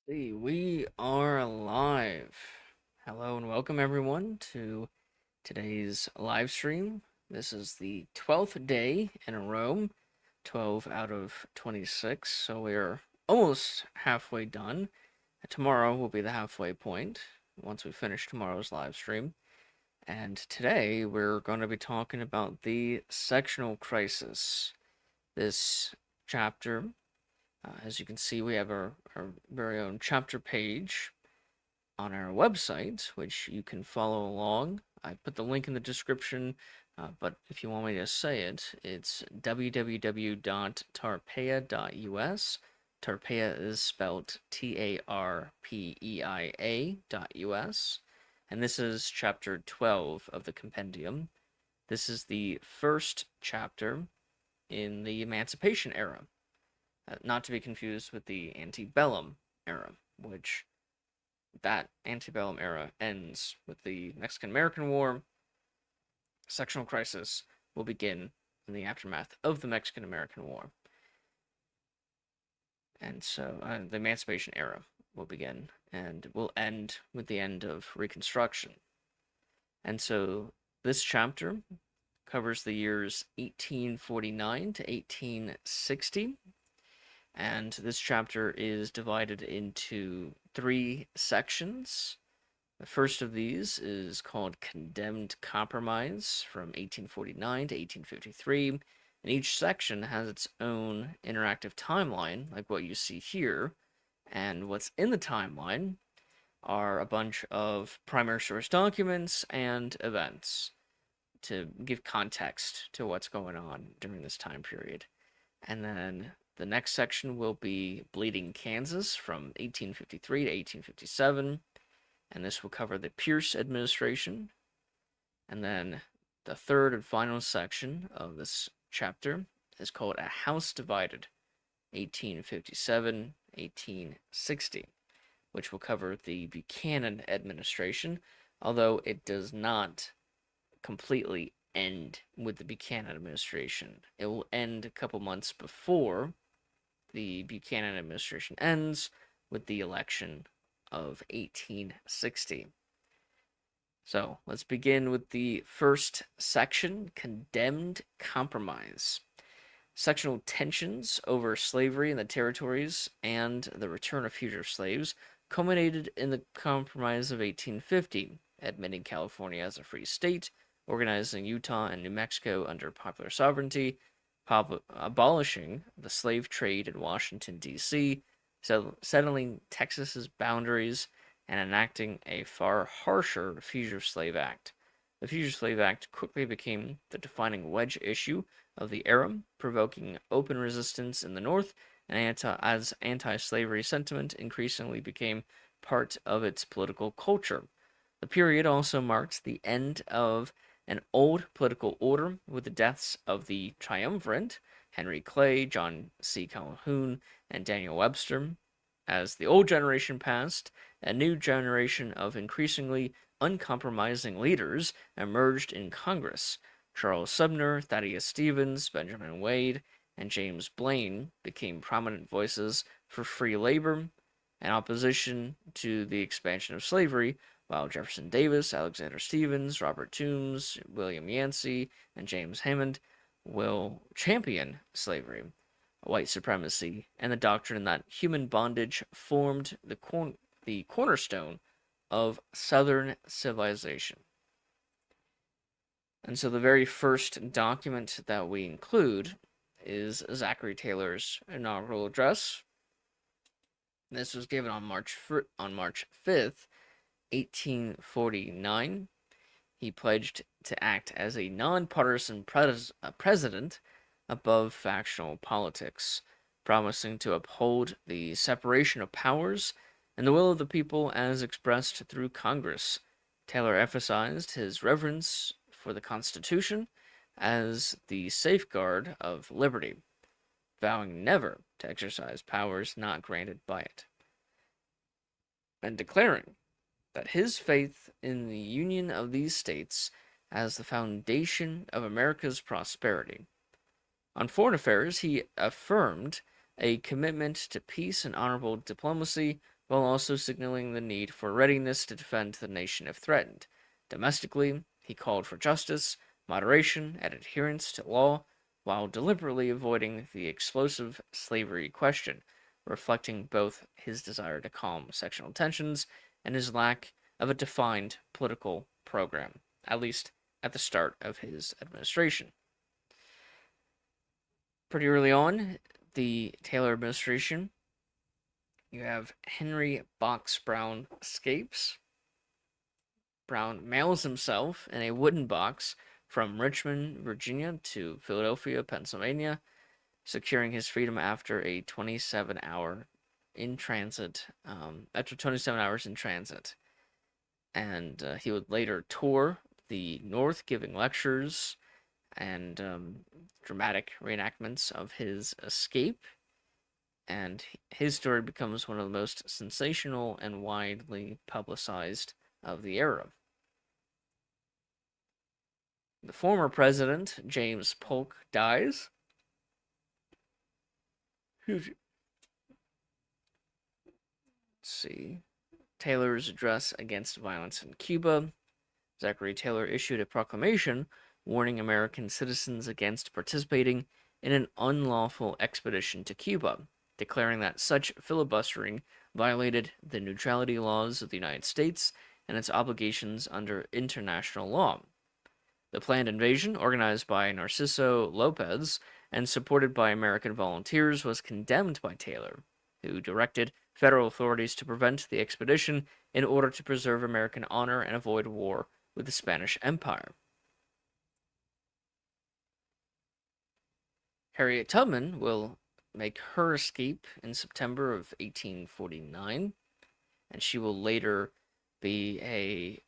We are live. Hello and welcome everyone to today's live stream. This is the 12th day in a row, 12 out of 26, so we're almost halfway done. Tomorrow will be the halfway point once we finish tomorrow's live stream. And today we're going to be talking about the sectional crisis. This chapter, as you can see, we have our very own chapter page on our website, which you can follow along. I put the link in the description, but if you want me to say it, it's www.tarpeia.us. Tarpeia is spelled Tarpeia.us. And this is chapter 12 of the compendium. This is the first chapter in the Emancipation era, not to be confused with the antebellum era, which that antebellum era ends with the Mexican-American War. Sectional crisis will begin in the aftermath of the Mexican-American War. And so the Emancipation era will begin and will end with the end of Reconstruction. And so this chapter covers the years 1849 to 1860. And this chapter is divided into 3 sections. The first of these is called Condemned Compromise from 1849 to 1853. And each section has its own interactive timeline, like what you see here. And what's in the timeline are a bunch of primary source documents and events to give context to what's going on during this time period. And then the next section will be Bleeding Kansas from 1853 to 1857, and this will cover the Pierce administration. And then the third and final section of this chapter is called A House Divided, 1857-1860, which will cover the Buchanan administration, although it does not completely end with the Buchanan administration. It will end a couple months before the Buchanan administration ends with the election of 1860. So let's begin with the first section, Condemned Compromise. Sectional tensions over slavery in the territories and the return of fugitive slaves culminated in the Compromise of 1850, admitting California as a free state, organizing Utah and New Mexico under popular sovereignty, abolishing the slave trade in Washington, D.C., settling Texas's boundaries, and enacting a far harsher Fugitive Slave Act. The Fugitive Slave Act quickly became the defining wedge issue of the era, provoking open resistance in the North, and as anti-slavery sentiment increasingly became part of its political culture. The period also marked the end of an old political order with the deaths of the triumvirate, Henry Clay, John C. Calhoun, and Daniel Webster. As the old generation passed, a new generation of increasingly uncompromising leaders emerged in Congress. Charles Sumner, Thaddeus Stevens, Benjamin Wade, and James Blaine became prominent voices for free labor and opposition to the expansion of slavery, while Jefferson Davis, Alexander Stephens, Robert Toombs, William Yancey, and James Hammond will champion slavery, white supremacy, and the doctrine that human bondage formed the cornerstone of Southern civilization. And so the very first document that we include is Zachary Taylor's inaugural address. This was given on March 5th, 1849. He pledged to act as a nonpartisan president above factional politics, promising to uphold the separation of powers and the will of the people as expressed through Congress. Taylor emphasized his reverence for the Constitution as the safeguard of liberty, vowing never to exercise powers not granted by it, and declaring that his faith in the union of these states as the foundation of America's prosperity. On foreign affairs, he affirmed a commitment to peace and honorable diplomacy, while also signaling the need for readiness to defend the nation if threatened. Domestically, he called for justice, moderation, and adherence to law, while deliberately avoiding the explosive slavery question, reflecting both his desire to calm sectional tensions and his lack of a defined political program, at least at the start of his administration. Pretty early on, the Taylor administration, you have Henry Box Brown escapes. Brown mails himself in a wooden box from Richmond, Virginia to Philadelphia, Pennsylvania, securing his freedom after a 27-hour in transit. After 27 hours in transit, and he would later tour the North, giving lectures and dramatic reenactments of his escape. And his story becomes one of the most sensational and widely publicized of the era. The former president, James Polk, dies. Let's see. Taylor's address against violence in Cuba. Zachary Taylor issued a proclamation warning American citizens against participating in an unlawful expedition to Cuba, declaring that such filibustering violated the neutrality laws of the United States and its obligations under international law. The planned invasion, organized by Narciso Lopez and supported by American volunteers, was condemned by Taylor, who directed federal authorities to prevent the expedition in order to preserve American honor and avoid war with the Spanish Empire. Harriet Tubman will make her escape in September of 1849, and she will later be a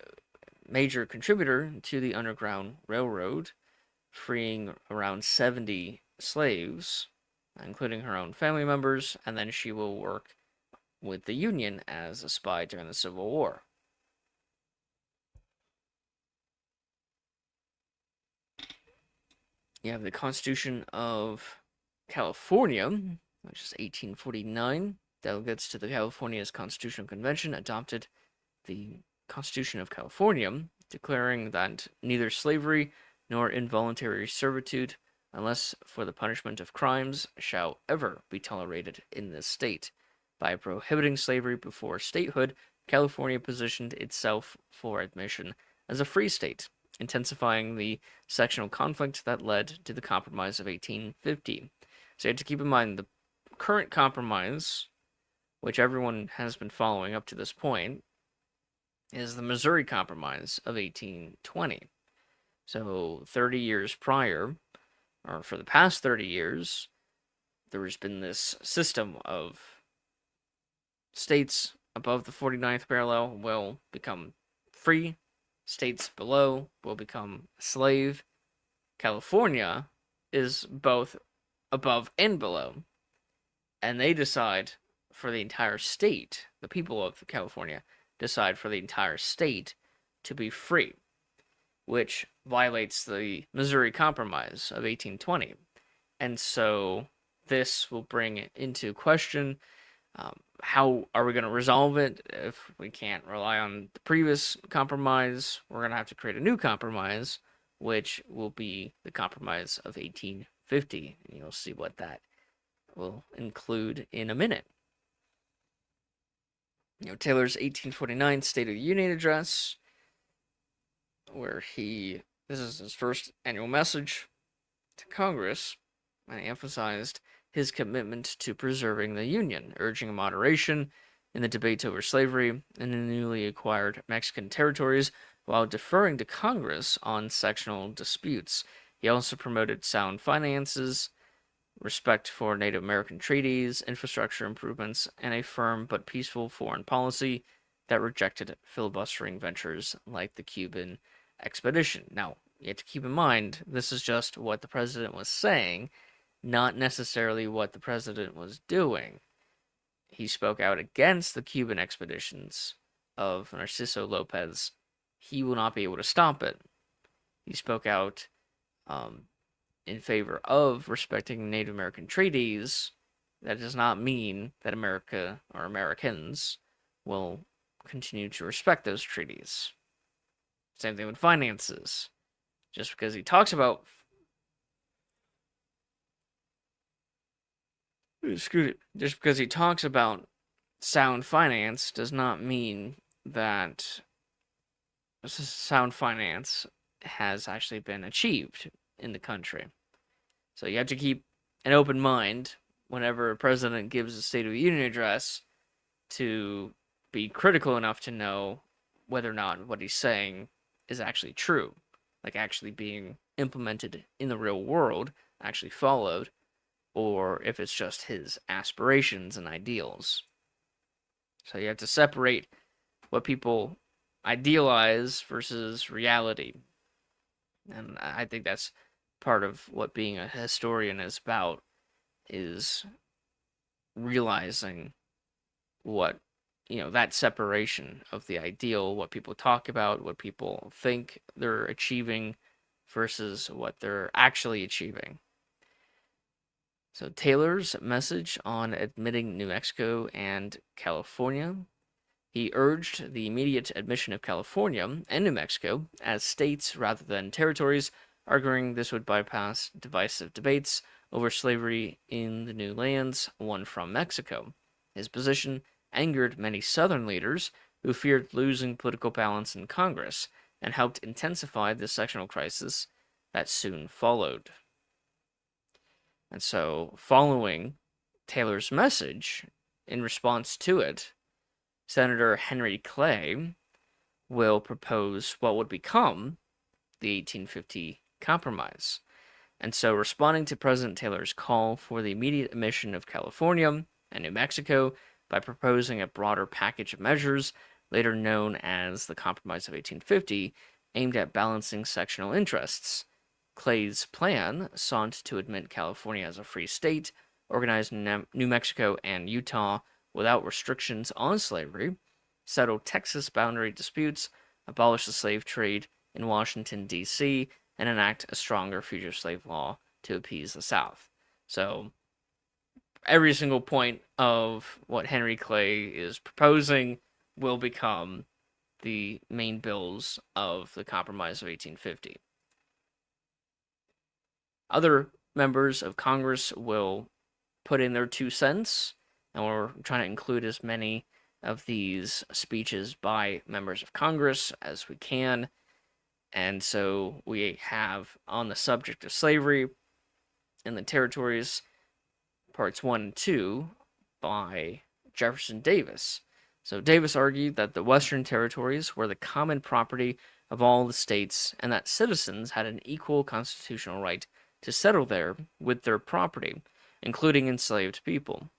major contributor to the Underground Railroad, freeing around 70 slaves, including her own family members, and then she will work with the Union as a spy during the Civil War. You have the Constitution of California, which is 1849. Delegates to the California's Constitutional Convention adopted the Constitution of California, declaring that neither slavery nor involuntary servitude, unless for the punishment of crimes, shall ever be tolerated in this state. By prohibiting slavery before statehood, California positioned itself for admission as a free state, intensifying the sectional conflict that led to the Compromise of 1850. So you have to keep in mind the current compromise, which everyone has been following up to this point, is the Missouri Compromise of 1820. So 30 years prior, or for the past 30 years, there's been this system of states above the 49th parallel will become free, states below will become slave. California is both above and below, and they decide for the entire state, the people of California decide for the entire state to be free, which violates the Missouri Compromise of 1820. And so this will bring into question how are we going to resolve it if we can't rely on the previous compromise? We're going to have to create a new compromise, which will be the Compromise of 1850. And you'll see what that will include in a minute. Taylor's 1849 State of the Union address, where this is his first annual message to Congress, and he emphasized his commitment to preserving the Union, urging moderation in the debates over slavery in the newly acquired Mexican territories, while deferring to Congress on sectional disputes. He also promoted sound finances, respect for Native American treaties, infrastructure improvements, and a firm but peaceful foreign policy that rejected filibustering ventures like the Cuban expedition. Now, you have to keep in mind, this is just what the president was saying, not necessarily what the president was doing. He spoke out against the Cuban expeditions of Narciso Lopez. He will not be able to stop it. He spoke out in favor of respecting Native American treaties. That does not mean that America or Americans will continue to respect those treaties. Same thing with finances. Just because he talks about just because he talks about sound finance does not mean that sound finance has actually been achieved in the country. So you have to keep an open mind whenever a president gives a State of the Union address to be critical enough to know whether or not what he's saying is actually true, like actually being implemented in the real world, actually followed, or if it's just his aspirations and ideals. So you have to separate what people idealize versus reality. And I think that's part of what being a historian is about, is realizing what, that separation of the ideal, what people talk about, what people think they're achieving versus what they're actually achieving. So Taylor's message on admitting New Mexico and California. He urged the immediate admission of California and New Mexico as states rather than territories, arguing this would bypass divisive debates over slavery in the new lands won from Mexico. His position angered many Southern leaders who feared losing political balance in Congress and helped intensify the sectional crisis that soon followed. And so, following Taylor's message, in response to it, Senator Henry Clay will propose what would become the 1850 Compromise. And so, responding to President Taylor's call for the immediate admission of California and New Mexico by proposing a broader package of measures, later known as the Compromise of 1850, aimed at balancing sectional interests. Clay's plan sought to admit California as a free state, organize New Mexico and Utah without restrictions on slavery, settle Texas boundary disputes, abolish the slave trade in Washington, D.C., and enact a stronger fugitive slave law to appease the South. So, every single point of what Henry Clay is proposing will become the main bills of the Compromise of 1850. Other members of Congress will put in their 2 cents, and we're trying to include as many of these speeches by members of Congress as we can. And so we have on the subject of slavery in the territories, parts 1 and 2 by Jefferson Davis. So Davis argued that the Western territories were the common property of all the states and that citizens had an equal constitutional right to settle there with their property, including enslaved people.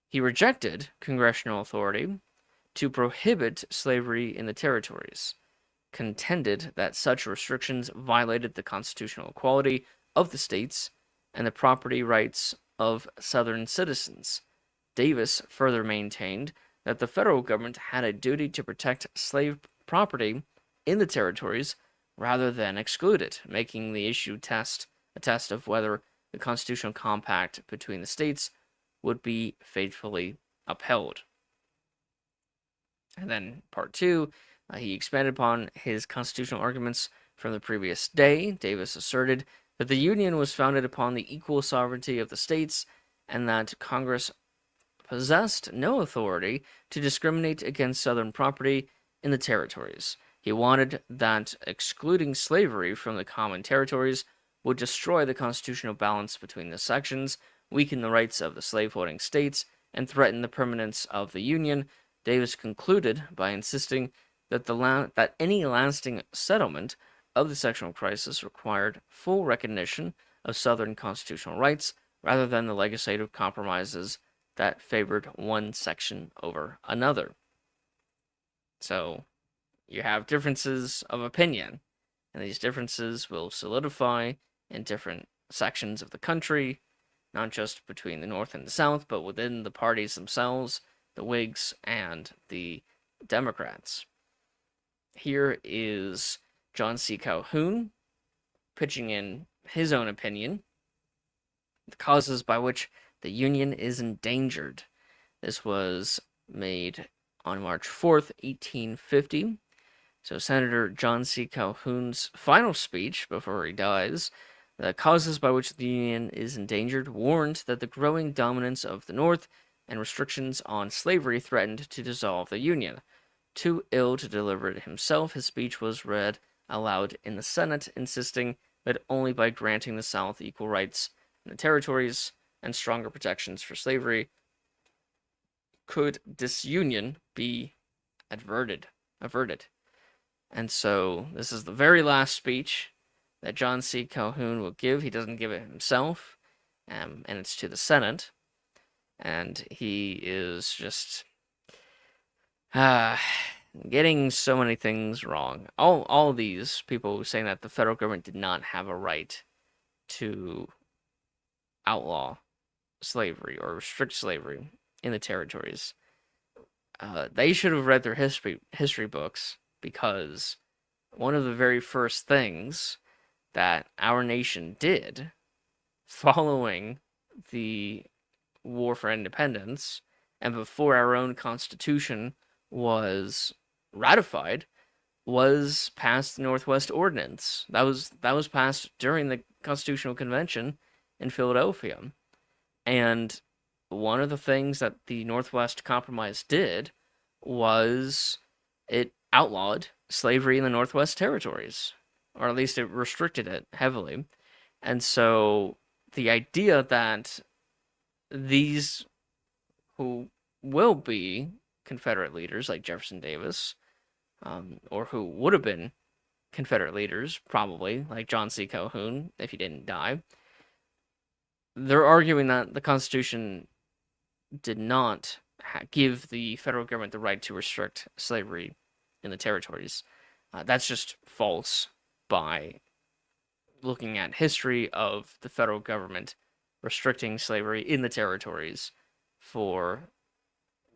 He rejected congressional authority to prohibit slavery in the territories, contended that such restrictions violated the constitutional equality of the states and the property rights of Southern citizens. Davis further maintained that the federal government had a duty to protect slave property in the territories rather than exclude it, making the issue a test of whether the constitutional compact between the states would be faithfully upheld. And then part 2, he expanded upon his constitutional arguments from the previous day. Davis asserted that the Union was founded upon the equal sovereignty of the states and that Congress possessed no authority to discriminate against Southern property in the territories. He wanted that excluding slavery from the common territories would destroy the constitutional balance between the sections, weaken the rights of the slaveholding states, and threaten the permanence of the Union. Davis concluded by insisting that that any lasting settlement of the sectional crisis required full recognition of Southern constitutional rights rather than the legislative compromises that favored one section over another. So you have differences of opinion, and these differences will solidify in different sections of the country, not just between the North and the South, but within the parties themselves, the Whigs and the Democrats. Here is John C. Calhoun pitching in his own opinion, the causes by which the Union is endangered. This was made on March 4th, 1850. So Senator John C. Calhoun's final speech before he dies, the causes by which the Union is endangered, warned that the growing dominance of the North and restrictions on slavery threatened to dissolve the Union. Too ill to deliver it himself, his speech was read aloud in the Senate, insisting that only by granting the South equal rights in the territories and stronger protections for slavery could disunion be averted. And so this is the very last speech that John C. Calhoun will give. He doesn't give it himself, and it's to the Senate. And he is just getting so many things wrong. All of these people saying that the federal government did not have a right to outlaw slavery or restrict slavery in the territories. They should have read their history books, because one of the very first things that our nation did following the War for Independence and before our own Constitution was ratified was pass the Northwest Ordinance. That was passed during the Constitutional Convention in Philadelphia. And one of the things that the Northwest Compromise did was it outlawed slavery in the Northwest Territories, or at least it restricted it heavily. And so the idea that these who will be Confederate leaders, like Jefferson Davis, or who would have been Confederate leaders, probably, like John C. Calhoun, if he didn't die, they're arguing that the Constitution did not give the federal government the right to restrict slavery in the territories. That's just false by looking at history of the federal government restricting slavery in the territories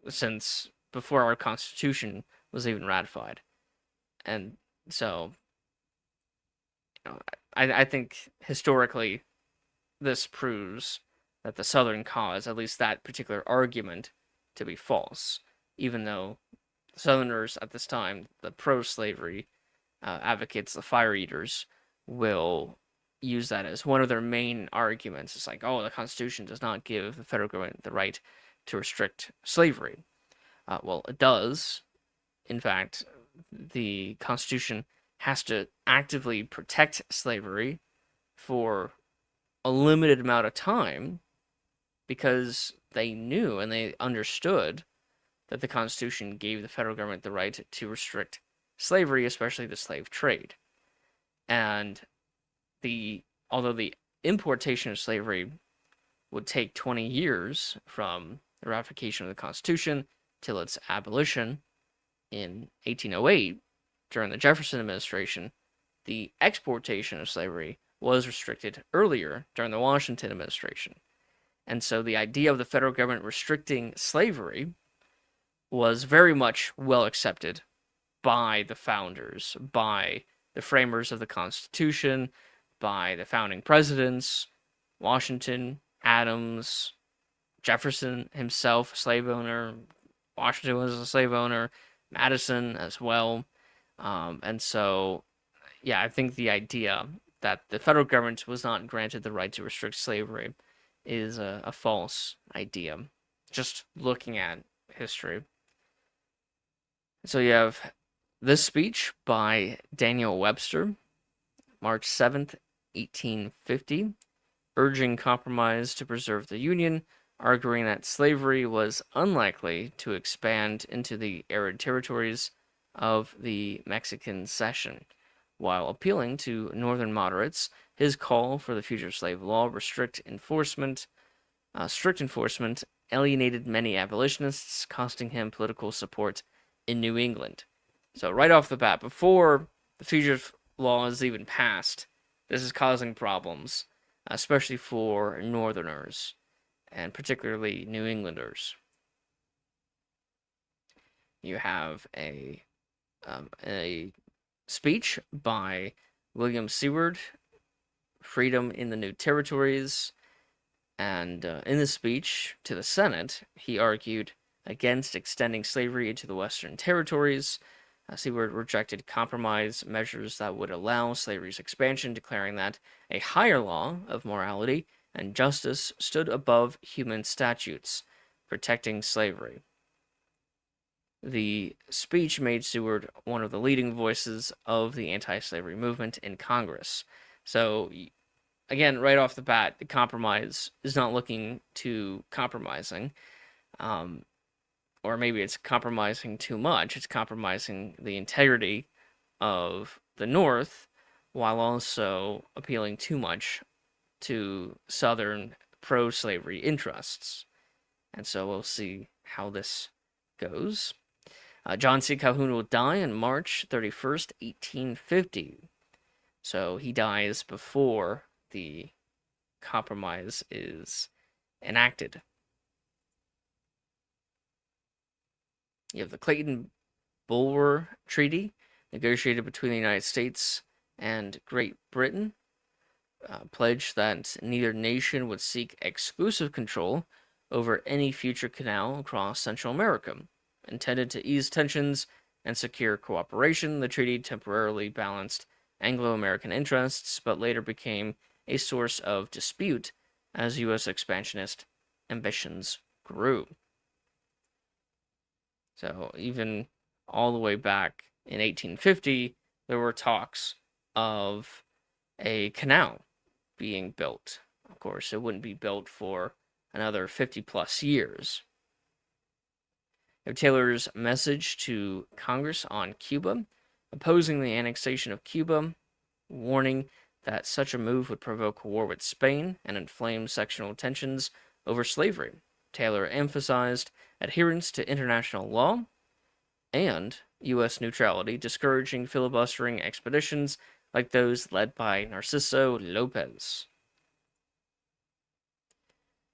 since before our Constitution was even ratified. And so, I think historically this proves that the Southern cause, at least that particular argument, to be false, even though Southerners at this time, the pro-slavery advocates, the fire eaters, will use that as one of their main arguments. It's like, oh, the Constitution does not give the federal government the right to restrict slavery. Well, it does. In fact, the Constitution has to actively protect slavery for a limited amount of time, because they knew and they understood that the Constitution gave the federal government the right to restrict slavery, especially the slave trade. And although the importation of slavery would take 20 years from the ratification of the Constitution till its abolition in 1808 during the Jefferson administration, the exportation of slavery was restricted earlier during the Washington administration. And so the idea of the federal government restricting slavery was very much well accepted by the founders, by the framers of the Constitution, by the founding presidents, Washington, Adams, Jefferson himself, a slave owner, Washington was a slave owner, Madison as well. And so, yeah, I think the idea that the federal government was not granted the right to restrict slavery is a false idea, just looking at history. So you have this speech by Daniel Webster, March 7th, 1850, urging compromise to preserve the Union, arguing that slavery was unlikely to expand into the arid territories of the Mexican Cession. While appealing to Northern moderates, his call for the fugitive slave law strict enforcement alienated many abolitionists, costing him political support in New England. So right off the bat, before the fugitive law is even passed, this is causing problems, especially for Northerners, and particularly New Englanders. You have a speech by William Seward, Freedom in the New Territories, and in the speech to the Senate, he argued against extending slavery into the Western territories. Shubert rejected compromise measures that would allow slavery's expansion, declaring that a higher law of morality and justice stood above human statutes, protecting slavery. The speech made Shubert one of the leading voices of the anti-slavery movement in Congress. So, again, right off the bat, the compromise is not looking too compromising. Or maybe it's compromising too much. It's compromising the integrity of the North while also appealing too much to Southern pro-slavery interests. And so we'll see how this goes. John C. Calhoun will die on March 31st, 1850. So he dies before the compromise is enacted. You have the Clayton-Bulwer Treaty, negotiated between the United States and Great Britain, pledged that neither nation would seek exclusive control over any future canal across Central America. Intended to ease tensions and secure cooperation, the treaty temporarily balanced Anglo-American interests, but later became a source of dispute as U.S. expansionist ambitions grew. So even all the way back in 1850, there were talks of a canal being built. Of course, it wouldn't be built for another 50 plus years. Taylor's message to Congress on Cuba, opposing the annexation of Cuba, warning that such a move would provoke a war with Spain and inflame sectional tensions over slavery. Taylor emphasized adherence to international law and U.S. neutrality, discouraging filibustering expeditions like those led by Narciso Lopez.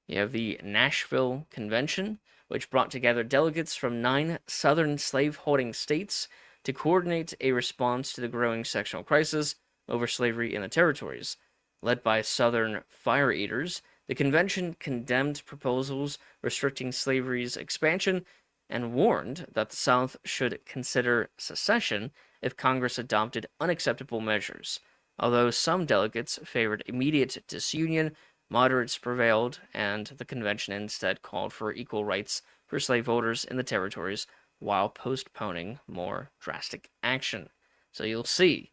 You have the Nashville Convention, which brought together delegates from 9 southern slave-holding states to coordinate a response to the growing sectional crisis over slavery in the territories. Led by Southern fire eaters, the convention condemned proposals restricting slavery's expansion and warned that the South should consider secession if Congress adopted unacceptable measures. Although some delegates favored immediate disunion, moderates prevailed, and the convention instead called for equal rights for slaveholders in the territories while postponing more drastic action. So you'll see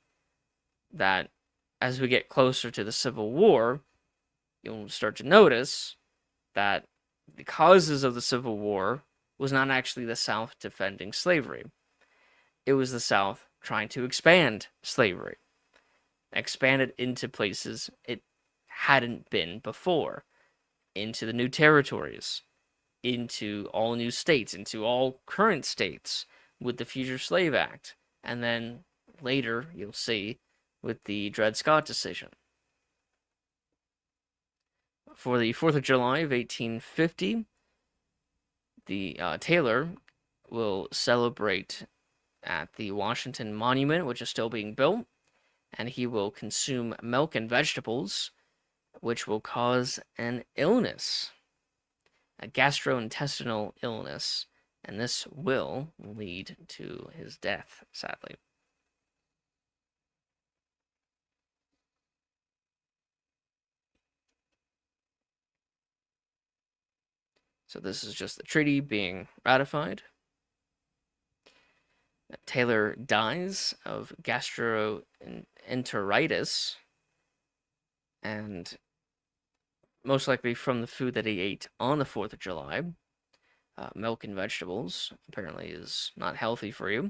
that as we get closer to the Civil War, you'll start to notice that the causes of the Civil War was not actually the South defending slavery. It was the South trying to expand slavery, expand it into places it hadn't been before, into the new territories, into all new states, into all current states with the Fugitive Slave Act, and then later, you'll see, with the Dred Scott decision. For the 4th of July of 1850, the Taylor will celebrate at the Washington Monument, which is still being built, and he will consume milk and vegetables, which will cause an illness, a gastrointestinal illness, and this will lead to his death, sadly. So this is just the treaty being ratified. Taylor dies of gastroenteritis, and most likely from the food that he ate on the 4th of July. Milk and vegetables apparently is not healthy for you.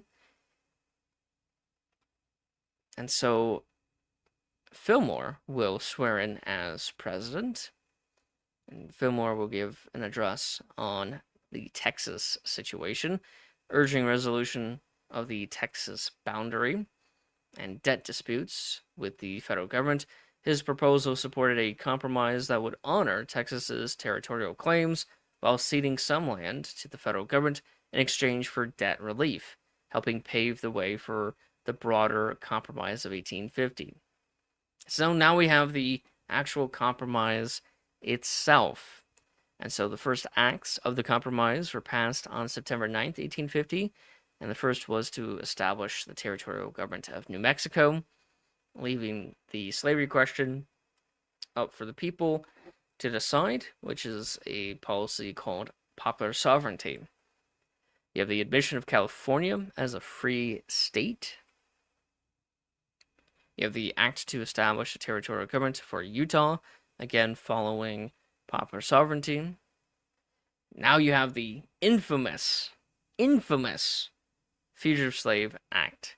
And so Fillmore will swear in as president, and Fillmore will give an address on the Texas situation, urging resolution of the Texas boundary and debt disputes with the federal government. His proposal supported a compromise that would honor Texas's territorial claims while ceding some land to the federal government in exchange for debt relief, helping pave the way for the broader compromise of 1850. So now we have the actual compromise itself. And so the first acts of the compromise were passed on September 9th, 1850, and the first was to establish the territorial government of New Mexico, leaving the slavery question up for the people to decide, which is a policy called popular sovereignty. You have the admission of California as a free state. You have the act to establish a territorial government for Utah, again following popular sovereignty. Now you have the infamous Fugitive Slave Act.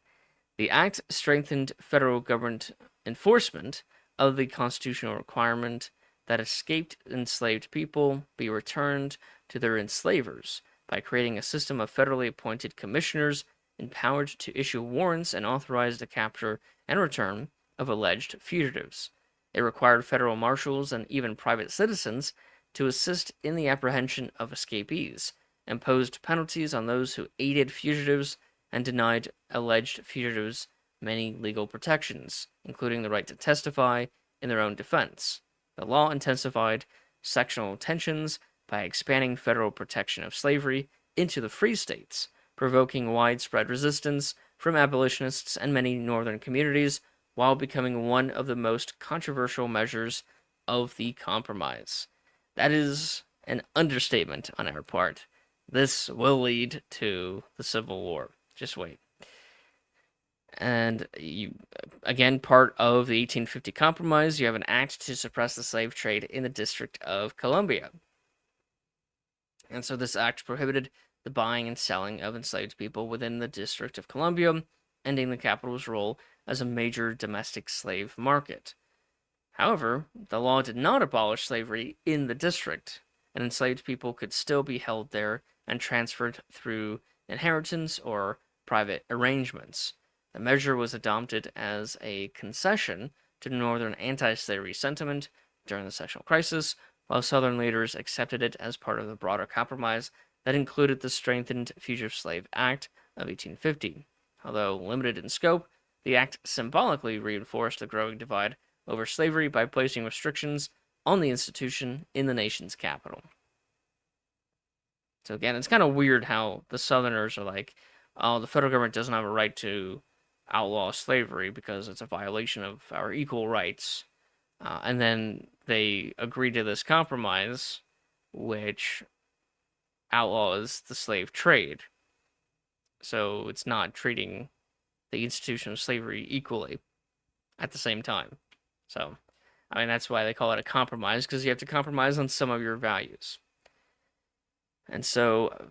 The act strengthened federal government enforcement of the constitutional requirement that escaped enslaved people be returned to their enslavers by creating a system of federally appointed commissioners empowered to issue warrants and authorized the capture and return of alleged fugitives. It required federal marshals and even private citizens to assist in the apprehension of escapees, imposed penalties on those who aided fugitives, and denied alleged fugitives many legal protections, including the right to testify in their own defense. The law intensified sectional tensions by expanding federal protection of slavery into the free states, provoking widespread resistance from abolitionists and many northern communities, while becoming one of the most controversial measures of the compromise. That is an understatement on our part. This will lead to the Civil War. Just wait. And again, part of the 1850 Compromise, you have an act to suppress the slave trade in the District of Columbia. And so this act prohibited the buying and selling of enslaved people within the District of Columbia, ending the capital's role as a major domestic slave market. However, the law did not abolish slavery in the district, and enslaved people could still be held there and transferred through inheritance or private arrangements. The measure was adopted as a concession to Northern anti-slavery sentiment during the sectional crisis, while Southern leaders accepted it as part of the broader compromise that included the strengthened Fugitive Slave Act of 1850. Although limited in scope, the act symbolically reinforced the growing divide over slavery by placing restrictions on the institution in the nation's capital. So again, it's kind of weird how the Southerners are like, oh, the federal government doesn't have a right to outlaw slavery because it's a violation of our equal rights. And then they agree to this compromise, which outlaws the slave trade. So it's not treating the institution of slavery equally at the same time. So, I mean, that's why they call it a compromise, because you have to compromise on some of your values. And so,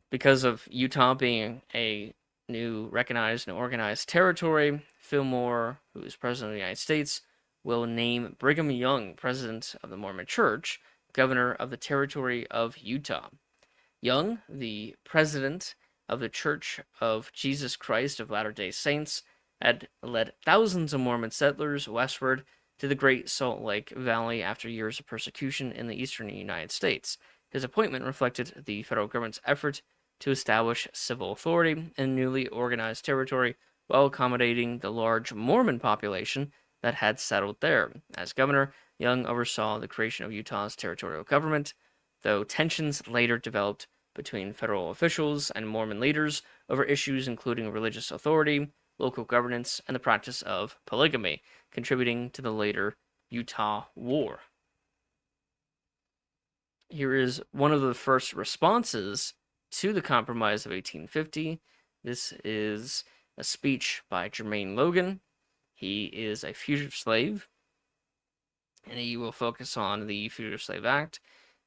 because of Utah being a new recognized and organized territory, Fillmore, who is president of the United States, will name Brigham Young president of the Mormon Church, governor of the territory of Utah. Young, the president of the Church of Jesus Christ of Latter-day Saints, had led thousands of Mormon settlers westward to the Great Salt Lake Valley after years of persecution in the eastern United States. His appointment reflected the federal government's effort to establish civil authority in a newly organized territory while accommodating the large Mormon population that had settled there. As governor, Young oversaw the creation of Utah's territorial government, though tensions later developed between federal officials and Mormon leaders over issues including religious authority, local governance, and the practice of polygamy, contributing to the later Utah War. Here is one of the first responses to the Compromise of 1850. This is a speech by Jermaine Logan. He is a fugitive slave, and he will focus on the Fugitive Slave Act,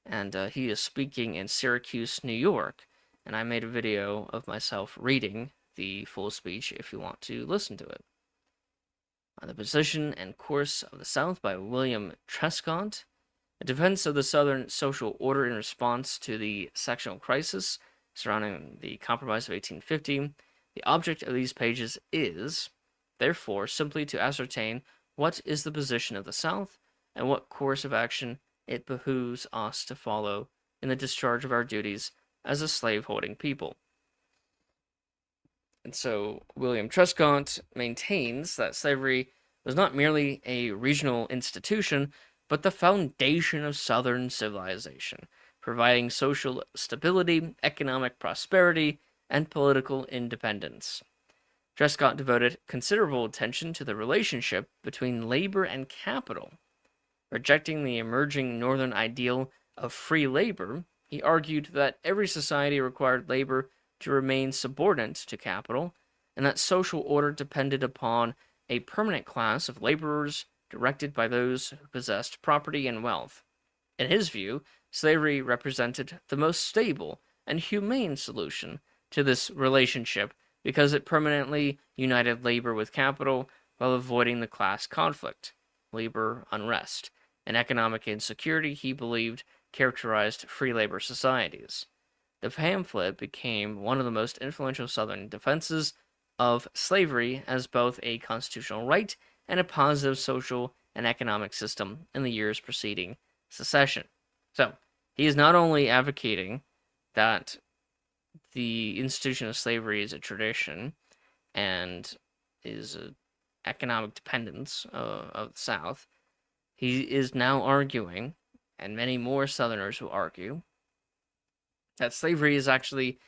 and he is speaking in Syracuse, New York, and I made a video of myself reading the full speech if you want to listen to it. The Position and Course of the South by William Trescott. A defense of the Southern social order in response to the sectional crisis surrounding the Compromise of 1850. The object of these pages is, therefore, simply to ascertain what is the position of the South and what course of action it behooves us to follow in the discharge of our duties as a slave-holding people. And so William Trescott maintains that slavery was not merely a regional institution, but the foundation of Southern civilization. providing social stability, economic prosperity, and political independence. Trescott devoted considerable attention to the relationship between labor and capital. Rejecting the emerging Northern ideal of free labor, he argued that every society required labor to remain subordinate to capital, and that social order depended upon a permanent class of laborers directed by those who possessed property and wealth. In his view, slavery represented the most stable and humane solution to this relationship because it permanently united labor with capital while avoiding the class conflict, labor unrest, and economic insecurity he believed characterized free labor societies. The pamphlet became one of the most influential Southern defenses of slavery as both a constitutional right and a positive social and economic system in the years preceding secession. So, he is not only advocating that the institution of slavery is a tradition and is an economic dependence of the South, he is now arguing, and many more Southerners will argue, that slavery is actually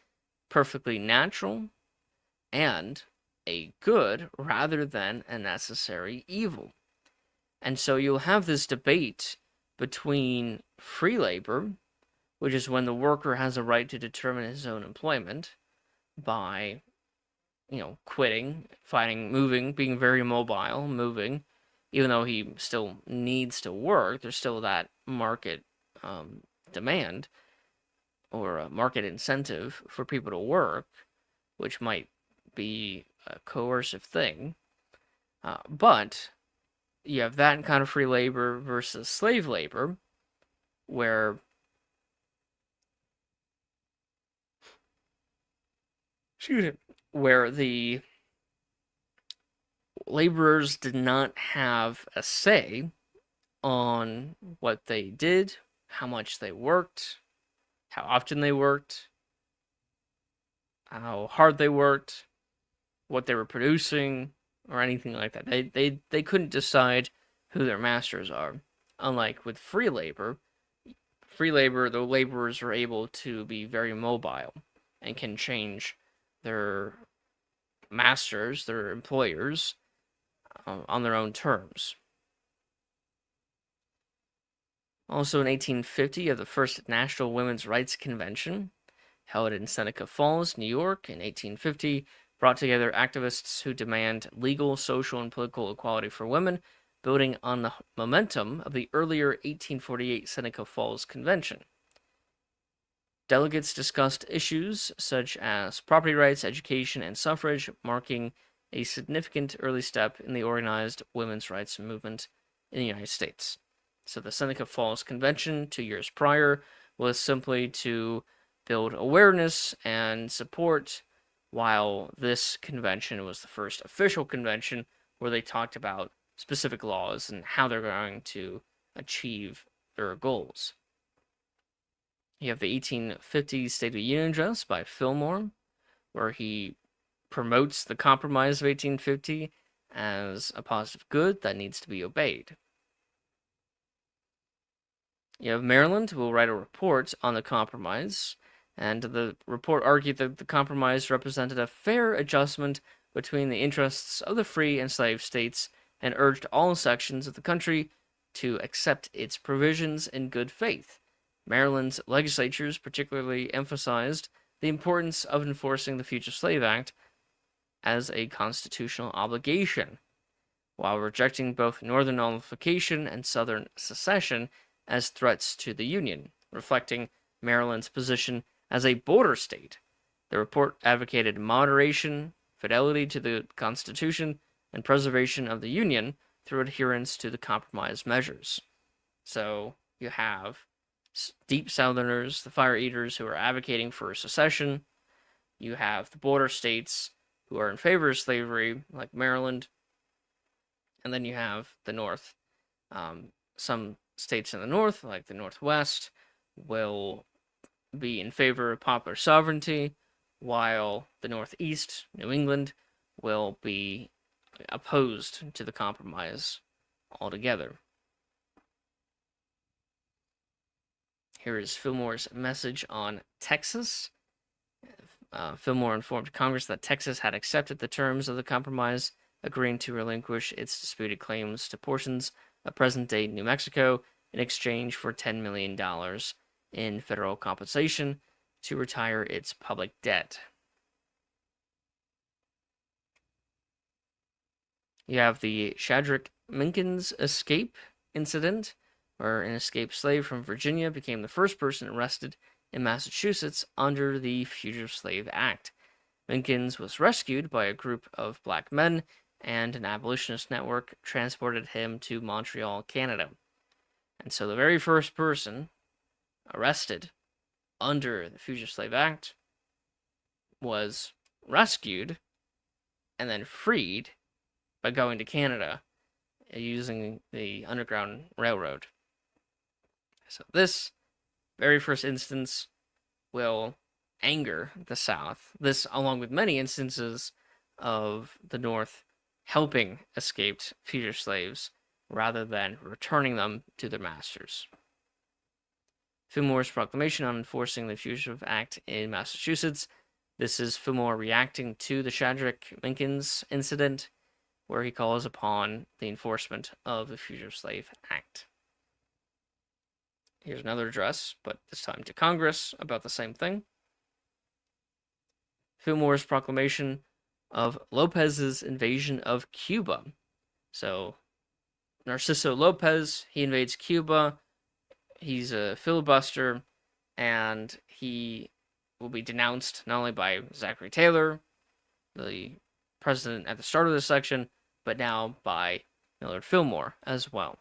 perfectly natural and a good rather than a necessary evil. And so you'll have this debate between free labor, which is when the worker has a right to determine his own employment by, quitting, finding, moving, being very mobile, moving, even though he still needs to work, there's still that market demand or a market incentive for people to work, which might be a coercive thing. But you have that kind of free labor versus slave labor, where the laborers did not have a say on what they did, how much they worked, how often they worked, how hard they worked, what they were producing, or anything like that. They couldn't decide who their masters are. Unlike with free labor, the laborers are able to be very mobile and can change their masters, their employers, on their own terms. Also in 1850, you have the first National Women's Rights Convention, held in Seneca Falls, New York in 1850, brought together activists who demand legal, social, and political equality for women, building on the momentum of the earlier 1848 Seneca Falls Convention. Delegates discussed issues such as property rights, education, and suffrage, marking a significant early step in the organized women's rights movement in the United States. So the Seneca Falls Convention 2 years prior was simply to build awareness and support, while this convention was the first official convention where they talked about specific laws and how they're going to achieve their goals. You have the 1850 State of the Union Address by Fillmore, where he promotes the Compromise of 1850 as a positive good that needs to be obeyed. You have Maryland, who will write a report on the Compromise, and the report argued that the Compromise represented a fair adjustment between the interests of the free and slave states and urged all sections of the country to accept its provisions in good faith. Maryland's legislatures particularly emphasized the importance of enforcing the Fugitive Slave Act as a constitutional obligation, while rejecting both Northern nullification and Southern secession as threats to the Union, reflecting Maryland's position as a border state. The report advocated moderation, fidelity to the Constitution, and preservation of the Union through adherence to the compromise measures. So you have deep Southerners, the fire eaters, who are advocating for secession. You have the border states who are in favor of slavery, like Maryland. And then you have the North. Some states in the North, like the Northwest, will be in favor of popular sovereignty, while the Northeast, New England, will be opposed to the compromise altogether. Here is Fillmore's message on Texas. Fillmore informed Congress that Texas had accepted the terms of the compromise, agreeing to relinquish its disputed claims to portions of present-day New Mexico in exchange for $10 million in federal compensation to retire its public debt. You have the Shadrach Minkins escape incident, where an escaped slave from Virginia became the first person arrested in Massachusetts under the Fugitive Slave Act. Minkins was rescued by a group of black men, and an abolitionist network transported him to Montreal, Canada. And so the very first person arrested under the Fugitive Slave Act was rescued and then freed by going to Canada using the Underground Railroad. So this very first instance will anger the South. This, along with many instances of the North helping escaped fugitive slaves rather than returning them to their masters. Fillmore's proclamation on enforcing the Fugitive Act in Massachusetts. This is Fillmore reacting to the Shadrach Minkins incident, where he calls upon the enforcement of the Fugitive Slave Act. Here's another address, but this time to Congress, about the same thing. Fillmore's proclamation of Lopez's invasion of Cuba. So, Narciso Lopez, he invades Cuba. He's a filibuster, and he will be denounced not only by Zachary Taylor, the president at the start of this section, but now by Millard Fillmore as well.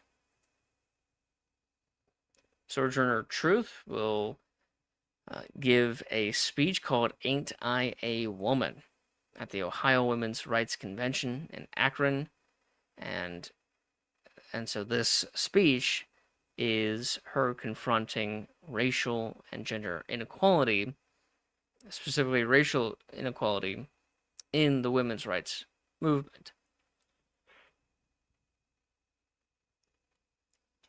Sojourner Truth will give a speech called Ain't I a Woman at the Ohio Women's Rights Convention in Akron. And so this speech is her confronting racial and gender inequality, specifically racial inequality in the women's rights movement.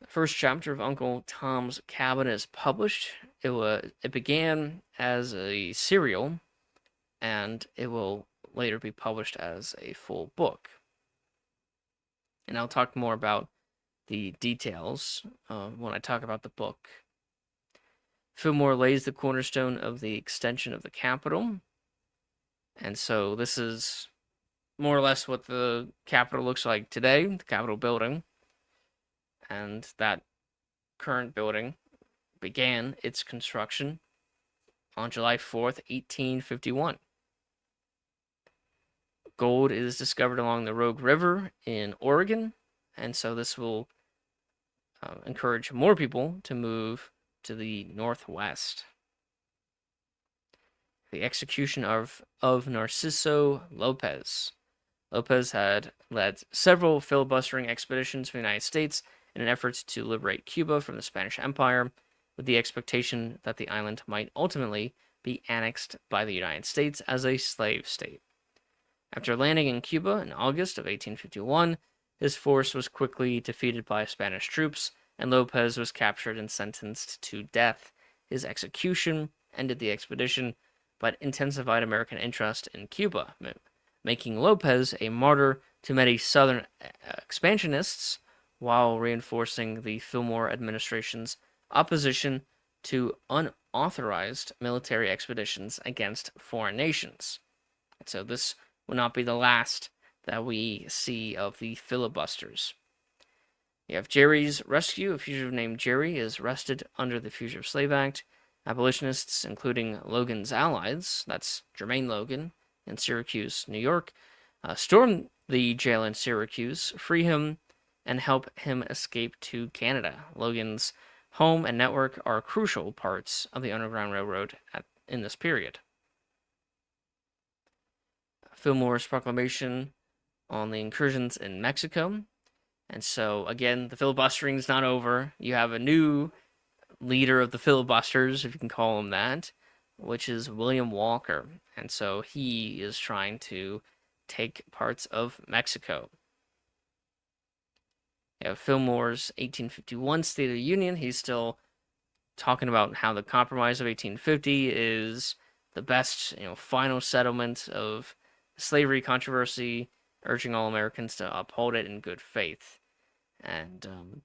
The first chapter of Uncle Tom's Cabin is published. It began as a serial, and it will later be published as a full book. And I'll talk more about the details when I talk about the book. Fillmore lays the cornerstone of the extension of the Capitol. And so this is more or less what the Capitol looks like today, the Capitol building. And that current building began its construction on July 4th, 1851. Gold is discovered along the Rogue River in Oregon, and so this will encourage more people to move to the northwest. The execution of Narciso Lopez. Lopez had led several filibustering expeditions for the United States in an effort to liberate Cuba from the Spanish Empire, with the expectation that the island might ultimately be annexed by the United States as a slave state. After landing in Cuba in August of 1851, his force was quickly defeated by Spanish troops, and Lopez was captured and sentenced to death. His execution ended the expedition, but intensified American interest in Cuba, making Lopez a martyr to many Southern expansionists, while reinforcing the Fillmore administration's opposition to unauthorized military expeditions against foreign nations. And so this will not be the last that we see of the filibusters. You have Jerry's rescue. A fugitive named Jerry is arrested under the Fugitive Slave Act. Abolitionists, including Logan's allies, that's Jermaine Logan in Syracuse, New York, storm the jail in Syracuse, free him, and help him escape to Canada. Logan's home and network are crucial parts of the Underground Railroad in this period. Fillmore's proclamation on the incursions in Mexico. And so, again, the filibustering is not over. You have a new leader of the filibusters, if you can call him that, which is William Walker. And so he is trying to take parts of Mexico. You have Fillmore's 1851 State of the Union. He's still talking about how the Compromise of 1850 is the best, final settlement of slavery controversy, urging all Americans to uphold it in good faith. And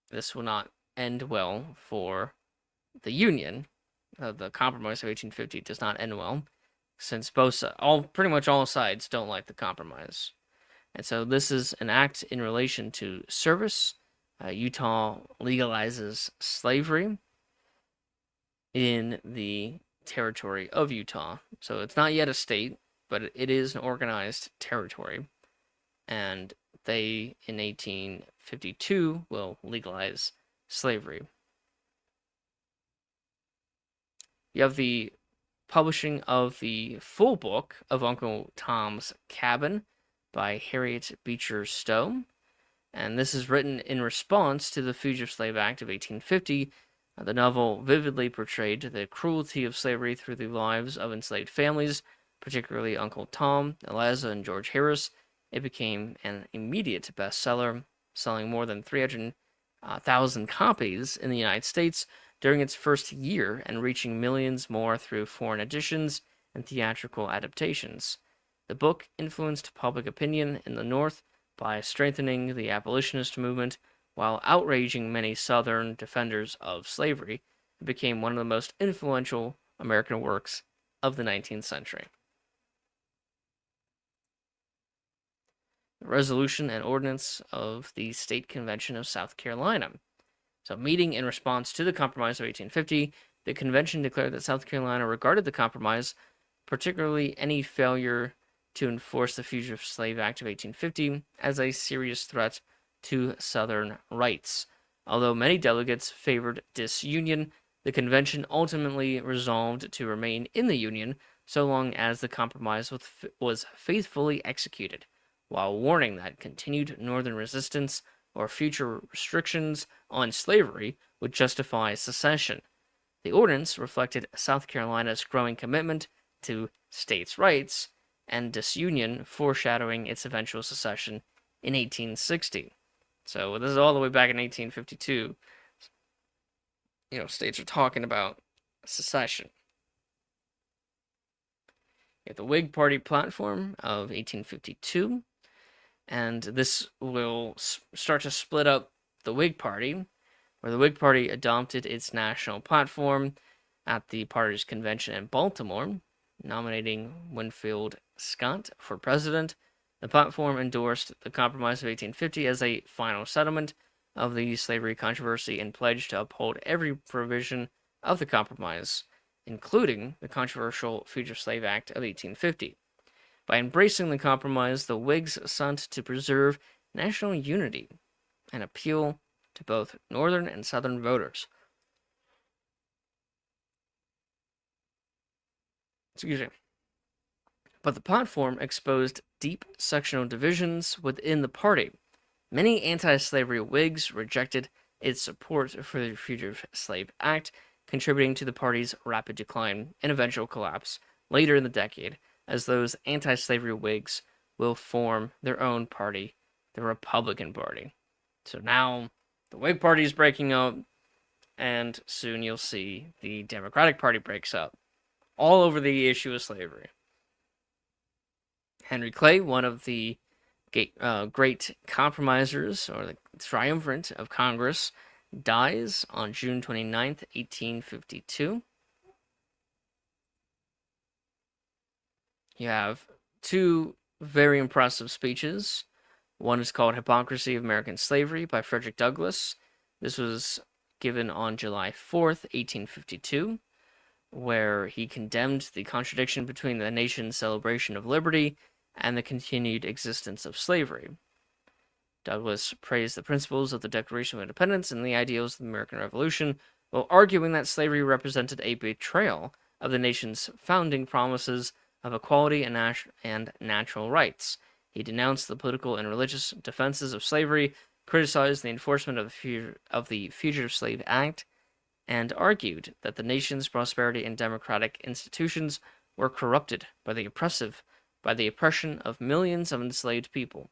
this will not end well for the Union. The Compromise of 1850 does not end well, since pretty much all sides don't like the Compromise. And so this is an act in relation to service. Utah legalizes slavery in the territory of Utah. So it's not yet a state, but it is an organized territory. And they, in 1852, will legalize slavery. You have the publishing of the full book of Uncle Tom's Cabin by Harriet Beecher Stowe. And this is written in response to the Fugitive Slave Act of 1850. The novel vividly portrayed the cruelty of slavery through the lives of enslaved families, particularly Uncle Tom, Eliza, and George Harris. It became an immediate bestseller, selling more than 300,000 copies in the United States during its first year and reaching millions more through foreign editions and theatrical adaptations. The book influenced public opinion in the North by strengthening the abolitionist movement while outraging many Southern defenders of slavery. It became one of the most influential American works of the 19th century. The resolution and ordinance of the State Convention of South Carolina. So, meeting in response to the Compromise of 1850, the convention declared that South Carolina regarded the Compromise, particularly any failure to enforce the Fugitive Slave Act of 1850, as a serious threat to Southern rights. Although many delegates favored disunion, the convention ultimately resolved to remain in the Union so long as the compromise was faithfully executed, while warning that continued Northern resistance or future restrictions on slavery would justify secession. The ordinance reflected South Carolina's growing commitment to states' rights and disunion, foreshadowing its eventual secession in 1860. So this is all the way back in 1852. States are talking about secession. You have the Whig Party platform of 1852, and this will start to split up the Whig Party, where the Whig Party adopted its national platform at the party's convention in Baltimore, nominating Winfield Scott for president. The platform endorsed the Compromise of 1850 as a final settlement of the slavery controversy and pledged to uphold every provision of the Compromise, including the controversial Fugitive Slave Act of 1850. By embracing the Compromise, the Whigs sought to preserve national unity and appeal to both Northern and Southern voters. Excuse me. But the platform exposed deep sectional divisions within the party. Many anti-slavery Whigs rejected its support for the Fugitive Slave Act, contributing to the party's rapid decline and eventual collapse later in the decade, as those anti-slavery Whigs will form their own party, the Republican Party. So now the Whig Party is breaking up, and soon you'll see the Democratic Party breaks up, all over the issue of slavery. Henry Clay, one of the great compromisers, or the triumvirate of Congress, dies on June 29th, 1852. You have two very impressive speeches. One is called Hypocrisy of American Slavery by Frederick Douglass. This was given on July 4th, 1852, where he condemned the contradiction between the nation's celebration of liberty and the continued existence of slavery. Douglass praised the principles of the Declaration of Independence and the ideals of the American Revolution, while arguing that slavery represented a betrayal of the nation's founding promises of equality and natural rights. He denounced the political and religious defenses of slavery, criticized the enforcement of the Fugitive Slave Act, and argued that the nation's prosperity and democratic institutions were corrupted by the oppression of millions of enslaved people.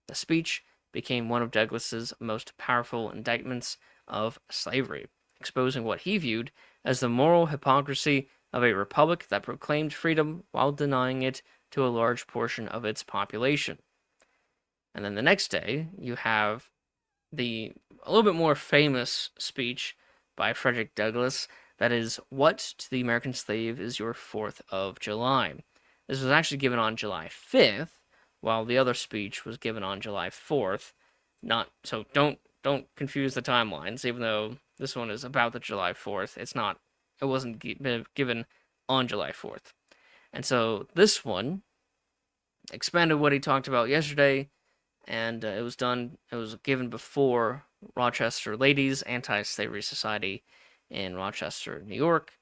The speech became one of Douglass's most powerful indictments of slavery. exposing what he viewed as the moral hypocrisy of a republic that proclaimed freedom while denying it to a large portion of its population. And then the next day, you have a little bit more famous speech by Frederick Douglass, that is, "What to the American slave is your 4th of July?" This was actually given on July 5th, while the other speech was given on July 4th. So don't confuse the timelines, even though this one is about the July 4th. It wasn't given on July 4th. And so this one expanded what he talked about yesterday, and it was given before Rochester Ladies Anti-Slavery Society in Rochester, New York.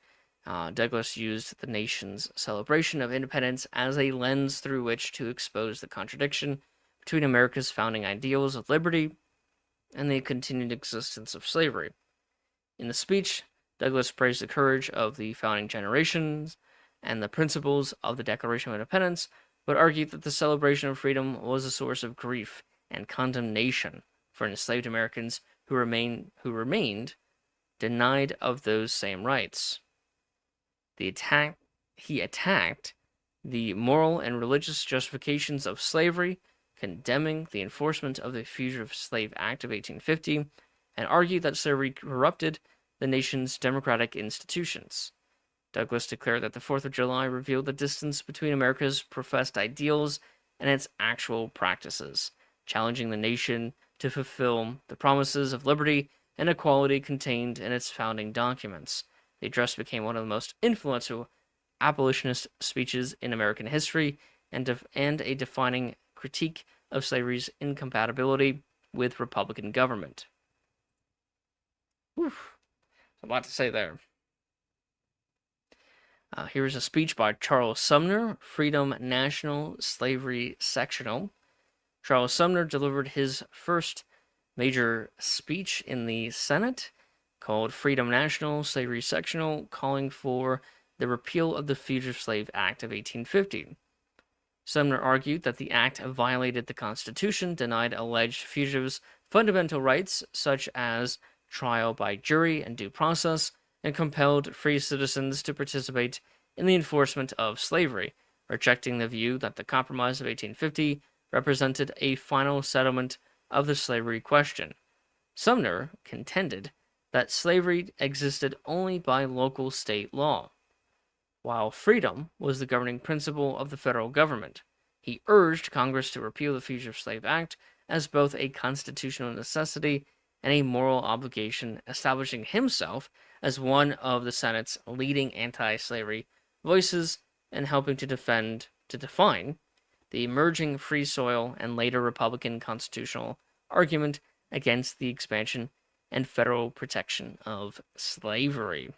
Douglass used the nation's celebration of independence as a lens through which to expose the contradiction between America's founding ideals of liberty and the continued existence of slavery. In the speech, Douglass praised the courage of the founding generations and the principles of the Declaration of Independence, but argued that the celebration of freedom was a source of grief and condemnation for enslaved Americans who remained denied of those same rights. He attacked the moral and religious justifications of slavery, condemning the enforcement of the Fugitive Slave Act of 1850, and argued that slavery corrupted the nation's democratic institutions. Douglass declared that the 4th of July revealed the distance between America's professed ideals and its actual practices, challenging the nation to fulfill the promises of liberty and equality contained in its founding documents. The address became one of the most influential abolitionist speeches in American history and a defining critique of slavery's incompatibility with Republican government. Oof. A lot to say there. Here's a speech by Charles Sumner, Freedom National, Slavery Sectional. Charles Sumner delivered his first major speech in the Senate, called Freedom National, Slavery Sectional, calling for the repeal of the Fugitive Slave Act of 1850. Sumner argued that the act violated the Constitution, denied alleged fugitives fundamental rights such as trial by jury and due process, and compelled free citizens to participate in the enforcement of slavery, rejecting the view that the Compromise of 1850 represented a final settlement of the slavery question. Sumner contended that slavery existed only by local state law, while freedom was the governing principle of the federal government. He urged Congress to repeal the Fugitive Slave Act as both a constitutional necessity and a moral obligation, establishing himself as one of the Senate's leading anti-slavery voices and helping to define the emerging Free Soil and later Republican constitutional argument against the expansion and federal protection of slavery.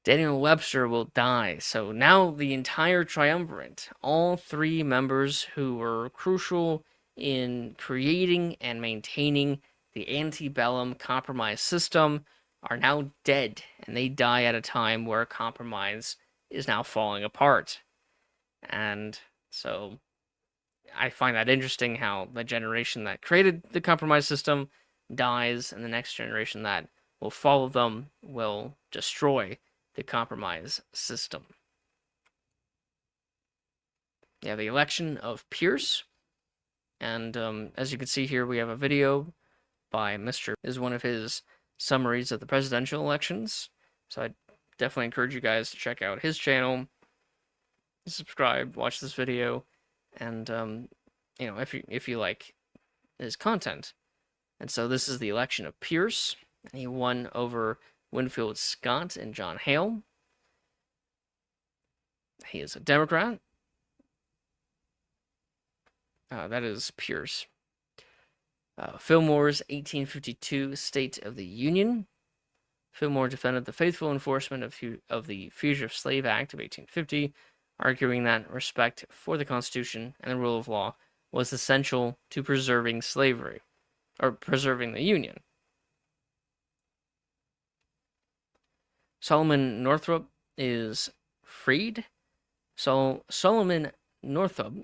Daniel Webster will die. So now the entire triumvirate, all three members who were crucial in creating and maintaining the antebellum compromise system, are now dead, and they die at a time where compromise is now falling apart. And so I find that interesting how the generation that created the compromise system dies, and the next generation that will follow them will destroy the compromise system. Yeah, the election of Pierce, and as you can see here, we have a video by Mr. is one of his summaries of the presidential elections. So I definitely encourage you guys to check out his channel, subscribe, watch this video, and if you like his content. And so this is the election of Pierce, and he won over Winfield Scott and John Hale. He is a Democrat. That is Pierce. Fillmore's 1852 State of the Union. Fillmore defended the faithful enforcement of the Fugitive Slave Act of 1850, arguing that respect for the Constitution and the rule of law was essential to preserving slavery, or preserving the Union. Solomon Northup is freed. Solomon Northup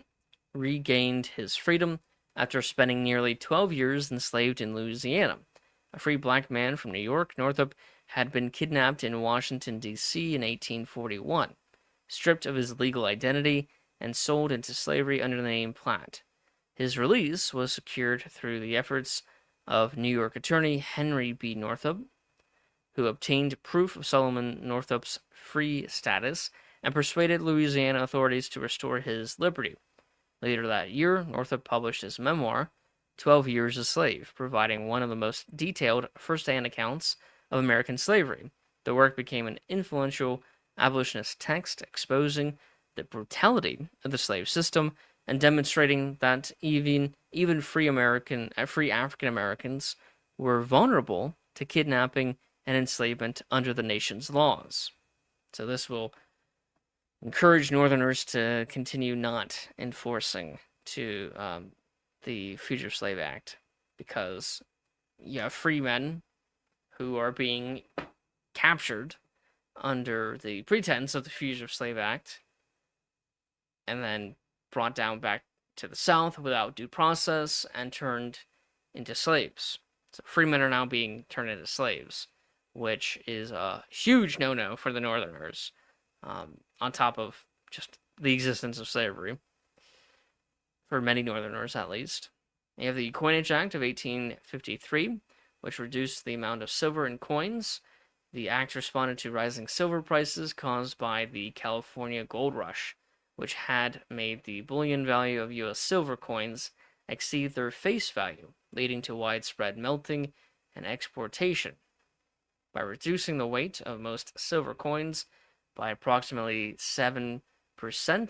regained his freedom after spending nearly 12 years enslaved in Louisiana. a free black man from New York, Northup had been kidnapped in Washington, D.C. in 1841, stripped of his legal identity, and sold into slavery under the name Platt. His release was secured through the efforts of New York attorney Henry B. Northup, who obtained proof of Solomon Northup's free status and persuaded Louisiana authorities to restore his liberty. Later that year, Northup published his memoir, 12 Years a Slave, providing one of the most detailed first-hand accounts of American slavery. The work became an influential abolitionist text exposing the brutality of the slave system and demonstrating that even free African Americans were vulnerable to kidnapping and enslavement under the nation's laws. So this will encourage Northerners to continue not enforcing the Fugitive Slave Act, because you have free men who are being captured under the pretense of the Fugitive Slave Act and then brought down back to the South without due process and turned into slaves. So free men are now being turned into slaves, which is a huge no-no for the Northerners, on top of just the existence of slavery, for many Northerners at least. You have the Coinage Act of 1853, which reduced the amount of silver in coins. The act responded to rising silver prices caused by the California gold rush, which had made the bullion value of U.S. silver coins exceed their face value, leading to widespread melting and exportation. By reducing the weight of most silver coins by approximately 7%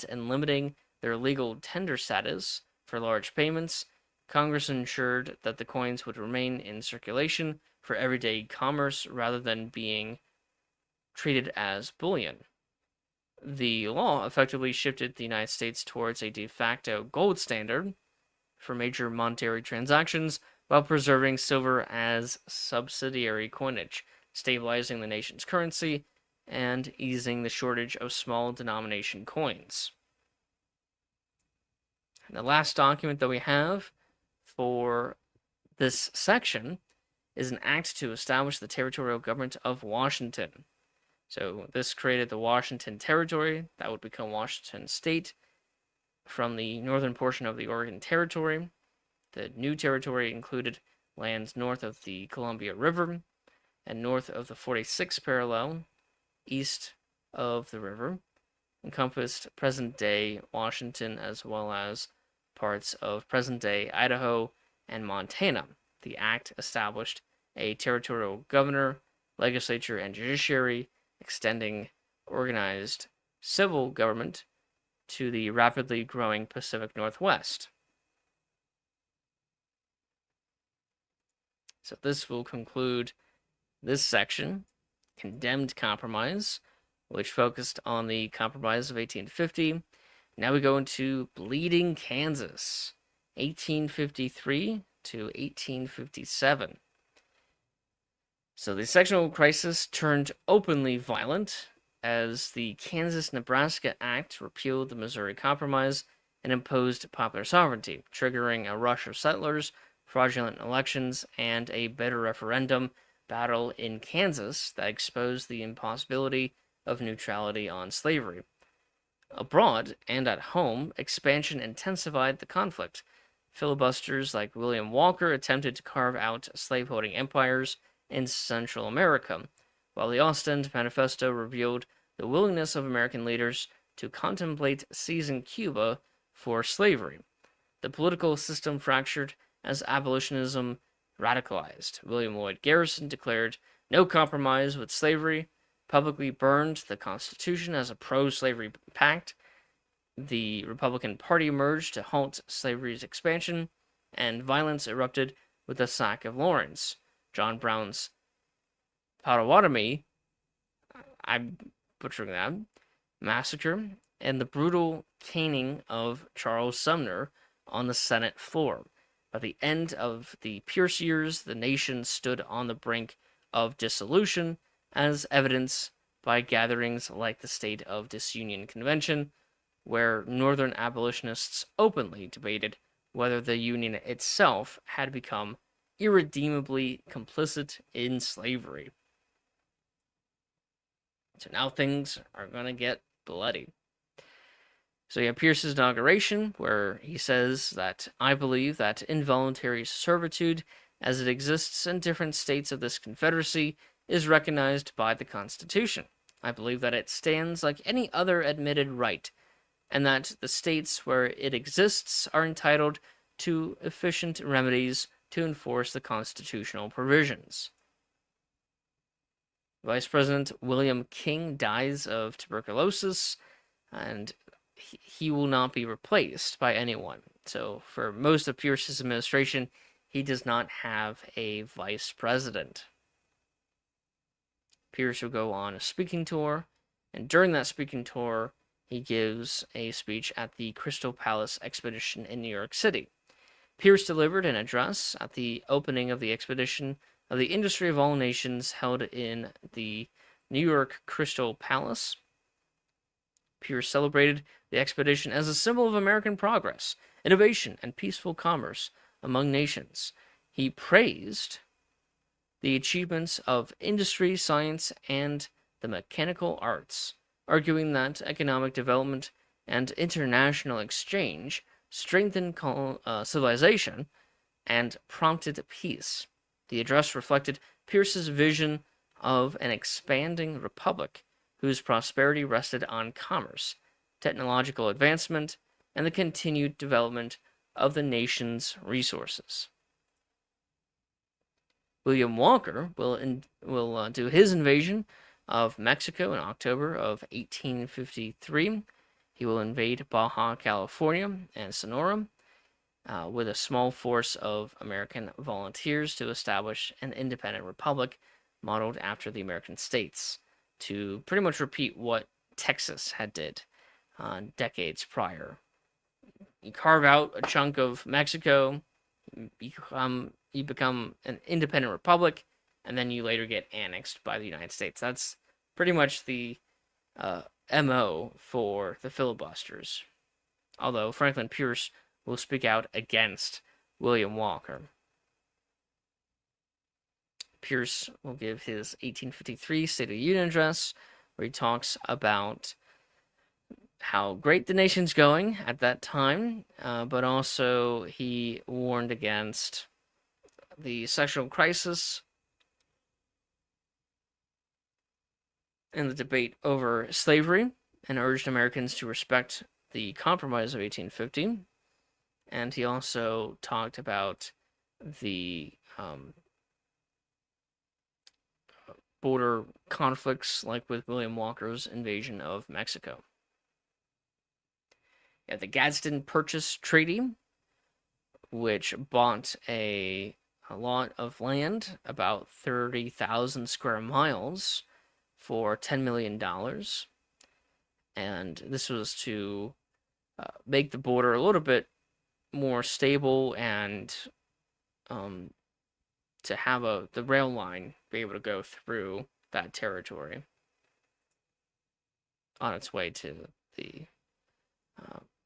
and limiting their legal tender status for large payments, Congress ensured that the coins would remain in circulation for everyday commerce rather than being treated as bullion. The law effectively shifted the United States towards a de facto gold standard for major monetary transactions while preserving silver as subsidiary coinage, stabilizing the nation's currency and easing the shortage of small denomination coins. And the last document that we have for this section is an act to establish the territorial government of Washington. So this created the Washington Territory that would become Washington State from the northern portion of the Oregon Territory. The new territory included lands north of the Columbia River and north of the 46th parallel, east of the river, encompassed present-day Washington as well as parts of present-day Idaho and Montana. The act established a territorial governor, legislature, and judiciary, extending organized civil government to the rapidly growing Pacific Northwest. So this will conclude this section, Condemned Compromise, which focused on the Compromise of 1850. Now we go into Bleeding Kansas, 1853 to 1857. So the sectional crisis turned openly violent as the Kansas-Nebraska Act repealed the Missouri Compromise and imposed popular sovereignty, triggering a rush of settlers, fraudulent elections, and a bitter referendum battle in Kansas that exposed the impossibility of neutrality on slavery. Abroad and at home, expansion intensified the conflict. Filibusters like William Walker attempted to carve out slaveholding empires in Central America, while the Ostend Manifesto revealed the willingness of American leaders to contemplate seizing Cuba for slavery. The political system fractured as abolitionism radicalized. William Lloyd Garrison declared no compromise with slavery, publicly burned the Constitution as a pro-slavery pact. The Republican Party emerged to halt slavery's expansion, and violence erupted with the sack of Lawrence. John Brown's Potawatomi, I'm butchering that, massacre, and the brutal caning of Charles Sumner on the Senate floor. By the end of the Pierce years, the nation stood on the brink of dissolution, as evidenced by gatherings like the State of Disunion Convention, where Northern abolitionists openly debated whether the Union itself had become irredeemably complicit in slavery. So now things are going to get bloody. So you have Pierce's inauguration, where he says that I believe that involuntary servitude, as it exists in different states of this Confederacy, is recognized by the Constitution. I believe that it stands like any other admitted right, and that the states where it exists are entitled to efficient remedies to enforce the constitutional provisions. Vice President William King dies of tuberculosis, and he will not be replaced by anyone. So for most of Pierce's administration, he does not have a vice president. Pierce will go on a speaking tour, and during that speaking tour, he gives a speech at the Crystal Palace expedition in New York City. Pierce delivered an address at the opening of the expedition of the Industry of All Nations held in the New York Crystal Palace. Pierce celebrated the expedition as a symbol of American progress, innovation, and peaceful commerce among nations. He praised the achievements of industry, science, and the mechanical arts, arguing that economic development and international exchange strengthened civilization and prompted peace. The address reflected Pierce's vision of an expanding republic whose prosperity rested on commerce, technological advancement, and the continued development of the nation's resources. William Walker will do his invasion of Mexico in October of 1853. He will invade Baja California and Sonora with a small force of American volunteers to establish an independent republic modeled after the American states, to pretty much repeat what Texas had did decades prior. You carve out a chunk of Mexico, you become an independent republic, and then you later get annexed by the United States. That's pretty much the MO for the filibusters. Although Franklin Pierce will speak out against William Walker. Pierce will give his 1853 State of the Union address, where he talks about how great the nation's going at that time, but also he warned against the sectional crisis and the debate over slavery, and urged Americans to respect the Compromise of 1850. And he also talked about the border conflicts, like with William Walker's invasion of Mexico. Yeah, the Gadsden Purchase Treaty, which bought a lot of land, about 30,000 square miles, for $10 million. And this was to make the border a little bit more stable, and to have the rail line be able to go through that territory on its way to the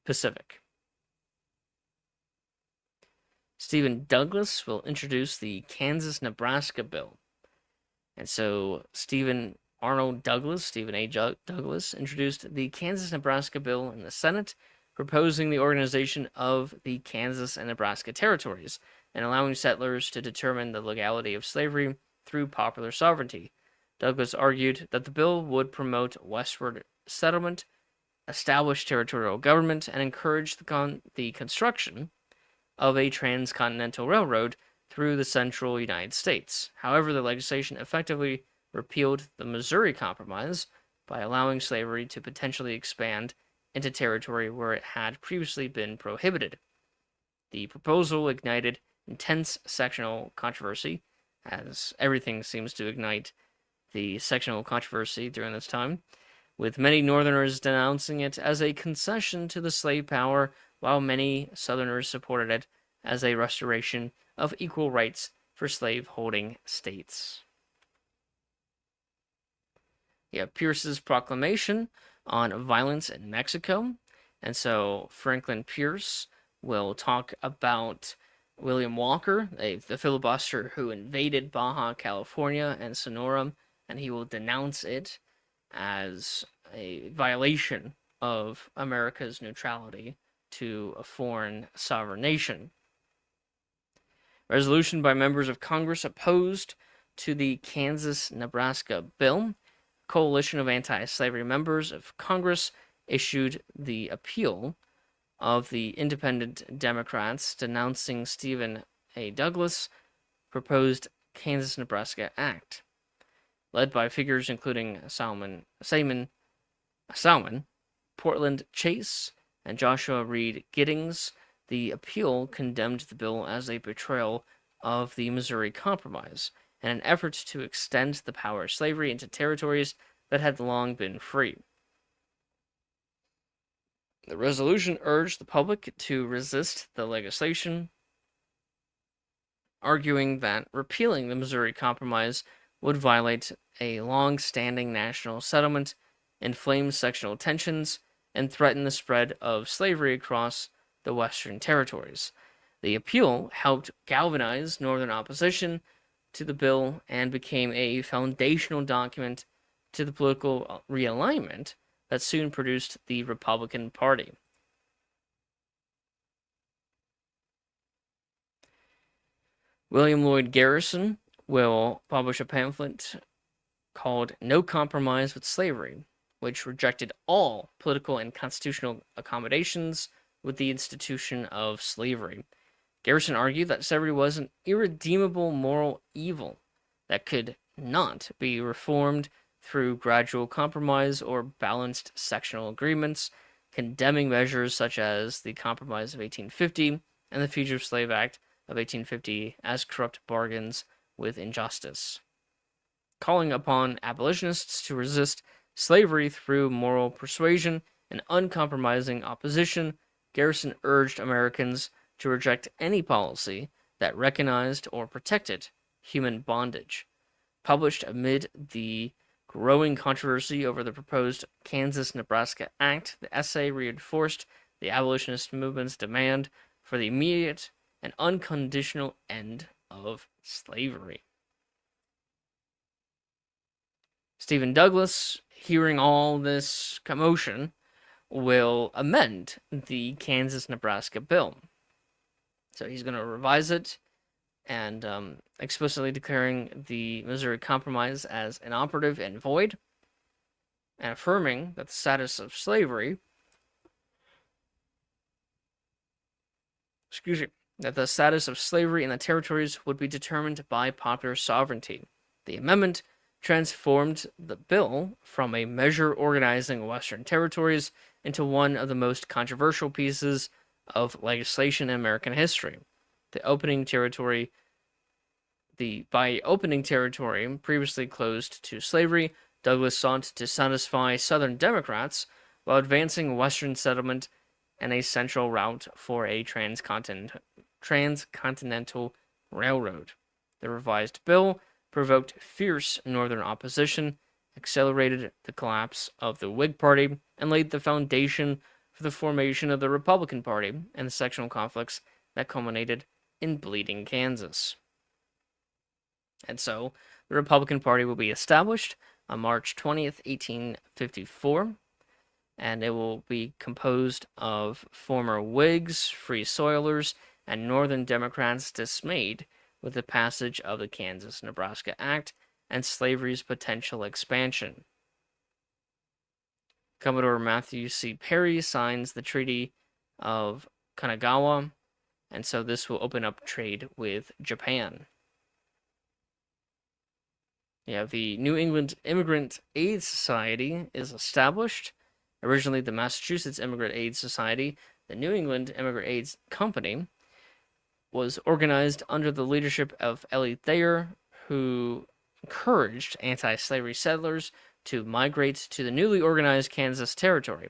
Pacific. Stephen Douglas will introduce the Kansas-Nebraska Bill. And so Stephen A. Douglas introduced the Kansas-Nebraska Bill in the Senate, proposing the organization of the Kansas and Nebraska territories and allowing settlers to determine the legality of slavery through popular sovereignty. Douglas argued that the bill would promote westward settlement, establish territorial government, and encourage the construction of a transcontinental railroad through the central United States. However, the legislation effectively repealed the Missouri Compromise by allowing slavery to potentially expand into territory where it had previously been prohibited. The proposal ignited intense sectional controversy, as everything seems to ignite the sectional controversy during this time, with many Northerners denouncing it as a concession to the slave power, while many Southerners supported it as a restoration of equal rights for slave-holding states. You have Pierce's proclamation on violence in Mexico, and so Franklin Pierce will talk about William Walker, the filibuster who invaded Baja California and Sonora, and he will denounce it as a violation of America's neutrality to a foreign sovereign nation. Resolution by members of Congress opposed to the Kansas-Nebraska bill. Coalition of anti-slavery members of Congress issued the appeal of the independent Democrats denouncing Stephen A. Douglas' proposed Kansas-Nebraska Act. Led by figures including Salmon, Portland Chase, and Joshua Reed Giddings, the appeal condemned the bill as a betrayal of the Missouri Compromise and an effort to extend the power of slavery into territories that had long been free. The resolution urged the public to resist the legislation, arguing that repealing the Missouri Compromise would violate a long-standing national settlement, inflame sectional tensions, and threaten the spread of slavery across the Western territories. The appeal helped galvanize Northern opposition to the bill and became a foundational document to the political realignment that soon produced the Republican Party. William Lloyd Garrison will publish a pamphlet called No Compromise with Slavery, which rejected all political and constitutional accommodations with the institution of slavery. Garrison argued that slavery was an irredeemable moral evil that could not be reformed through gradual compromise or balanced sectional agreements, condemning measures such as the Compromise of 1850 and the Fugitive Slave Act of 1850 as corrupt bargains with injustice. Calling upon abolitionists to resist slavery through moral persuasion and uncompromising opposition, Garrison urged Americans to reject any policy that recognized or protected human bondage. Published amid the growing controversy over the proposed Kansas-Nebraska Act, the essay reinforced the abolitionist movement's demand for the immediate and unconditional end of slavery. Stephen Douglas, hearing all this commotion, will amend the Kansas-Nebraska bill. So he's going to revise it and explicitly declaring the Missouri Compromise as inoperative and void, and affirming that the status of slavery, that the status of slavery in the territories would be determined by popular sovereignty. The amendment transformed the bill from a measure organizing Western territories into one of the most controversial pieces of legislation in American history. By opening territory previously closed to slavery, Douglas sought to satisfy Southern Democrats while advancing Western settlement and a central route for a transcontinental railroad. The revised bill provoked fierce Northern opposition, accelerated the collapse of the Whig Party, and laid the foundation for the formation of the Republican Party and the sectional conflicts that culminated in Bleeding Kansas. And so, the Republican Party will be established on March 20th, 1854, and it will be composed of former Whigs, Free Soilers, and Northern Democrats dismayed with the passage of the Kansas-Nebraska Act and slavery's potential expansion. Commodore Matthew C. Perry signs the Treaty of Kanagawa, and so this will open up trade with Japan. The New England Immigrant Aid Society is established. Originally the Massachusetts Immigrant Aid Society, the New England Immigrant Aid Company was organized under the leadership of Ellie Thayer, who encouraged anti-slavery settlers to migrate to the newly organized Kansas Territory.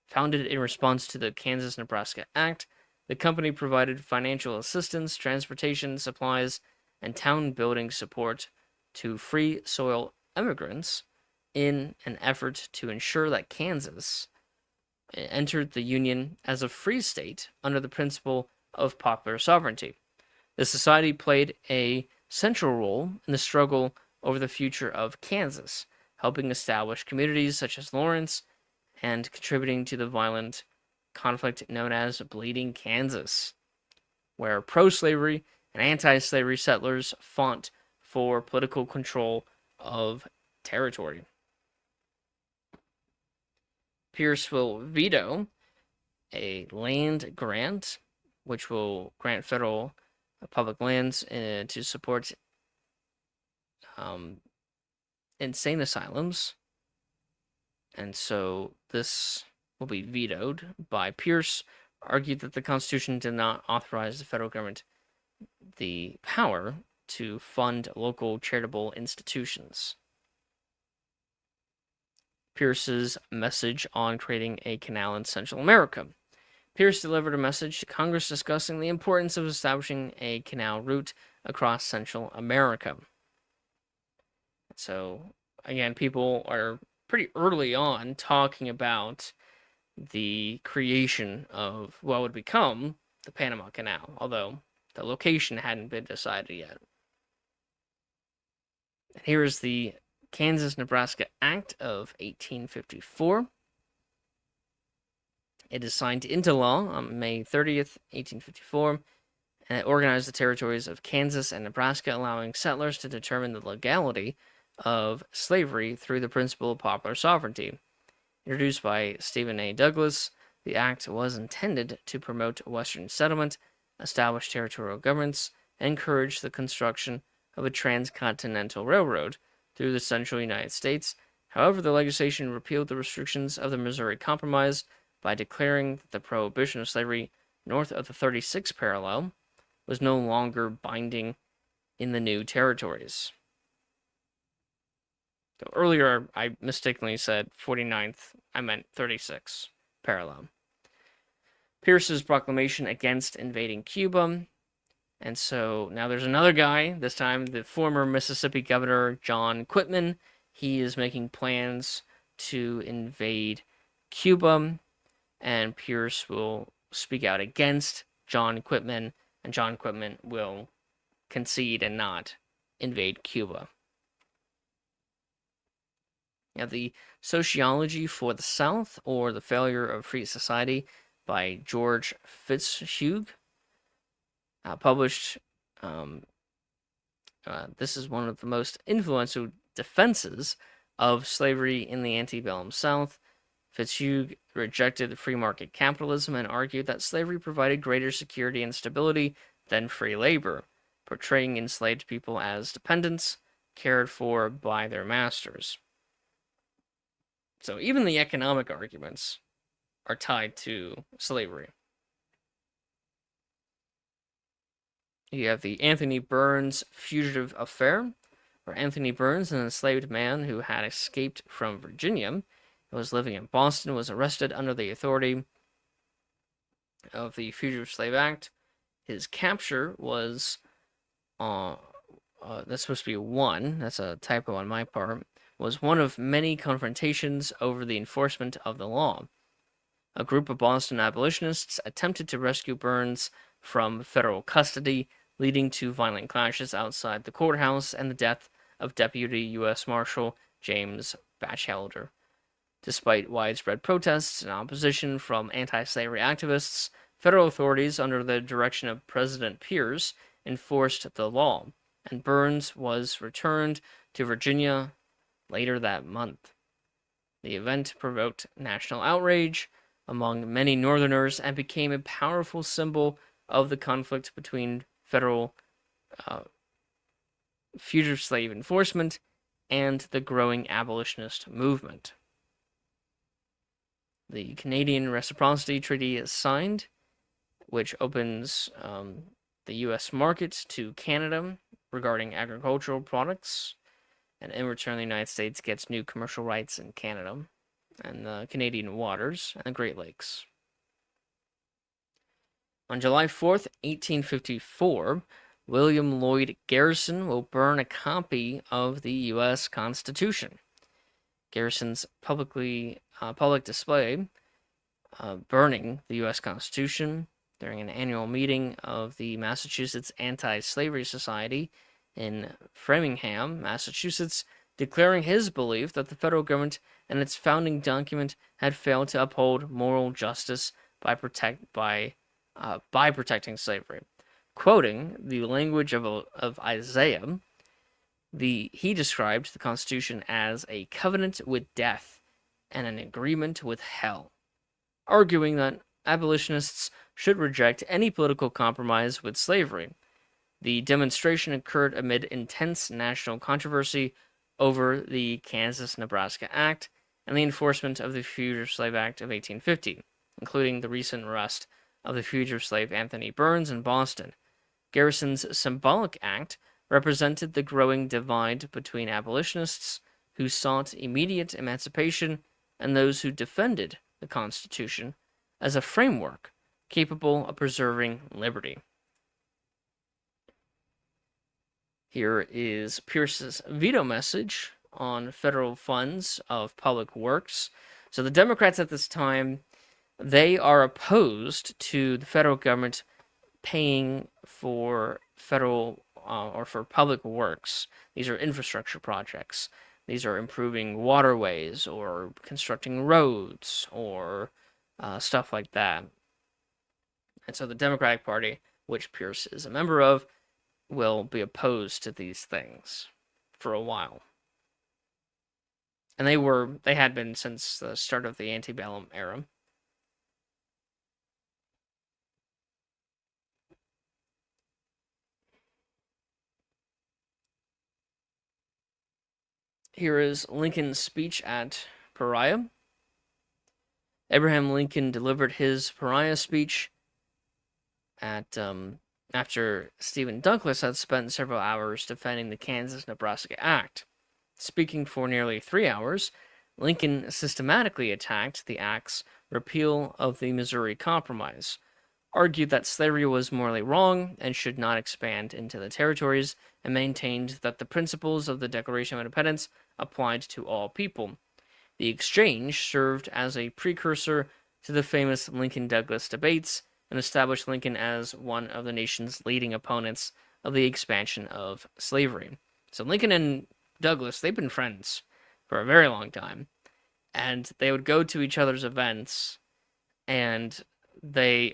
Founded in response to the Kansas-Nebraska Act, the company provided financial assistance, transportation, supplies, and town building support to free soil immigrants in an effort to ensure that Kansas entered the Union as a free state under the principle of popular sovereignty. The society played a central role in the struggle over the future of Kansas, helping establish communities such as Lawrence and contributing to the violent conflict known as Bleeding Kansas, where pro-slavery and anti-slavery settlers fought for political control of territory. Pierce will veto a land grant, which will grant federal public lands to support insane asylums. And so this will be vetoed by Pierce, argued that the Constitution did not authorize the federal government the power to fund local charitable institutions. Pierce's message on creating a canal in Central America. Pierce delivered a message to Congress discussing the importance of establishing a canal route across Central America. So, again, people are pretty early on talking about the creation of what would become the Panama Canal, although the location hadn't been decided yet. And here is the Kansas-Nebraska Act of 1854. It is signed into law on May 30th, 1854, and it organized the territories of Kansas and Nebraska, allowing settlers to determine the legality of slavery through the principle of popular sovereignty. Introduced by Stephen A. Douglas, the act was intended to promote Western settlement, establish territorial governments, and encourage the construction of a transcontinental railroad through the central United States. However, the legislation repealed the restrictions of the Missouri Compromise by declaring that the prohibition of slavery north of the 36th parallel was no longer binding in the new territories. So earlier, I mistakenly said 49th. I meant 36th parallel. Pierce's proclamation against invading Cuba. And so now there's another guy, this time the former Mississippi governor, John Quitman. He is making plans to invade Cuba, and Pierce will speak out against John Quitman, and John Quitman will concede and not invade Cuba. You have the Sociology for the South, or the Failure of Free Society, by George Fitzhugh, published. This is one of the most influential defenses of slavery in the antebellum South. Fitzhugh rejected free market capitalism and argued that slavery provided greater security and stability than free labor, portraying enslaved people as dependents cared for by their masters. So even the economic arguments are tied to slavery. You have the Anthony Burns Fugitive Affair, where Anthony Burns, an enslaved man who had escaped from Virginia and was living in Boston, was arrested under the authority of the Fugitive Slave Act. His capture was, that's supposed to be one, that's a typo on my part, was one of many confrontations over the enforcement of the law. A group of Boston abolitionists attempted to rescue Burns from federal custody, leading to violent clashes outside the courthouse and the death of Deputy U.S. Marshal James Batchelder. Despite widespread protests and opposition from anti-slavery activists, federal authorities, under the direction of President Pierce, enforced the law, and Burns was returned to Virginia later that month. The event provoked national outrage among many Northerners and became a powerful symbol of the conflict between federal fugitive slave enforcement and the growing abolitionist movement. The Canadian Reciprocity Treaty is signed, which opens the U.S. market to Canada regarding agricultural products, and in return the United States gets new commercial rights in Canada and the Canadian waters and the Great Lakes. On July 4th, 1854, William Lloyd Garrison will burn a copy of the U.S. Constitution. Garrison's public display burning the U.S. Constitution during an annual meeting of the Massachusetts Anti-Slavery Society in Framingham, Massachusetts, declaring his belief that the federal government and its founding document had failed to uphold moral justice by protecting slavery. Quoting the language of Isaiah, he described the Constitution as a covenant with death and an agreement with hell, arguing that abolitionists should reject any political compromise with slavery. The demonstration occurred amid intense national controversy over the Kansas-Nebraska Act and the enforcement of the Fugitive Slave Act of 1850, including the recent arrest of the fugitive slave Anthony Burns in Boston. Garrison's symbolic act represented the growing divide between abolitionists who sought immediate emancipation and those who defended the Constitution as a framework capable of preserving liberty. Here is Pierce's veto message on federal funds of public works. So the Democrats at this time, they are opposed to the federal government paying for federal or for public works. These are infrastructure projects. These are improving waterways or constructing roads or stuff like that. And so the Democratic Party, which Pierce is a member of, will be opposed to these things for a while. And they had been since the start of the antebellum era. Here is Lincoln's speech at Pariah. Abraham Lincoln delivered his Pariah speech at after Stephen Douglas had spent several hours defending the Kansas-Nebraska Act. Speaking for nearly 3 hours, Lincoln systematically attacked the act's repeal of the Missouri Compromise, argued that slavery was morally wrong and should not expand into the territories, and maintained that the principles of the Declaration of Independence applied to all people. The exchange served as a precursor to the famous Lincoln-Douglas debates and established Lincoln as one of the nation's leading opponents of the expansion of slavery. So Lincoln and Douglas, they've been friends for a very long time, and they would go to each other's events, and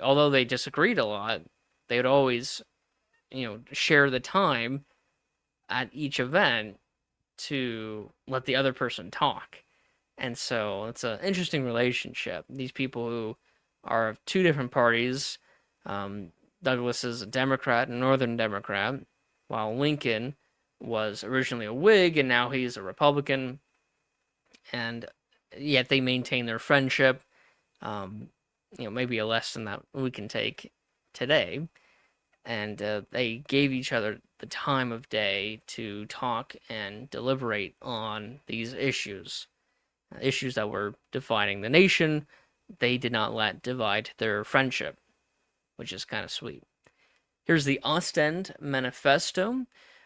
although they disagreed a lot, they would always, share the time at each event to let the other person talk. And so it's an interesting relationship. These people who are of two different parties. Douglas is a Democrat, a Northern Democrat, while Lincoln was originally a Whig and now he's a Republican. And yet they maintain their friendship. Maybe a lesson that we can take today. And they gave each other the time of day to talk and deliberate on these issues that were dividing the nation. They did not let divide their friendship, which is kind of sweet. Here's the Ostend Manifesto.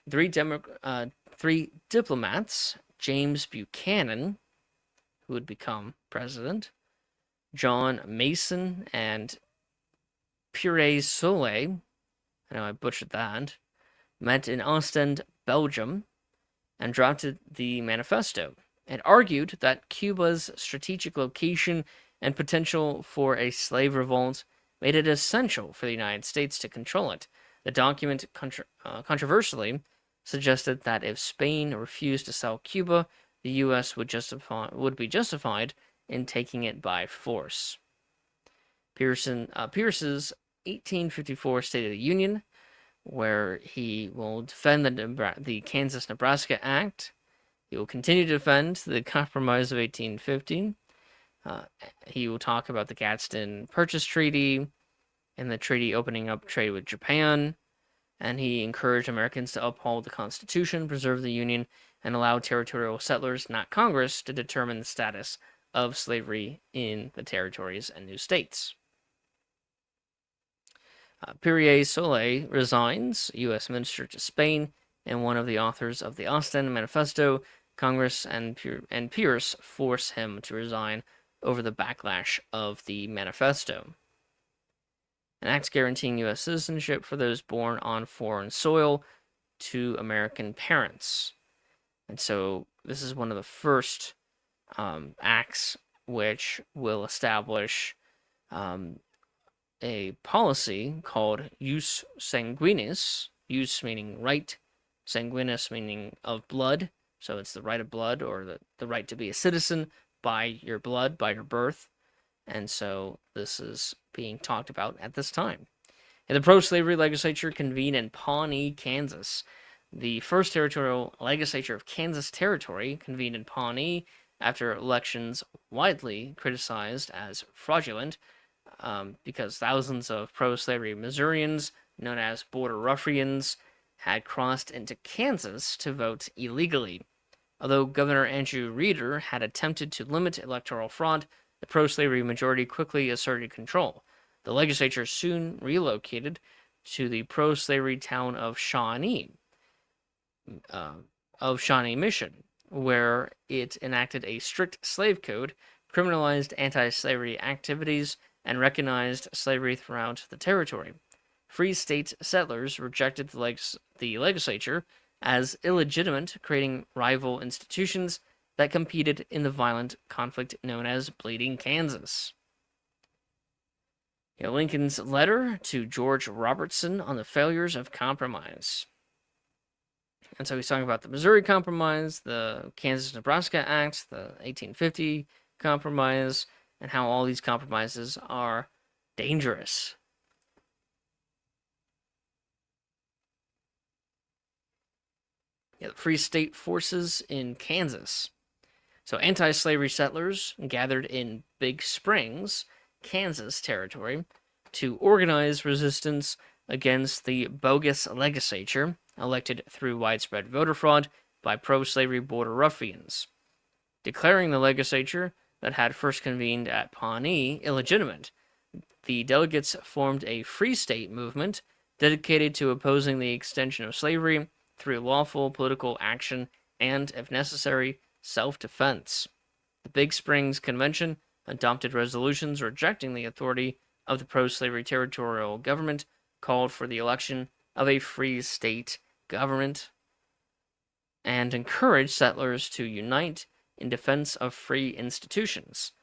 Three diplomats, James Buchanan, who would become president, John Mason, and Pierre Soleil, I know I butchered that, met in Ostend, Belgium, and drafted the manifesto. It argued that Cuba's strategic location and potential for a slave revolt made it essential for the United States to control it. The document controversially suggested that if Spain refused to sell Cuba, the U.S. would be justified in taking it by force. Pierce's 1854 State of the Union, where he will defend the Kansas-Nebraska Act. He will continue to defend the Compromise of 1850. He will talk about the Gadsden Purchase Treaty and the treaty opening up trade with Japan. And he encouraged Americans to uphold the Constitution, preserve the Union, and allow territorial settlers, not Congress, to determine the status of slavery in the territories and new states. Pierre Soleil resigns, U.S. Minister to Spain, and one of the authors of the Ostend Manifesto. Congress and Pierce force him to resign over the backlash of the manifesto. an act guaranteeing U.S. citizenship for those born on foreign soil to American parents. And so this is one of the first acts which will establish a policy called jus sanguinis, jus meaning right, sanguinis meaning of blood. So it's the right of blood, or the right to be a citizen by your blood, by your birth. And so this is being talked about at this time. And the pro-slavery legislature convened in Pawnee, Kansas. The first territorial legislature of Kansas Territory convened in Pawnee after elections widely criticized as fraudulent, because thousands of pro-slavery Missourians, known as border ruffians, had crossed into Kansas to vote illegally. Although Governor Andrew Reeder had attempted to limit electoral fraud, the pro-slavery majority quickly asserted control. The legislature soon relocated to the pro-slavery town of Shawnee Mission, where it enacted a strict slave code, criminalized anti-slavery activities, and recognized slavery throughout the territory. Free state settlers rejected the legislature as illegitimate, creating rival institutions that competed in the violent conflict known as Bleeding Kansas. Lincoln's letter to George Robertson on the failures of compromise. And so he's talking about the Missouri Compromise, the Kansas-Nebraska Act, the 1850 Compromise, and how all these compromises are dangerous. The Free State forces in Kansas. So anti-slavery settlers gathered in Big Springs, Kansas Territory, to organize resistance against the bogus legislature elected through widespread voter fraud by pro-slavery border ruffians, declaring the legislature that had first convened at Pawnee illegitimate. The delegates formed a Free State movement dedicated to opposing the extension of slavery through lawful political action and, if necessary, self-defense. The Big Springs Convention adopted resolutions rejecting the authority of the pro-slavery territorial government, called for the election of a free state government, and encouraged settlers to unite in defense of free institutions.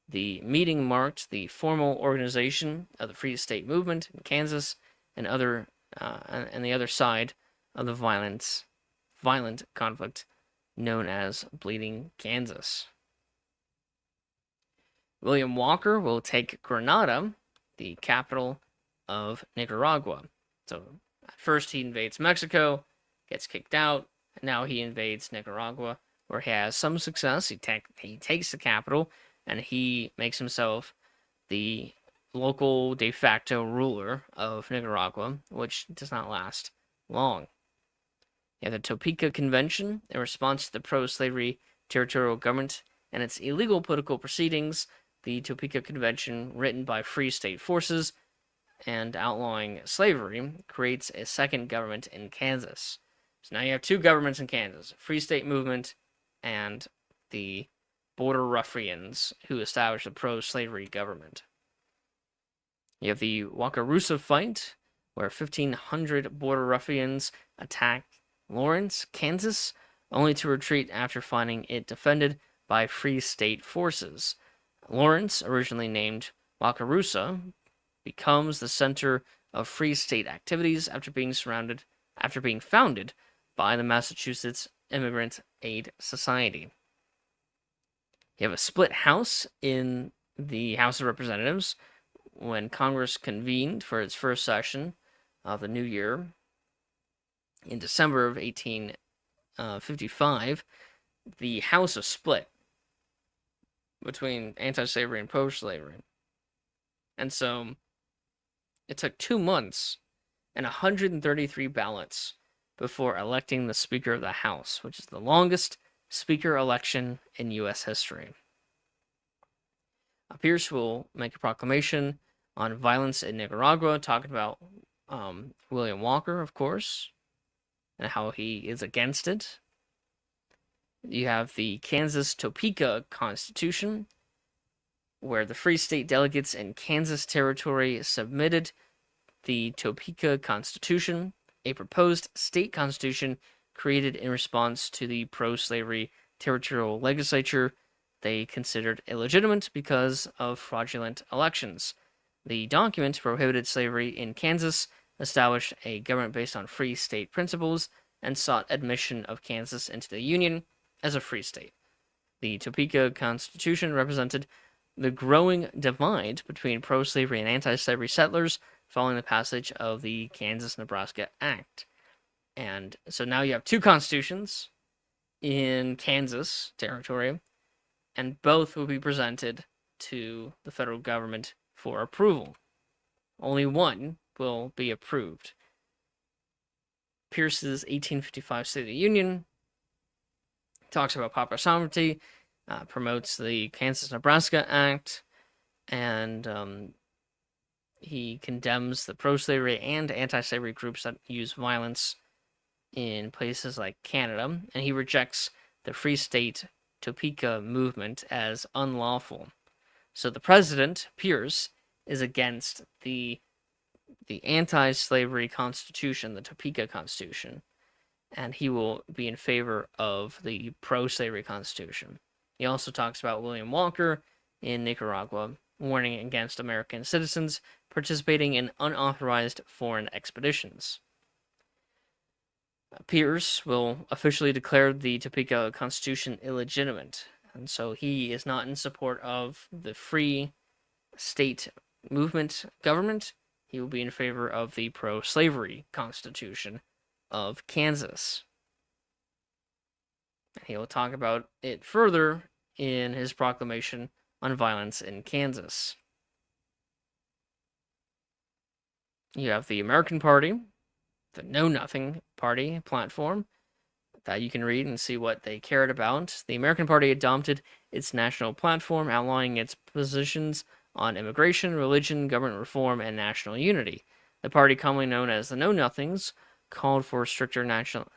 The meeting marked the formal organization of the Free State movement in Kansas and the other side of the violent conflict known as Bleeding Kansas. William Walker will take Grenada, the capital of Nicaragua. So at first he invades Mexico, gets kicked out, and now he invades Nicaragua, where he has some success. He takes the capital, and he makes himself the local de facto ruler of Nicaragua, which does not last long. You have the Topeka Convention, in response to the pro-slavery territorial government and its illegal political proceedings. The Topeka Convention, written by Free State forces and outlawing slavery, creates a second government in Kansas. So now you have two governments in Kansas, Free State movement and the border ruffians who established a pro-slavery government. You have the Wakarusa fight, where 1,500 border ruffians attacked Lawrence, Kansas, only to retreat after finding it defended by Free State forces. Lawrence, originally named Wakarusa, becomes the center of Free State activities after being founded by the Massachusetts Immigrant Aid Society. You have a split House in the House of Representatives when Congress convened for its first session of the new year in December of 1855. The House was split between anti-slavery and pro-slavery. And so it took 2 months and 133 ballots before electing the Speaker of the House, which is the longest Speaker election in U.S. history. Pierce will make a proclamation on violence in Nicaragua, talking about William Walker, of course, and how he is against it. You have the Kansas Topeka Constitution, where the Free State delegates in Kansas Territory submitted the Topeka Constitution, a proposed state constitution created in response to the pro-slavery territorial legislature they considered illegitimate because of fraudulent elections. The document prohibited slavery in Kansas, established a government based on free state principles, and sought admission of Kansas into the Union as a free state. The Topeka Constitution represented the growing divide between pro-slavery and anti-slavery settlers following the passage of the Kansas-Nebraska Act. And so now you have two constitutions in Kansas territory, and both will be presented to the federal government for approval. Only one will be approved. Pierce's 1855 State of the Union talks about popular sovereignty, promotes the Kansas-Nebraska Act, and he condemns the pro-slavery and anti-slavery groups that use violence in places like Canada, and he rejects the Free State Topeka movement as unlawful. So the president, Pierce, is against the anti-slavery constitution, the Topeka Constitution, and he will be in favor of the pro-slavery constitution. He also talks about William Walker in Nicaragua, warning against American citizens participating in unauthorized foreign expeditions. Pierce will officially declare the Topeka Constitution illegitimate, and so he is not in support of the free state movement government. He will be in favor of the pro-slavery Constitution of Kansas. He will talk about it further in his proclamation on violence in Kansas. You have the American Party, the Know Nothing Party platform that you can read and see what they cared about. The American Party adopted its national platform outlining its positions on immigration, religion, government reform, and national unity. The party, commonly known as the Know Nothings, called for stricter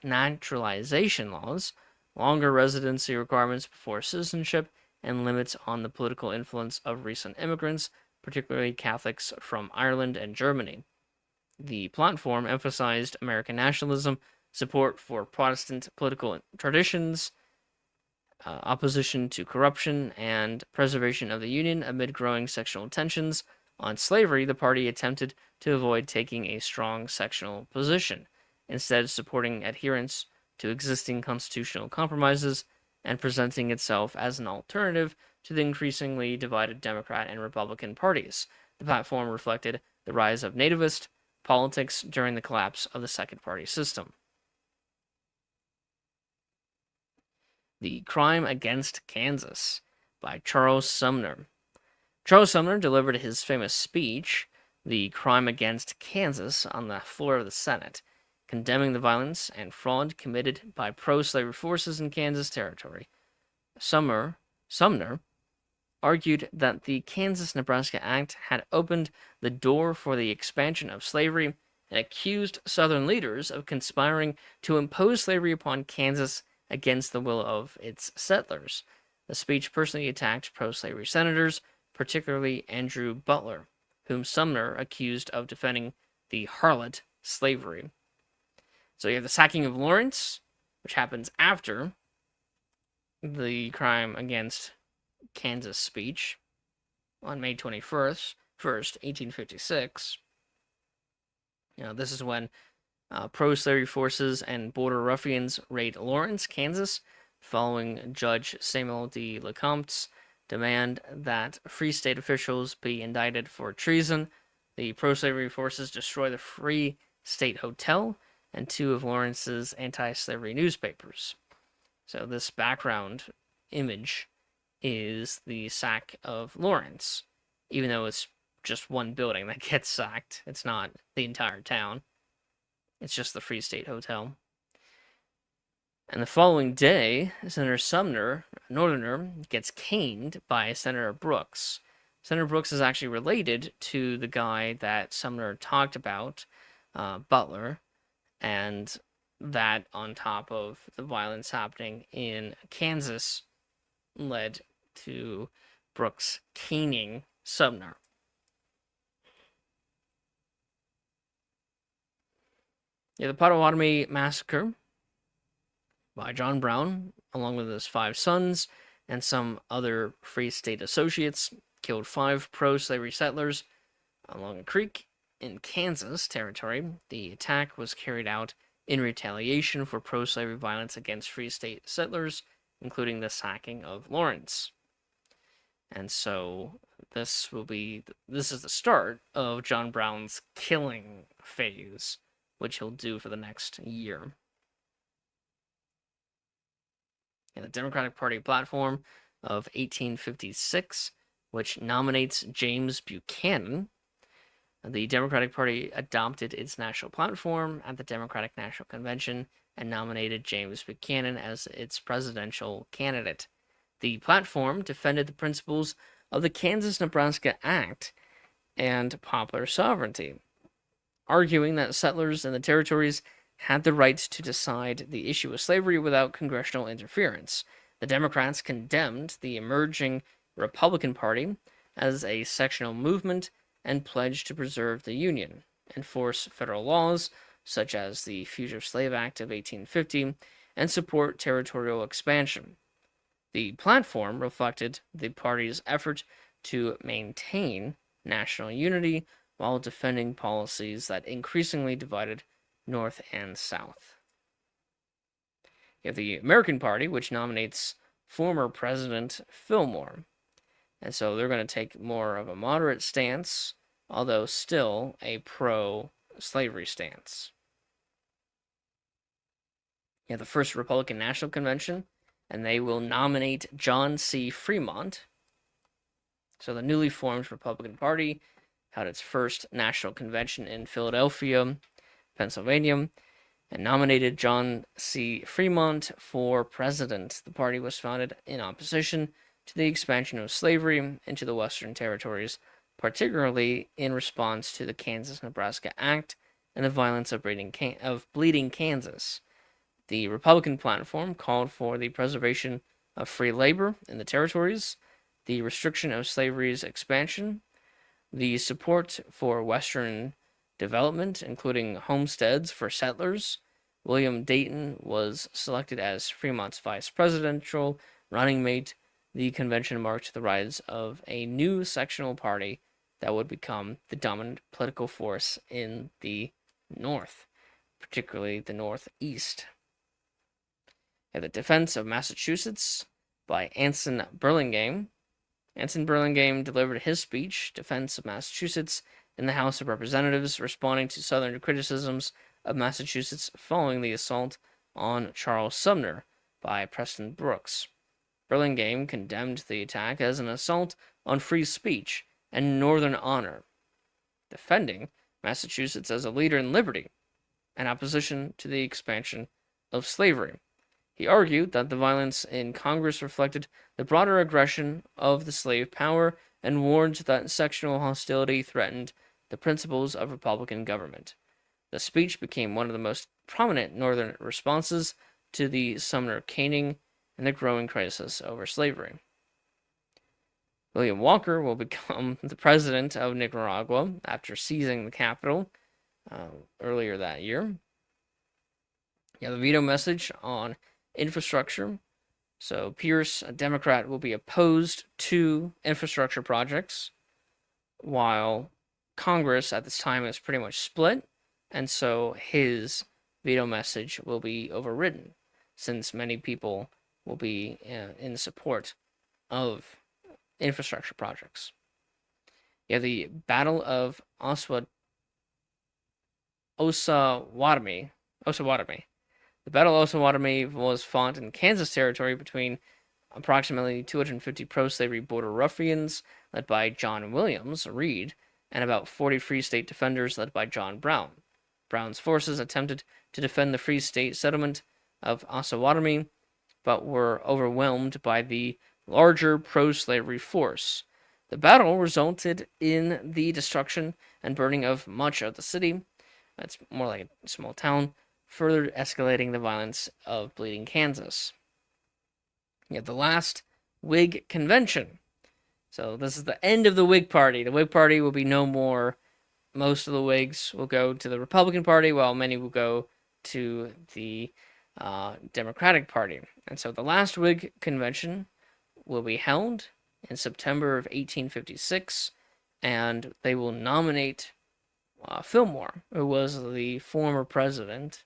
naturalization laws, longer residency requirements before citizenship, and limits on the political influence of recent immigrants, particularly Catholics from Ireland and Germany. The platform emphasized American nationalism, support for Protestant political traditions, opposition to corruption, and preservation of the Union amid growing sectional tensions. On slavery, the party attempted to avoid taking a strong sectional position, instead supporting adherence to existing constitutional compromises and presenting itself as an alternative to the increasingly divided Democrat and Republican parties. The platform reflected the rise of nativist politics during the collapse of the second party system. The Crime Against Kansas by Charles Sumner. Charles Sumner delivered his famous speech, The Crime Against Kansas, on the floor of the Senate, condemning the violence and fraud committed by pro-slavery forces in Kansas Territory. Sumner argued that the Kansas-Nebraska Act had opened the door for the expansion of slavery and accused Southern leaders of conspiring to impose slavery upon Kansas against the will of its settlers. The speech personally attacked pro-slavery senators, particularly Andrew Butler, whom Sumner accused of defending the harlot slavery. So you have the sacking of Lawrence, which happens after the Crime Against Kansas speech on May 21st, 1856. This is when pro-slavery forces and border ruffians raid Lawrence, Kansas, following Judge Samuel D. Lecomte's demand that free state officials be indicted for treason. The pro-slavery forces destroy the Free State Hotel and two of Lawrence's anti-slavery newspapers. So this background image is the sack of Lawrence, even though it's just one building that gets sacked. It's not the entire town. It's just the Free State Hotel. And the following day, Senator Sumner, a Northerner, gets caned by Senator Brooks. Senator Brooks is actually related to the guy that Sumner talked about, Butler, and that, on top of the violence happening in Kansas, led to Brooks caning Sumner. Yeah, the Potawatomi Massacre by John Brown, along with his 5 sons and some other Free State associates, killed 5 pro-slavery settlers along a creek in Kansas Territory. The attack was carried out in retaliation for pro-slavery violence against Free State settlers, including the sacking of Lawrence. And so this is the start of John Brown's killing phase, which he'll do for the next year. In the Democratic Party platform of 1856, which nominates James Buchanan, the Democratic Party adopted its national platform at the Democratic National Convention and nominated James Buchanan as its presidential candidate. The platform defended the principles of the Kansas-Nebraska Act and popular sovereignty, arguing that settlers in the territories had the right to decide the issue of slavery without congressional interference. The Democrats condemned the emerging Republican Party as a sectional movement and pledged to preserve the Union, enforce federal laws such as the Fugitive Slave Act of 1850, and support territorial expansion. The platform reflected the party's effort to maintain national unity while defending policies that increasingly divided North and South. You have the American Party, which nominates former President Fillmore. And so they're going to take more of a moderate stance, although still a pro-slavery stance. You have the First Republican National Convention, and they will nominate John C. Fremont. So the newly formed Republican Party had its first national convention in Philadelphia, Pennsylvania, and nominated John C. Fremont for president. The party was founded in opposition to the expansion of slavery into the Western territories, particularly in response to the Kansas-Nebraska Act and the violence of Bleeding Kansas. The Republican platform called for the preservation of free labor in the territories, the restriction of slavery's expansion, the support for Western development, including homesteads for settlers. William Dayton was selected as Fremont's vice presidential running mate. The convention marked the rise of a new sectional party that would become the dominant political force in the North, particularly the Northeast. At the Defense of Massachusetts by Anson Burlingame. Anson Burlingame delivered his speech, Defense of Massachusetts, in the House of Representatives, responding to Southern criticisms of Massachusetts following the assault on Charles Sumner by Preston Brooks. Burlingame condemned the attack as an assault on free speech and Northern honor, defending Massachusetts as a leader in liberty and opposition to the expansion of slavery. He argued that the violence in Congress reflected the broader aggression of the slave power and warned that sectional hostility threatened the principles of Republican government. The speech became one of the most prominent Northern responses to the Sumner caning and the growing crisis over slavery. William Walker will become the president of Nicaragua after seizing the capital earlier that year. You have a veto message on infrastructure. So Pierce, a Democrat, will be opposed to infrastructure projects, while Congress at this time is pretty much split, and so his veto message will be overridden, since many people will be in support of infrastructure projects. You have the Battle of Osawatomie. The Battle of Osawatomie was fought in Kansas Territory between approximately 250 pro-slavery border ruffians led by John Williams Reed and about 40 Free State defenders led by John Brown. Brown's forces attempted to defend the Free State settlement of Osawatomie, but were overwhelmed by the larger pro-slavery force. The battle resulted in the destruction and burning of much of the city. It's more like a small town, further escalating the violence of Bleeding Kansas. You have the last Whig convention. So this is the end of the Whig Party. The Whig Party will be no more most of the Whigs will go to the Republican Party, while many will go to the Democratic Party. And so the last Whig convention will be held in September of 1856, and they will nominate Fillmore, who was the former president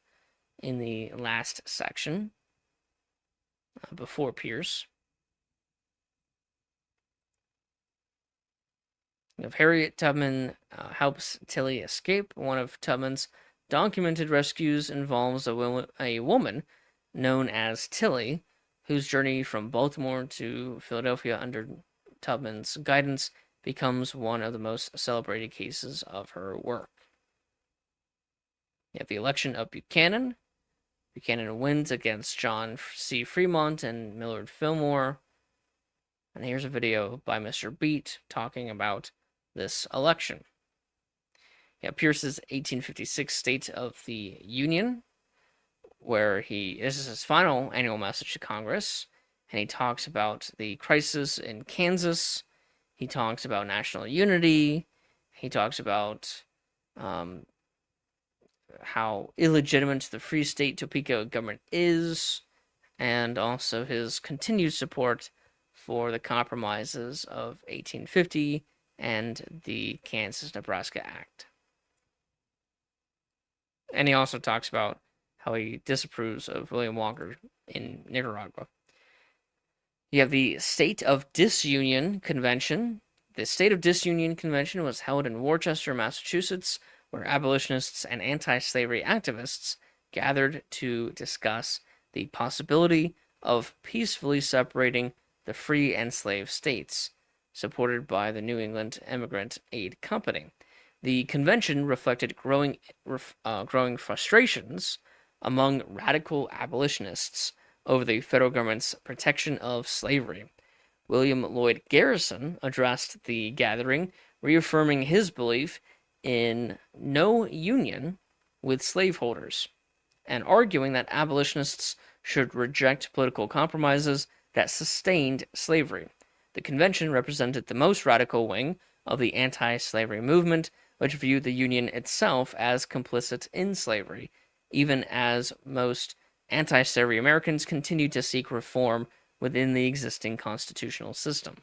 in the last section before Pierce. If Harriet Tubman helps Tilly escape, one of Tubman's documented rescues involves a woman known as Tilly, whose journey from Baltimore to Philadelphia under Tubman's guidance becomes one of the most celebrated cases of her work. You have the election of Buchanan. Buchanan wins against John C. Fremont and Millard Fillmore. And here's a video by Mr. Beat talking about this election. Yeah, Pierce's 1856 State of the Union, where this is his final annual message to Congress, and he talks about the crisis in Kansas. He talks about national unity. He talks about how illegitimate the Free State Topeka government is, and also his continued support for the compromises of 1850 and the Kansas-Nebraska Act. And he also talks about how he disapproves of William Walker in Nicaragua. You have the State of Disunion Convention. The State of Disunion Convention was held in Worcester, Massachusetts, where abolitionists and anti-slavery activists gathered to discuss the possibility of peacefully separating the free and slave states, supported by the New England Emigrant Aid Company. The convention reflected growing frustrations among radical abolitionists over the federal government's protection of slavery. William Lloyd Garrison addressed the gathering, reaffirming his belief in no union with slaveholders, and arguing that abolitionists should reject political compromises that sustained slavery. The convention represented the most radical wing of the anti-slavery movement, which viewed the Union itself as complicit in slavery, even as most anti-slavery Americans continued to seek reform within the existing constitutional system.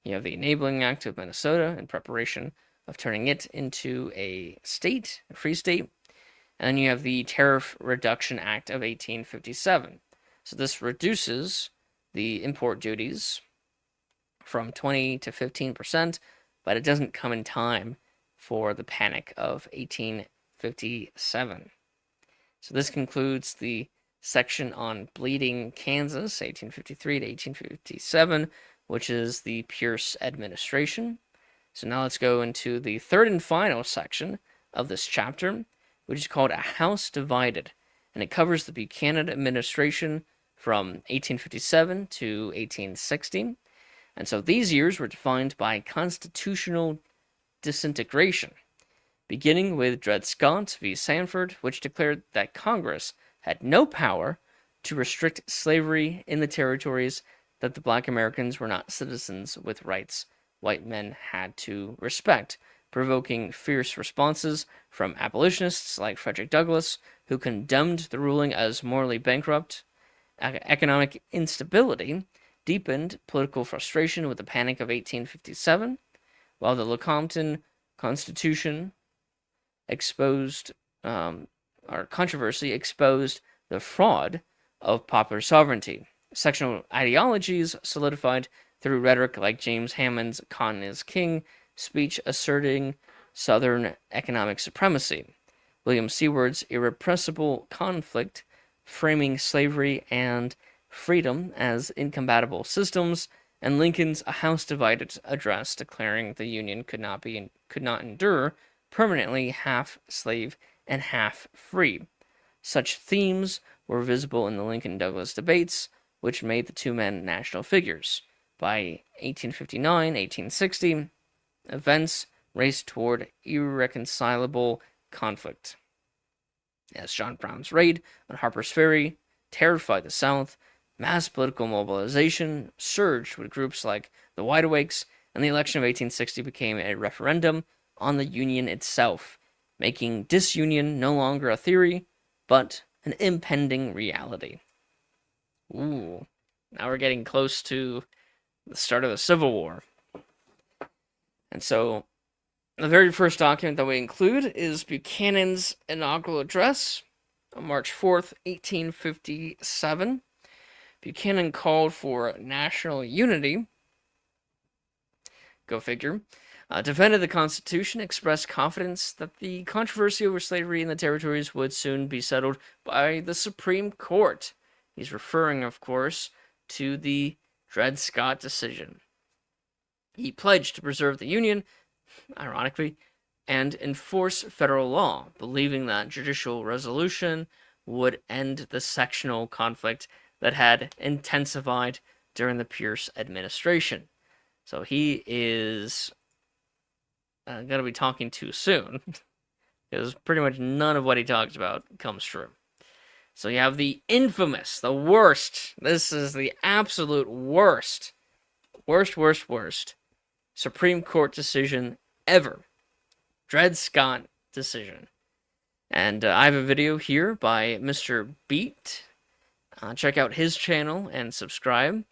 You have the Enabling Act of Minnesota in preparation of turning it into a state, a free state. And then you have the Tariff Reduction Act of 1857. So this reduces the import duties from 20 to 15%, but it doesn't come in time for the Panic of 1857. So this concludes the section on Bleeding Kansas, 1853 to 1857, which is the Pierce administration. So now let's go into the third and final section of this chapter, which is called A House Divided, and it covers the Buchanan administration from 1857 to 1860. And so these years were defined by constitutional disintegration, beginning with Dred Scott v. Sanford, which declared that Congress had no power to restrict slavery in the territories that the black Americans were not citizens with rights white men had to respect, provoking fierce responses from abolitionists like Frederick Douglass, who condemned the ruling as morally bankrupt. Economic instability deepened political frustration with the Panic of 1857, while the Lecompton Constitution controversy exposed the fraud of popular sovereignty. Sectional ideologies solidified through rhetoric like James Hammond's "Cotton is King" speech asserting Southern economic supremacy, William Seward's irrepressible conflict framing slavery and freedom as incompatible systems, and Lincoln's "A House Divided" address declaring the Union could not endure permanently half slave and half free. Such themes were visible in the Lincoln-Douglas debates, which made the two men national figures. By 1859, 1860, events raced toward irreconcilable conflict, as John Brown's raid on Harper's Ferry terrified the South. Mass political mobilization surged with groups like the Wide Awakes, and the election of 1860 became a referendum on the Union itself, making disunion no longer a theory, but an impending reality. Ooh, now we're getting close to the start of the Civil War. And so, the very first document that we include is Buchanan's inaugural address on March 4th, 1857. Buchanan called for national unity, go figure, defended the Constitution, expressed confidence that the controversy over slavery in the territories would soon be settled by the Supreme Court. He's referring, of course, to the Dred Scott decision. He pledged to preserve the Union, ironically, and enforce federal law, believing that judicial resolution would end the sectional conflict that had intensified during the Pierce administration. So he is going to be talking too soon, because pretty much none of what he talks about comes true. So you have the infamous, the worst, this is the absolute worst Supreme Court decision ever. Dred Scott decision. And I have a video here by Mr. Beat. Check out his channel and subscribe.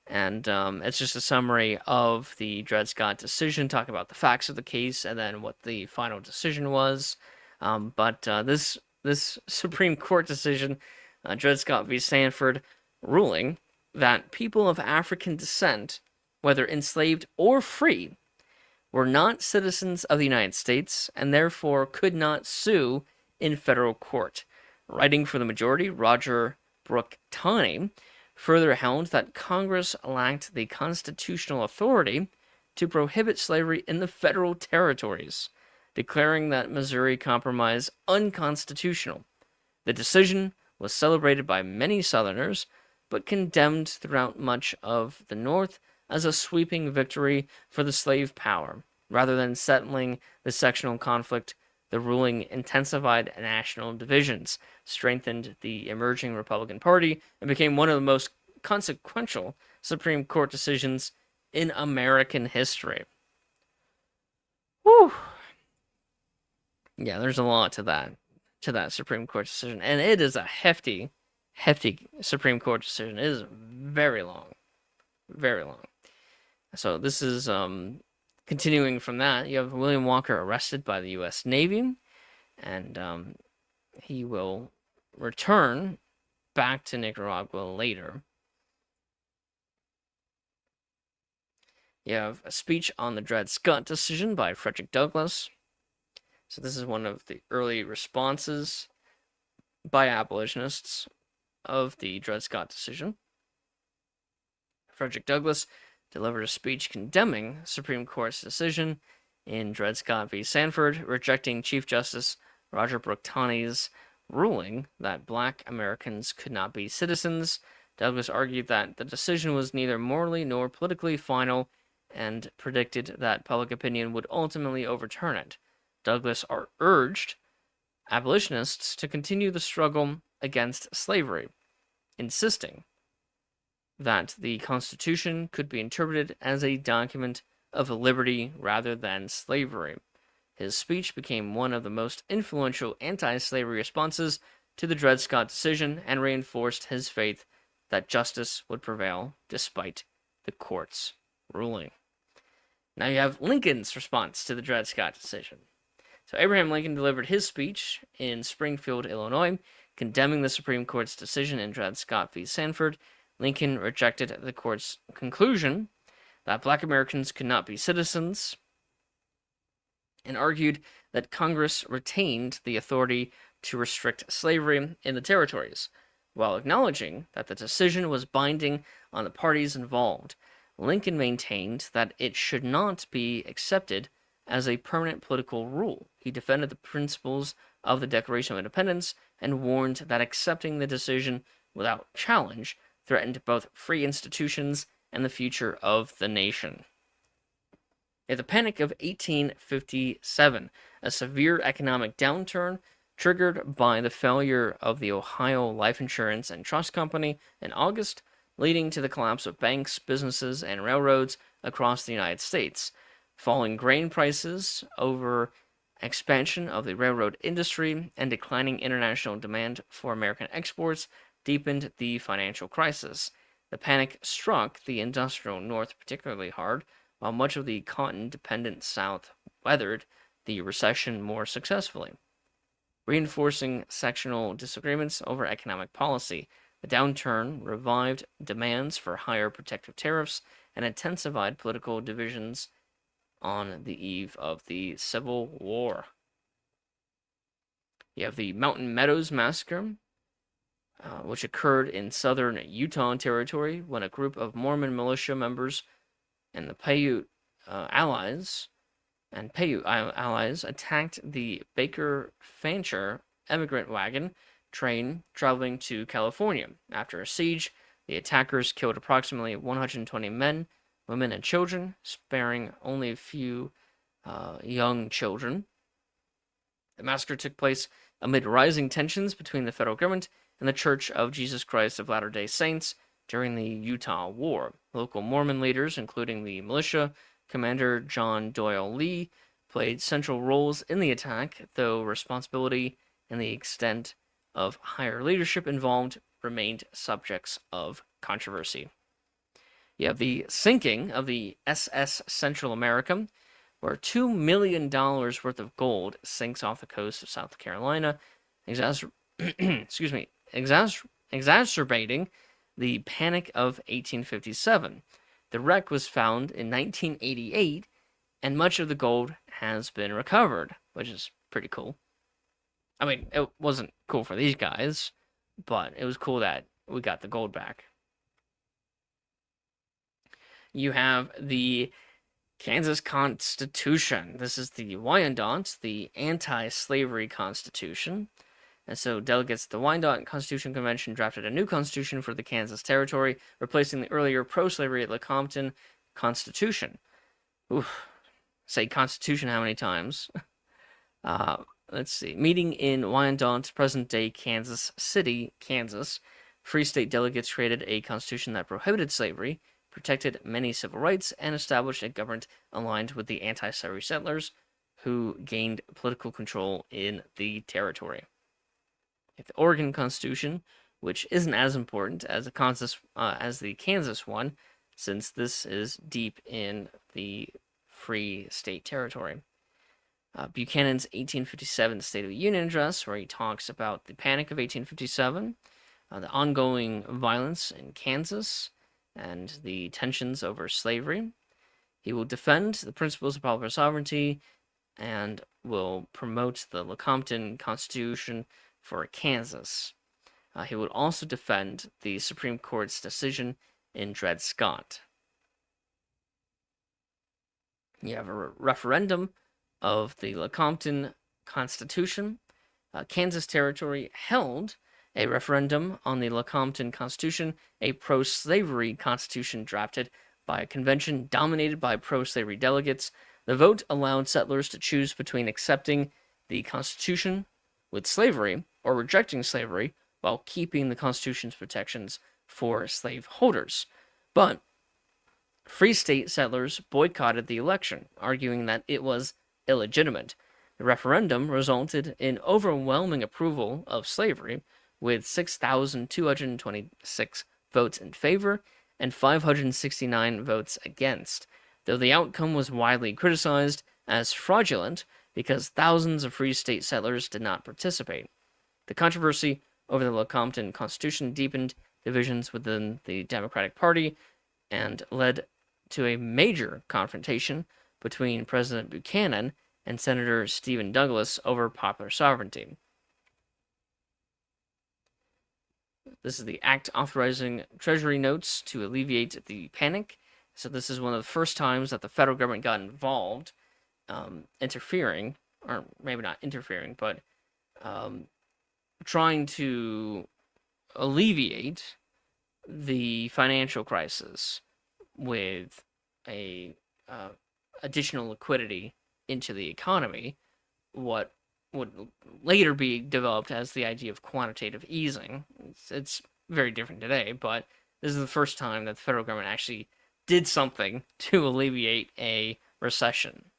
And it's just a summary of the Dred Scott decision, talking about the facts of the case and then what the final decision was. But this Supreme Court decision, Dred Scott v. Sanford, ruling that people of African descent, whether enslaved or free, were not citizens of the United States and therefore could not sue in federal court. Writing for the majority, Roger Brooke Taney further held that Congress lacked the constitutional authority to prohibit slavery in the federal territories, declaring that Missouri Compromise unconstitutional. The decision was celebrated by many Southerners, but condemned throughout much of the North as a sweeping victory for the slave power. Rather than settling the sectional conflict, the ruling intensified national divisions, strengthened the emerging Republican Party, and became one of the most consequential Supreme Court decisions in American history. Whew. Yeah, there's a lot to that Supreme Court decision, and it is a hefty Supreme Court decision. It is very long. So this is continuing from that. You have William Walker arrested by the U.S. Navy, and he will return back to Nicaragua later. You have a speech on the Dred Scott decision by Frederick Douglass. So this is one of the early responses by abolitionists of the Dred Scott decision. Frederick Douglass delivered a speech condemning Supreme Court's decision in Dred Scott v. Sanford, rejecting Chief Justice Roger Brooke Taney's ruling that black Americans could not be citizens. Douglass argued that the decision was neither morally nor politically final and predicted that public opinion would ultimately overturn it. Douglass urged abolitionists to continue the struggle against slavery, insisting that the Constitution could be interpreted as a document of liberty rather than slavery. His speech became one of the most influential anti-slavery responses to the Dred Scott decision and reinforced his faith that justice would prevail despite the court's ruling. Now you have Lincoln's response to the Dred Scott decision. So Abraham Lincoln delivered his speech in Springfield, Illinois, condemning the Supreme Court's decision in Dred Scott v. Sanford. Lincoln rejected the court's conclusion that black Americans could not be citizens and argued that Congress retained the authority to restrict slavery in the territories, while acknowledging that the decision was binding on the parties involved. Lincoln maintained that it should not be accepted as a permanent political rule. He defended the principles of the Declaration of Independence and warned that accepting the decision without challenge threatened both free institutions and the future of the nation. At the Panic of 1857, a severe economic downturn triggered by the failure of the Ohio Life Insurance and Trust Company in August, leading to the collapse of banks, businesses, and railroads across the United States. Falling grain prices over expansion of the railroad industry and declining international demand for American exports deepened the financial crisis. The panic struck the industrial North particularly hard, while much of the cotton-dependent South weathered the recession more successfully, reinforcing sectional disagreements over economic policy. The downturn revived demands for higher protective tariffs and intensified political divisions on the eve of the Civil War. You have the Mountain Meadows Massacre, which occurred in southern Utah Territory when a group of Mormon militia members and the Paiute allies attacked the Baker Fancher emigrant wagon train traveling to California. After a siege, the attackers killed approximately 120 men, women, and children, sparing only a few young children. The massacre took place amid rising tensions between the federal government and the Church of Jesus Christ of Latter-day Saints during the Utah War. Local Mormon leaders, including the militia commander John Doyle Lee, played central roles in the attack, though responsibility and the extent of higher leadership involved remained subjects of controversy. You have the sinking of the SS Central America, where $2 million worth of gold sinks off the coast of South Carolina, exacerbating the Panic of 1857. The wreck was found in 1988, and much of the gold has been recovered, which is pretty cool. I mean, it wasn't cool for these guys, but it was cool that we got the gold back. You have the Kansas Constitution. This is the Wyandotte, the anti-slavery constitution. And so delegates at the Wyandotte Constitution Convention drafted a new constitution for the Kansas Territory, replacing the earlier pro-slavery Lecompton Constitution. Oof. Say constitution how many times? Let's see. Meeting in Wyandotte, present-day Kansas City, Kansas, Free State delegates created a constitution that prohibited slavery, protected many civil rights, and established a government aligned with the anti-slavery settlers who gained political control in the territory. The Oregon Constitution, which isn't as important as the Kansas one, since this is deep in the Free State territory. Buchanan's 1857 State of the Union address, where he talks about the Panic of 1857, the ongoing violence in Kansas, and the tensions over slavery. He will defend the principles of popular sovereignty and will promote the Lecompton Constitution for Kansas. He would also defend the Supreme Court's decision in Dred Scott. You have a referendum of the Lecompton Constitution. Kansas Territory held a referendum on the Lecompton Constitution, a pro-slavery constitution drafted by a convention dominated by pro-slavery delegates. The vote allowed settlers to choose between accepting the Constitution with slavery or rejecting slavery while keeping the Constitution's protections for slaveholders. But Free State settlers boycotted the election, arguing that it was illegitimate. The referendum resulted in overwhelming approval of slavery, with 6,226 votes in favor and 569 votes against, though the outcome was widely criticized as fraudulent because thousands of Free State settlers did not participate. The controversy over the Lecompton Constitution deepened divisions within the Democratic Party and led to a major confrontation between President Buchanan and Senator Stephen Douglas over popular sovereignty. This is the act authorizing Treasury notes to alleviate the panic. So this is one of the first times that the federal government got involved, interfering, or maybe not interfering, but trying to alleviate the financial crisis with a additional liquidity into the economy, what would later be developed as the idea of quantitative easing. It's very different today, but this is the first time that the federal government actually did something to alleviate a recession.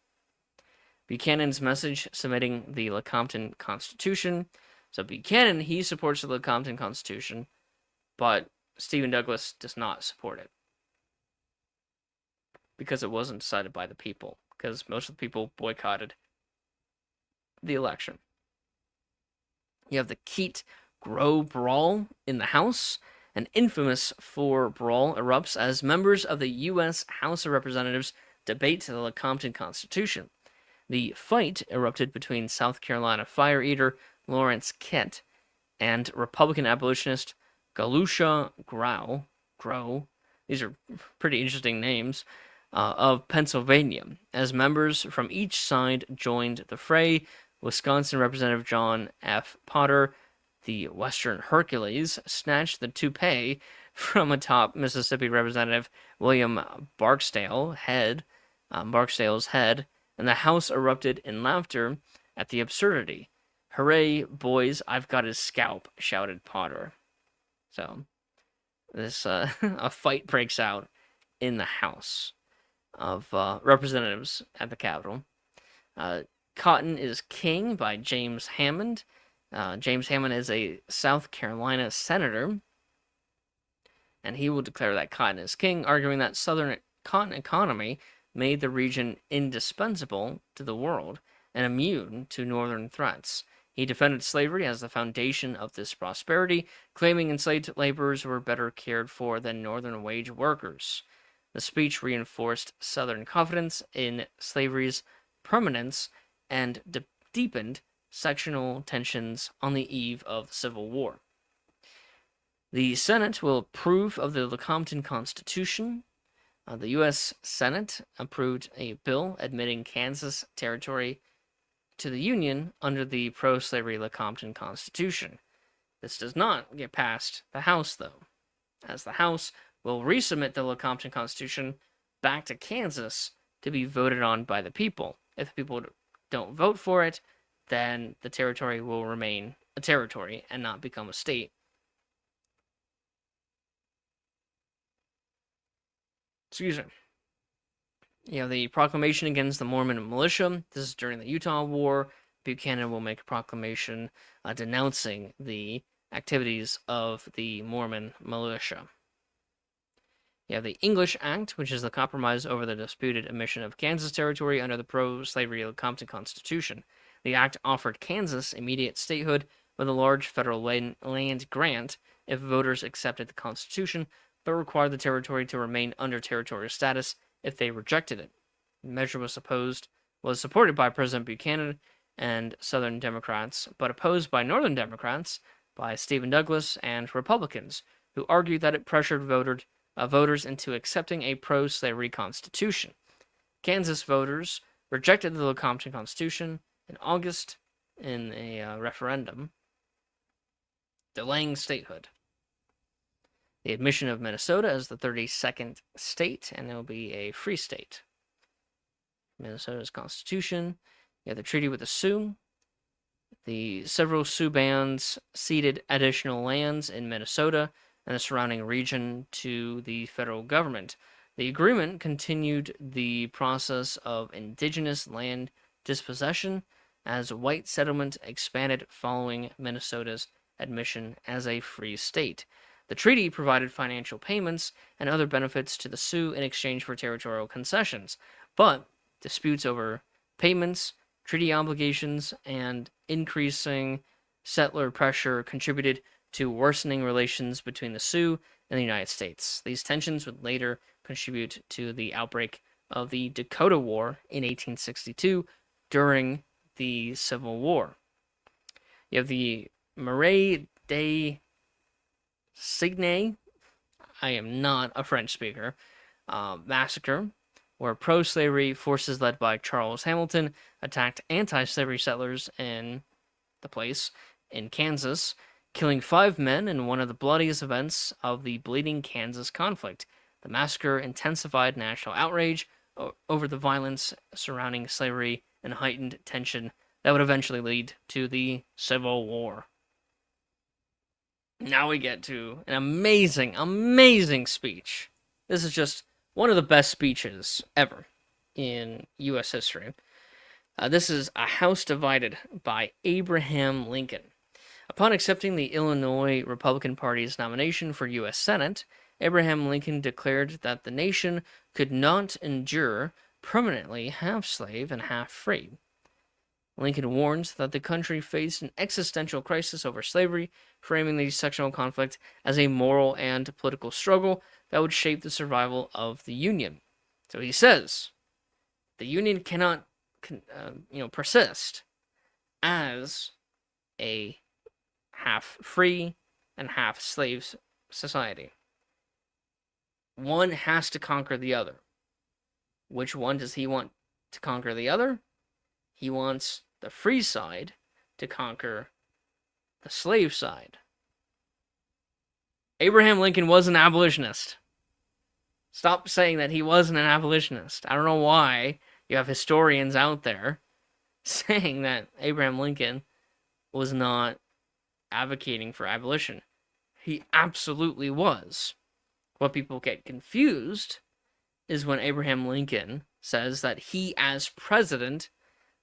Buchanan's message submitting the Lecompton Constitution. So Buchanan, he supports the Lecompton Constitution, but Stephen Douglas does not support it because it wasn't decided by the people, because most of the people boycotted the election. You have the Keat-Grow Brawl in the House. An infamous floor brawl erupts as members of the U.S. House of Representatives debate the Lecompton Constitution. The fight erupted between South Carolina fire eater Lawrence Kent and Republican abolitionist Galusha Grow, these are pretty interesting names, of Pennsylvania. As members from each side joined the fray, Wisconsin Representative John F. Potter, the Western Hercules, snatched the toupee from atop Mississippi Representative William Barksdale's head, and the House erupted in laughter at the absurdity. "Hooray, boys, I've got his scalp," shouted Potter. So, this a fight breaks out in the House of Representatives at the Capitol. Cotton is King by James Hammond. James Hammond is a South Carolina senator, and he will declare that cotton is king, arguing that Southern cotton economy made the region indispensable to the world and immune to Northern threats. He defended slavery as the foundation of this prosperity, claiming enslaved laborers were better cared for than Northern wage workers. The speech reinforced Southern confidence in slavery's permanence and deepened sectional tensions on the eve of the Civil War. The Senate will approve of the Lecompton Constitution. The U.S. Senate approved a bill admitting Kansas Territory to the Union under the pro-slavery Lecompton Constitution. This does not get past the House, though, as the House will resubmit the Lecompton Constitution back to Kansas to be voted on by the people. If the people don't vote for it, then the territory will remain a territory and not become a state. Excuse me. You have the proclamation against the Mormon militia. This is during the Utah War. Buchanan will make a proclamation denouncing the activities of the Mormon militia. You have the English Act, which is the compromise over the disputed admission of Kansas Territory under the pro-slavery Lecompton Constitution. The act offered Kansas immediate statehood with a large federal land grant if voters accepted the Constitution, but required the territory to remain under territorial status if they rejected it. The measure was supported by President Buchanan and Southern Democrats, but opposed by Northern Democrats, by Stephen Douglas, and Republicans, who argued that it pressured voters into accepting a pro-slavery constitution. Kansas voters rejected the Lecompton Constitution in August in a referendum, delaying statehood. The admission of Minnesota as the 32nd state, and it will be a free state. Minnesota's constitution. You have the treaty with the Sioux. The several Sioux bands ceded additional lands in Minnesota and the surrounding region to the federal government. The agreement continued the process of indigenous land dispossession as white settlement expanded following Minnesota's admission as a free state. The treaty provided financial payments and other benefits to the Sioux in exchange for territorial concessions, but disputes over payments, treaty obligations, and increasing settler pressure contributed to worsening relations between the Sioux and the United States. These tensions would later contribute to the outbreak of the Dakota War in 1862 during the Civil War. You have the Marais des Cygnes, I am not a French speaker, massacre, where pro-slavery forces led by Charles Hamilton attacked anti-slavery settlers in the place in Kansas, killing 5 men in one of the bloodiest events of the Bleeding Kansas conflict. The massacre intensified national outrage over the violence surrounding slavery and heightened tension that would eventually lead to the Civil War. Now we get to an amazing, amazing speech. This is just one of the best speeches ever. in U.S. history. This is a House divided by Abraham Lincoln. Upon accepting the Illinois Republican Party's nomination for U.S. Senate, Abraham Lincoln declared that the nation could not endure permanently half slave and half free. Lincoln warned that the country faced an existential crisis over slavery, framing the sectional conflict as a moral and political struggle that would shape the survival of the Union. So he says, the Union cannot, persist as a half free and half slave society. One has to conquer the other. Which one does he want to conquer the other? He wants the free side to conquer the slave side. Abraham Lincoln was an abolitionist. Stop saying that he wasn't an abolitionist. I don't know why you have historians out there saying that Abraham Lincoln was not advocating for abolition. He absolutely was. What people get confused is when Abraham Lincoln says that he, as president,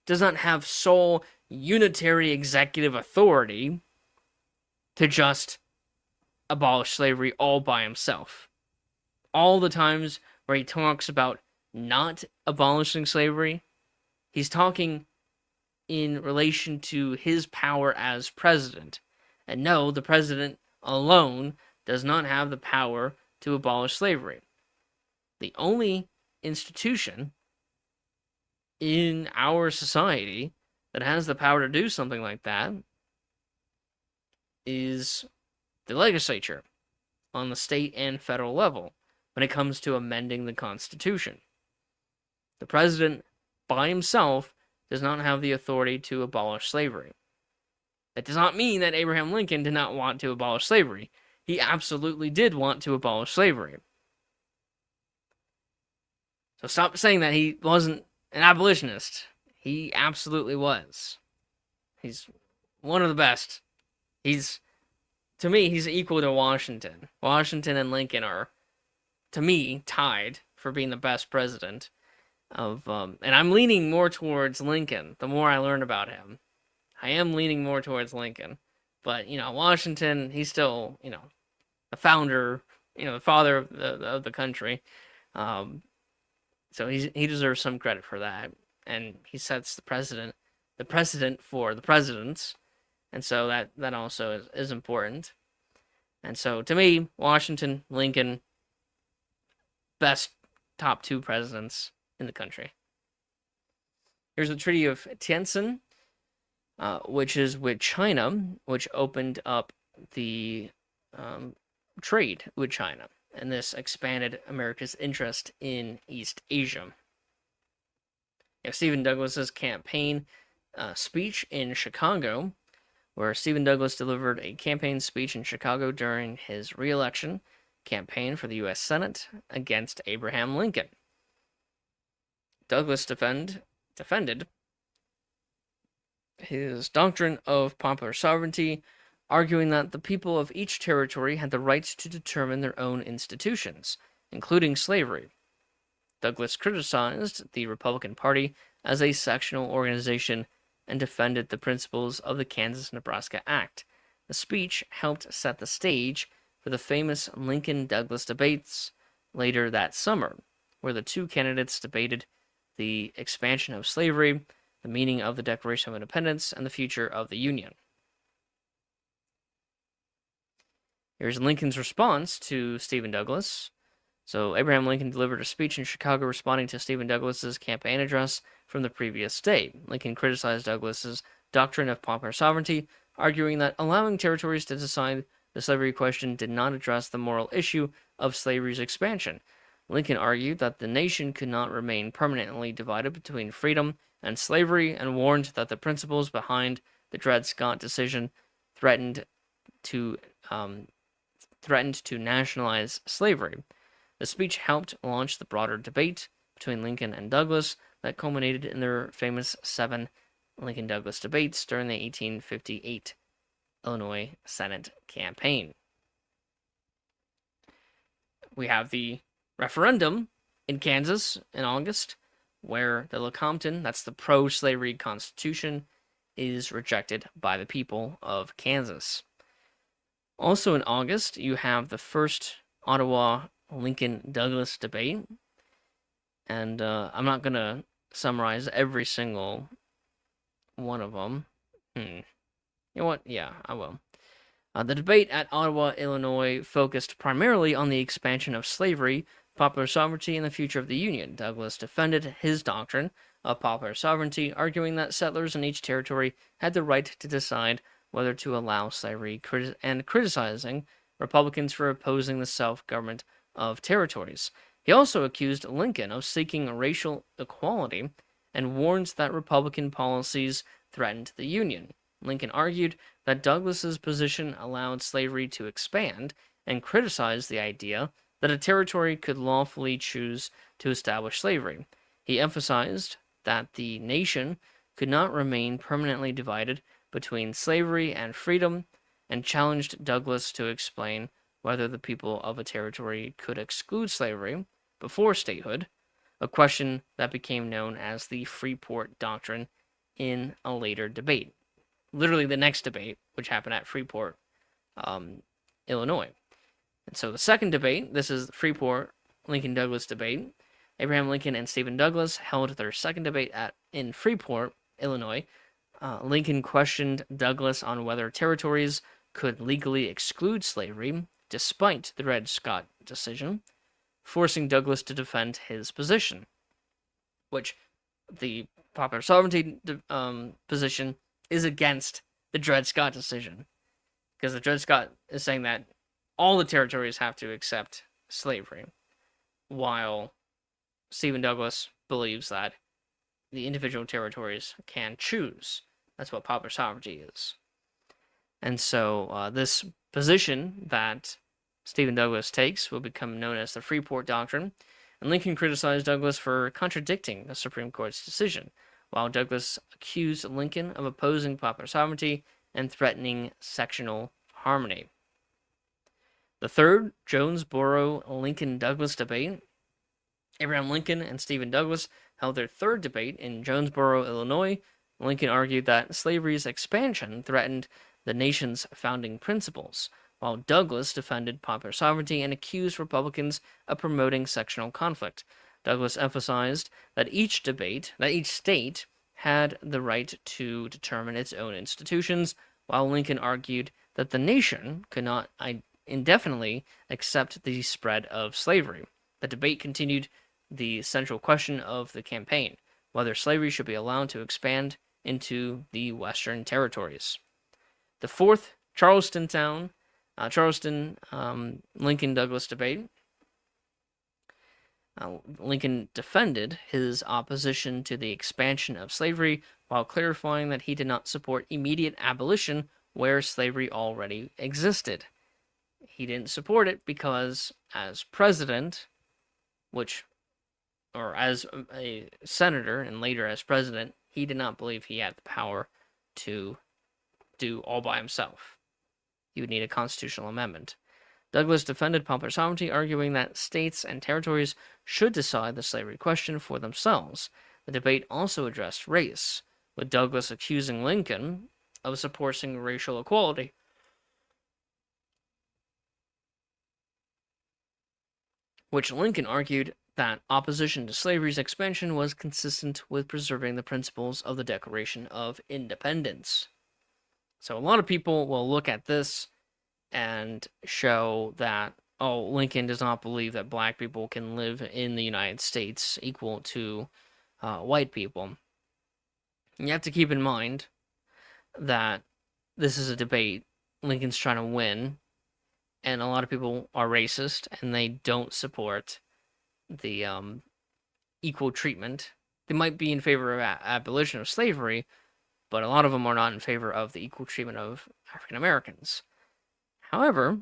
does not have sole unitary executive authority to just abolish slavery all by himself. All the times where he talks about not abolishing slavery, he's talking in relation to his power as president. And no, the president alone does not have the power to abolish slavery. The only institution in our society that has the power to do something like that is the legislature on the state and federal level when it comes to amending the Constitution. The president by himself does not have the authority to abolish slavery. That does not mean that Abraham Lincoln did not want to abolish slavery. He absolutely did want to abolish slavery. So stop saying that he wasn't an abolitionist. He absolutely was. He's one of the best. To me, he's equal to Washington. Washington and Lincoln are, to me, tied for being the best president of, and I'm leaning more towards Lincoln the more I learn about him. I am leaning more towards Lincoln. But, Washington, he's still, the founder, the father of the country. So he deserves some credit for that. And he sets the precedent for the presidents. And so that also is important. And so to me, Washington, Lincoln, best top two presidents in the country. Here's the Treaty of Tientsin, which is with China, which opened up the trade with China. And this expanded America's interest in East Asia. You have Stephen Douglas's campaign speech in Chicago, where Stephen Douglas delivered a campaign speech in Chicago during his re-election campaign for the U.S. Senate against Abraham Lincoln. Douglas defended his doctrine of popular sovereignty, arguing that the people of each territory had the right to determine their own institutions, including slavery. Douglas criticized the Republican Party as a sectional organization and defended the principles of the Kansas-Nebraska Act. The speech helped set the stage for the famous Lincoln-Douglas debates later that summer, where the two candidates debated the expansion of slavery, the meaning of the Declaration of Independence, and the future of the Union. Here's Lincoln's response to Stephen Douglas. So Abraham Lincoln delivered a speech in Chicago responding to Stephen Douglas's campaign address from the previous day. Lincoln criticized Douglas's doctrine of popular sovereignty, arguing that allowing territories to decide the slavery question did not address the moral issue of slavery's expansion. Lincoln argued that the nation could not remain permanently divided between freedom and slavery, and warned that the principles behind the Dred Scott decision threatened to nationalize slavery. The speech helped launch the broader debate between Lincoln and Douglas that culminated in their famous 7 Lincoln-Douglas debates during the 1858 Illinois Senate campaign. We have the referendum in Kansas in August, where the Lecompton, that's the pro-slavery constitution, is rejected by the people of Kansas. Also in August, you have the first Ottawa Lincoln-Douglas debate, and I'm not going to summarize every single one of them. You know what? Yeah, I will. The debate at Ottawa, Illinois focused primarily on the expansion of slavery, popular sovereignty, and the future of the Union. Douglas defended his doctrine of popular sovereignty, arguing that settlers in each territory had the right to decide whether to allow slavery, and criticizing Republicans for opposing the self-government of territories. He also accused Lincoln of seeking racial equality and warned that Republican policies threatened the Union. Lincoln argued that Douglas's position allowed slavery to expand and criticized the idea that a territory could lawfully choose to establish slavery. He emphasized that the nation could not remain permanently divided between slavery and freedom, and challenged Douglas to explain whether the people of a territory could exclude slavery before statehood, a question that became known as the Freeport Doctrine in a later debate. Literally the next debate, which happened at Freeport, Illinois. And so the second debate, this is the Freeport Lincoln-Douglas debate. Abraham Lincoln and Stephen Douglas held their second debate in Freeport, Illinois. Lincoln questioned Douglas on whether territories could legally exclude slavery, despite the Dred Scott decision, forcing Douglas to defend his position, which the popular sovereignty position is against the Dred Scott decision, because the Dred Scott is saying that all the territories have to accept slavery, while Stephen Douglas believes that the individual territories can choose. That's what popular sovereignty is. And so this position that Stephen Douglas takes will become known as the Freeport Doctrine, and Lincoln criticized Douglas for contradicting the Supreme Court's decision, while Douglas accused Lincoln of opposing popular sovereignty and threatening sectional harmony. The third Jonesboro-Lincoln-Douglas debate. Abraham Lincoln and Stephen Douglas held their third debate in Jonesboro, Illinois. Lincoln argued that slavery's expansion threatened the nation's founding principles, while Douglas defended popular sovereignty and accused Republicans of promoting sectional conflict. Douglas emphasized that each state had the right to determine its own institutions, while Lincoln argued that the nation could not indefinitely accept the spread of slavery. The debate continued the central question of the campaign, whether slavery should be allowed to expand into the Western territories. The fourth Charleston Lincoln-Douglas debate. Lincoln defended his opposition to the expansion of slavery while clarifying that he did not support immediate abolition where slavery already existed. He didn't support it because, as president, or as a senator and later as president, he did not believe he had the power to do all by himself. He would need a constitutional amendment. Douglas defended popular sovereignty, arguing that states and territories should decide the slavery question for themselves. The debate also addressed race, with Douglas accusing Lincoln of supporting racial equality, which Lincoln argued that opposition to slavery's expansion was consistent with preserving the principles of the Declaration of Independence. So a lot of people will look at this and show that, Lincoln does not believe that black people can live in the United States equal to white people. And you have to keep in mind that this is a debate Lincoln's trying to win, and a lot of people are racist, and they don't support the equal treatment. They might be in favor of abolition of slavery, but a lot of them are not in favor of the equal treatment of African Americans. However,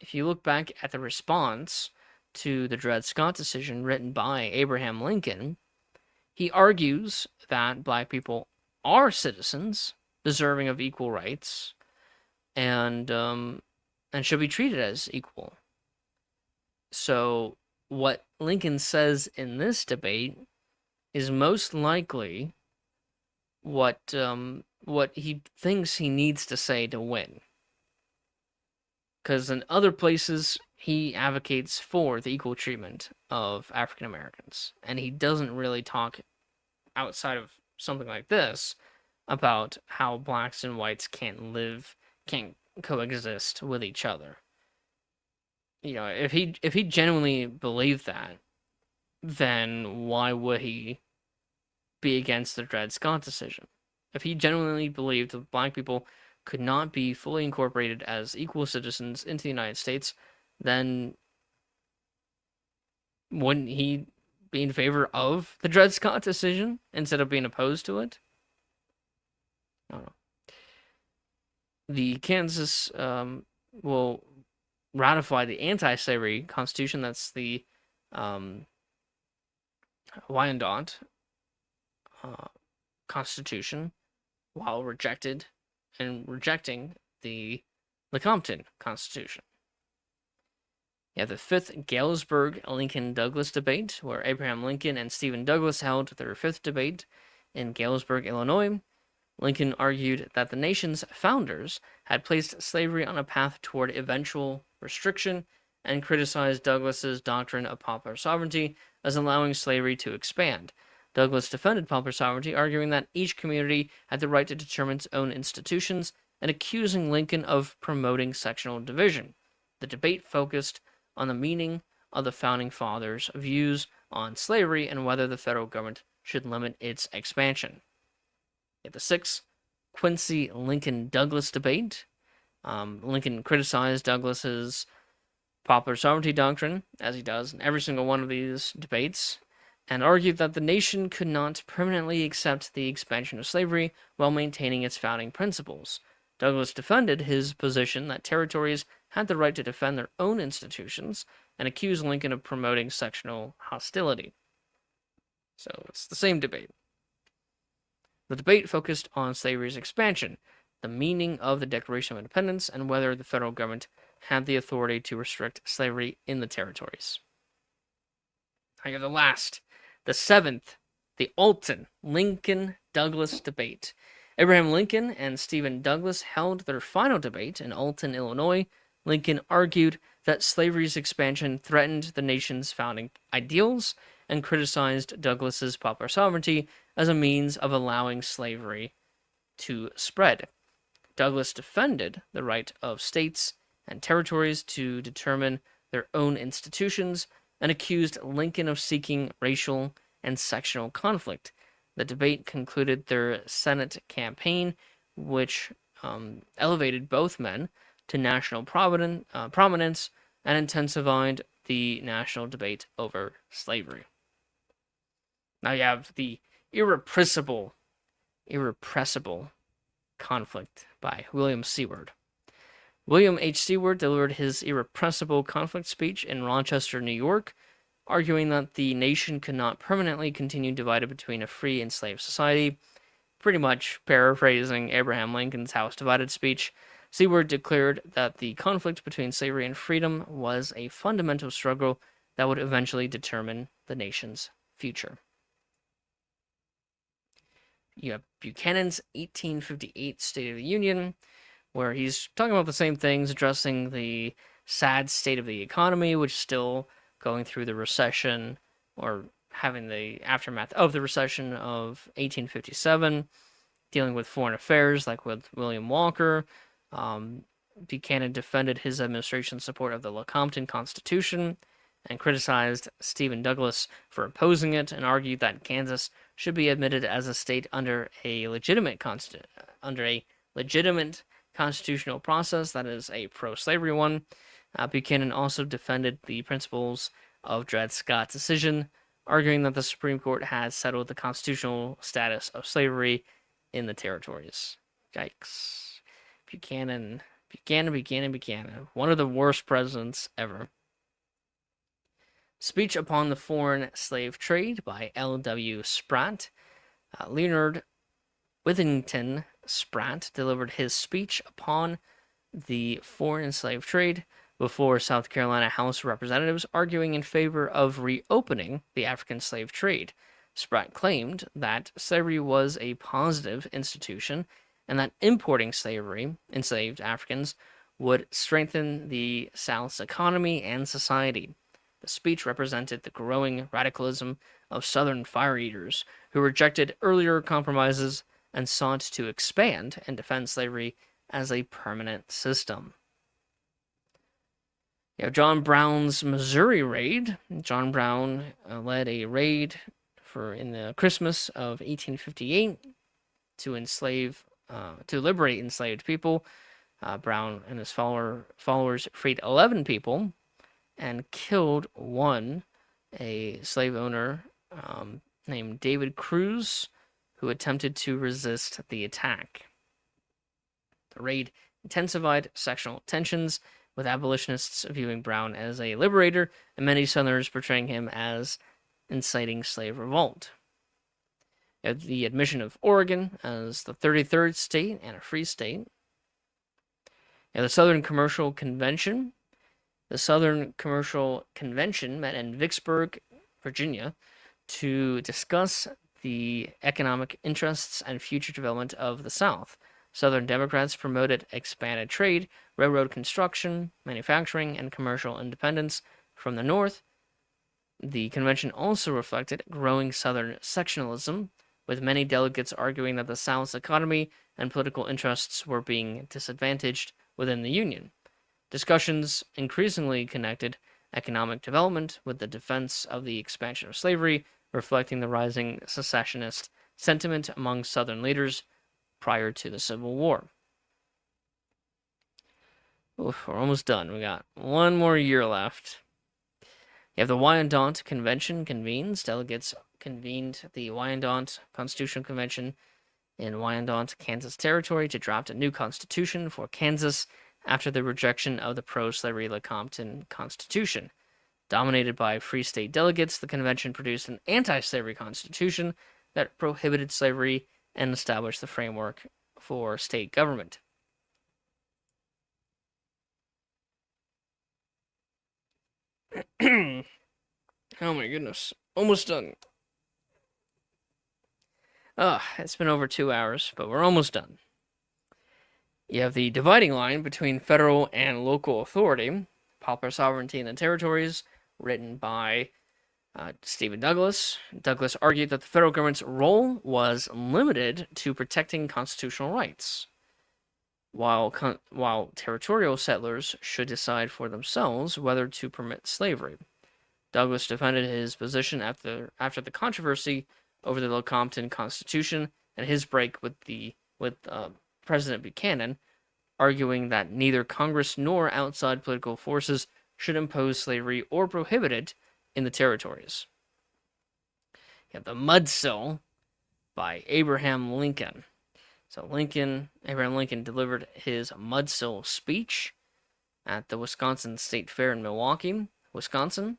if you look back at the response to the Dred Scott decision written by Abraham Lincoln, he argues that black people are citizens deserving of equal rights and should be treated as equal. So what Lincoln says in this debate is most likely what he thinks he needs to say to win. Because in other places, he advocates for the equal treatment of African Americans, and he doesn't really talk outside of something like this about how blacks and whites can't coexist with each other. If he genuinely believed that, then why would he be against the Dred Scott decision? If he genuinely believed that black people could not be fully incorporated as equal citizens into the United States, then wouldn't he be in favor of the Dred Scott decision instead of being opposed to it? I don't know. The Kansas will ratify the anti-slavery constitution. That's the Wyandotte Constitution, while rejecting the Lecompton Constitution. You have the fifth Galesburg-Lincoln-Douglas debate, where Abraham Lincoln and Stephen Douglas held their fifth debate in Galesburg, Illinois. Lincoln argued that the nation's founders had placed slavery on a path toward eventual restriction and criticized Douglas's doctrine of popular sovereignty as allowing slavery to expand. Douglas defended popular sovereignty, arguing that each community had the right to determine its own institutions and accusing Lincoln of promoting sectional division. The debate focused on the meaning of the Founding Fathers' views on slavery and whether the federal government should limit its expansion. At the sixth Quincy Lincoln-Douglas debate, Lincoln criticized Douglas's popular sovereignty doctrine, as he does in every single one of these debates, and argued that the nation could not permanently accept the expansion of slavery while maintaining its founding principles. Douglas defended his position that territories had the right to defend their own institutions and accused Lincoln of promoting sectional hostility. So it's the same debate. The debate focused on slavery's expansion, the meaning of the Declaration of Independence, and whether the federal government had the authority to restrict slavery in the territories. I got the seventh, the Alton Lincoln-Douglas debate. Abraham Lincoln and Stephen Douglas held their final debate in Alton, Illinois. Lincoln argued that slavery's expansion threatened the nation's founding ideals and criticized Douglas's popular sovereignty as a means of allowing slavery to spread. Douglas defended the right of states and territories to determine their own institutions and accused Lincoln of seeking racial and sectional conflict. The debate concluded their Senate campaign, which elevated both men to national prominence and intensified the national debate over slavery. Now you have the irrepressible conflict by William Seward. William H. Seward delivered his irrepressible conflict speech in Rochester, New York, arguing that the nation could not permanently continue divided between a free and slave society. Pretty much paraphrasing Abraham Lincoln's House Divided speech, Seward declared that the conflict between slavery and freedom was a fundamental struggle that would eventually determine the nation's future. You have Buchanan's 1858 State of the Union, where he's talking about the same things, addressing the sad state of the economy, which is still going through the recession, or having the aftermath of the recession of 1857, dealing with foreign affairs, like with William Walker. Buchanan defended his administration's support of the Lecompton Constitution and criticized Stephen Douglas for opposing it, and argued that Kansas should be admitted as a state under a legitimate constitutional process, that is, a pro-slavery one. Buchanan also defended the principles of Dred Scott's decision, arguing that the Supreme Court has settled the constitutional status of slavery in the territories. Yikes. Buchanan. One of the worst presidents ever. Speech upon the Foreign Slave Trade by L.W. Spratt. Leonard Withington Spratt delivered his speech upon the foreign slave trade before South Carolina House of Representatives, arguing in favor of reopening the African slave trade. Spratt claimed that slavery was a positive institution and that importing enslaved Africans, would strengthen the South's economy and society. The speech represented the growing radicalism of Southern fire eaters who rejected earlier compromises and sought to expand and defend slavery as a permanent system. You have John Brown's Missouri raid. John Brown led a raid in the Christmas of 1858 to liberate enslaved people. Brown and his followers freed 11 people and killed one, a slave owner named David Cruz, who attempted to resist the attack. The raid intensified sectional tensions, with abolitionists viewing Brown as a liberator and many Southerners portraying him as inciting slave revolt. The admission of Oregon as the 33rd state and a free state. The Southern Commercial Convention. The Southern Commercial Convention met in Vicksburg, Virginia, to discuss the economic interests and future development of the South. Southern Democrats promoted expanded trade, railroad construction, manufacturing, and commercial independence from the North. The convention also reflected growing Southern sectionalism, with many delegates arguing that the South's economy and political interests were being disadvantaged within the Union. Discussions increasingly connected economic development with the defense of the expansion of slavery, reflecting the rising secessionist sentiment among Southern leaders prior to the Civil War. Oof, we're almost done. We got one more year left. You have the Wyandotte Convention convenes. Delegates convened the Wyandotte Constitutional Convention in Wyandotte, Kansas Territory to draft a new constitution for Kansas after the rejection of the pro-slavery Lecompton Constitution. Dominated by free state delegates, the convention produced an anti-slavery constitution that prohibited slavery and established the framework for state government. Oh my goodness. Almost done. It's been over 2 hours, but we're almost done. You have the dividing line between federal and local authority, popular sovereignty in the territories, written by Stephen Douglas. Douglas argued that the federal government's role was limited to protecting constitutional rights, while territorial settlers should decide for themselves whether to permit slavery. Douglas defended his position after the controversy over the Lecompton Constitution and his break with President Buchanan, arguing that neither Congress nor outside political forces should impose slavery or prohibit it in the territories. You have the Mudsill by Abraham Lincoln. So Abraham Lincoln delivered his Mudsill speech at the Wisconsin State Fair in Milwaukee, Wisconsin.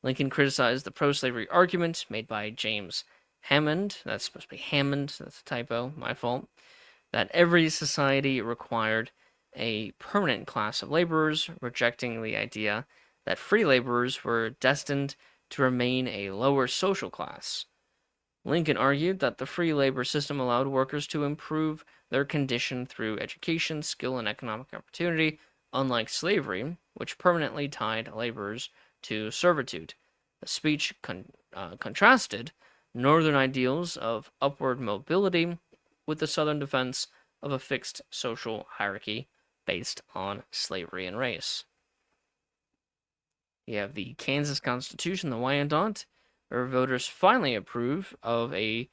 Lincoln criticized the pro-slavery argument made by James Hammond. That's supposed to be Hammond. That's a typo. My fault. That every society required a permanent class of laborers, rejecting the idea that free laborers were destined to remain a lower social class. Lincoln argued that the free labor system allowed workers to improve their condition through education, skill, and economic opportunity, unlike slavery, which permanently tied laborers to servitude. The speech contrasted Northern ideals of upward mobility with the Southern defense of a fixed social hierarchy based on slavery and race. You have the Kansas Constitution, the Wyandotte, where voters finally approve of a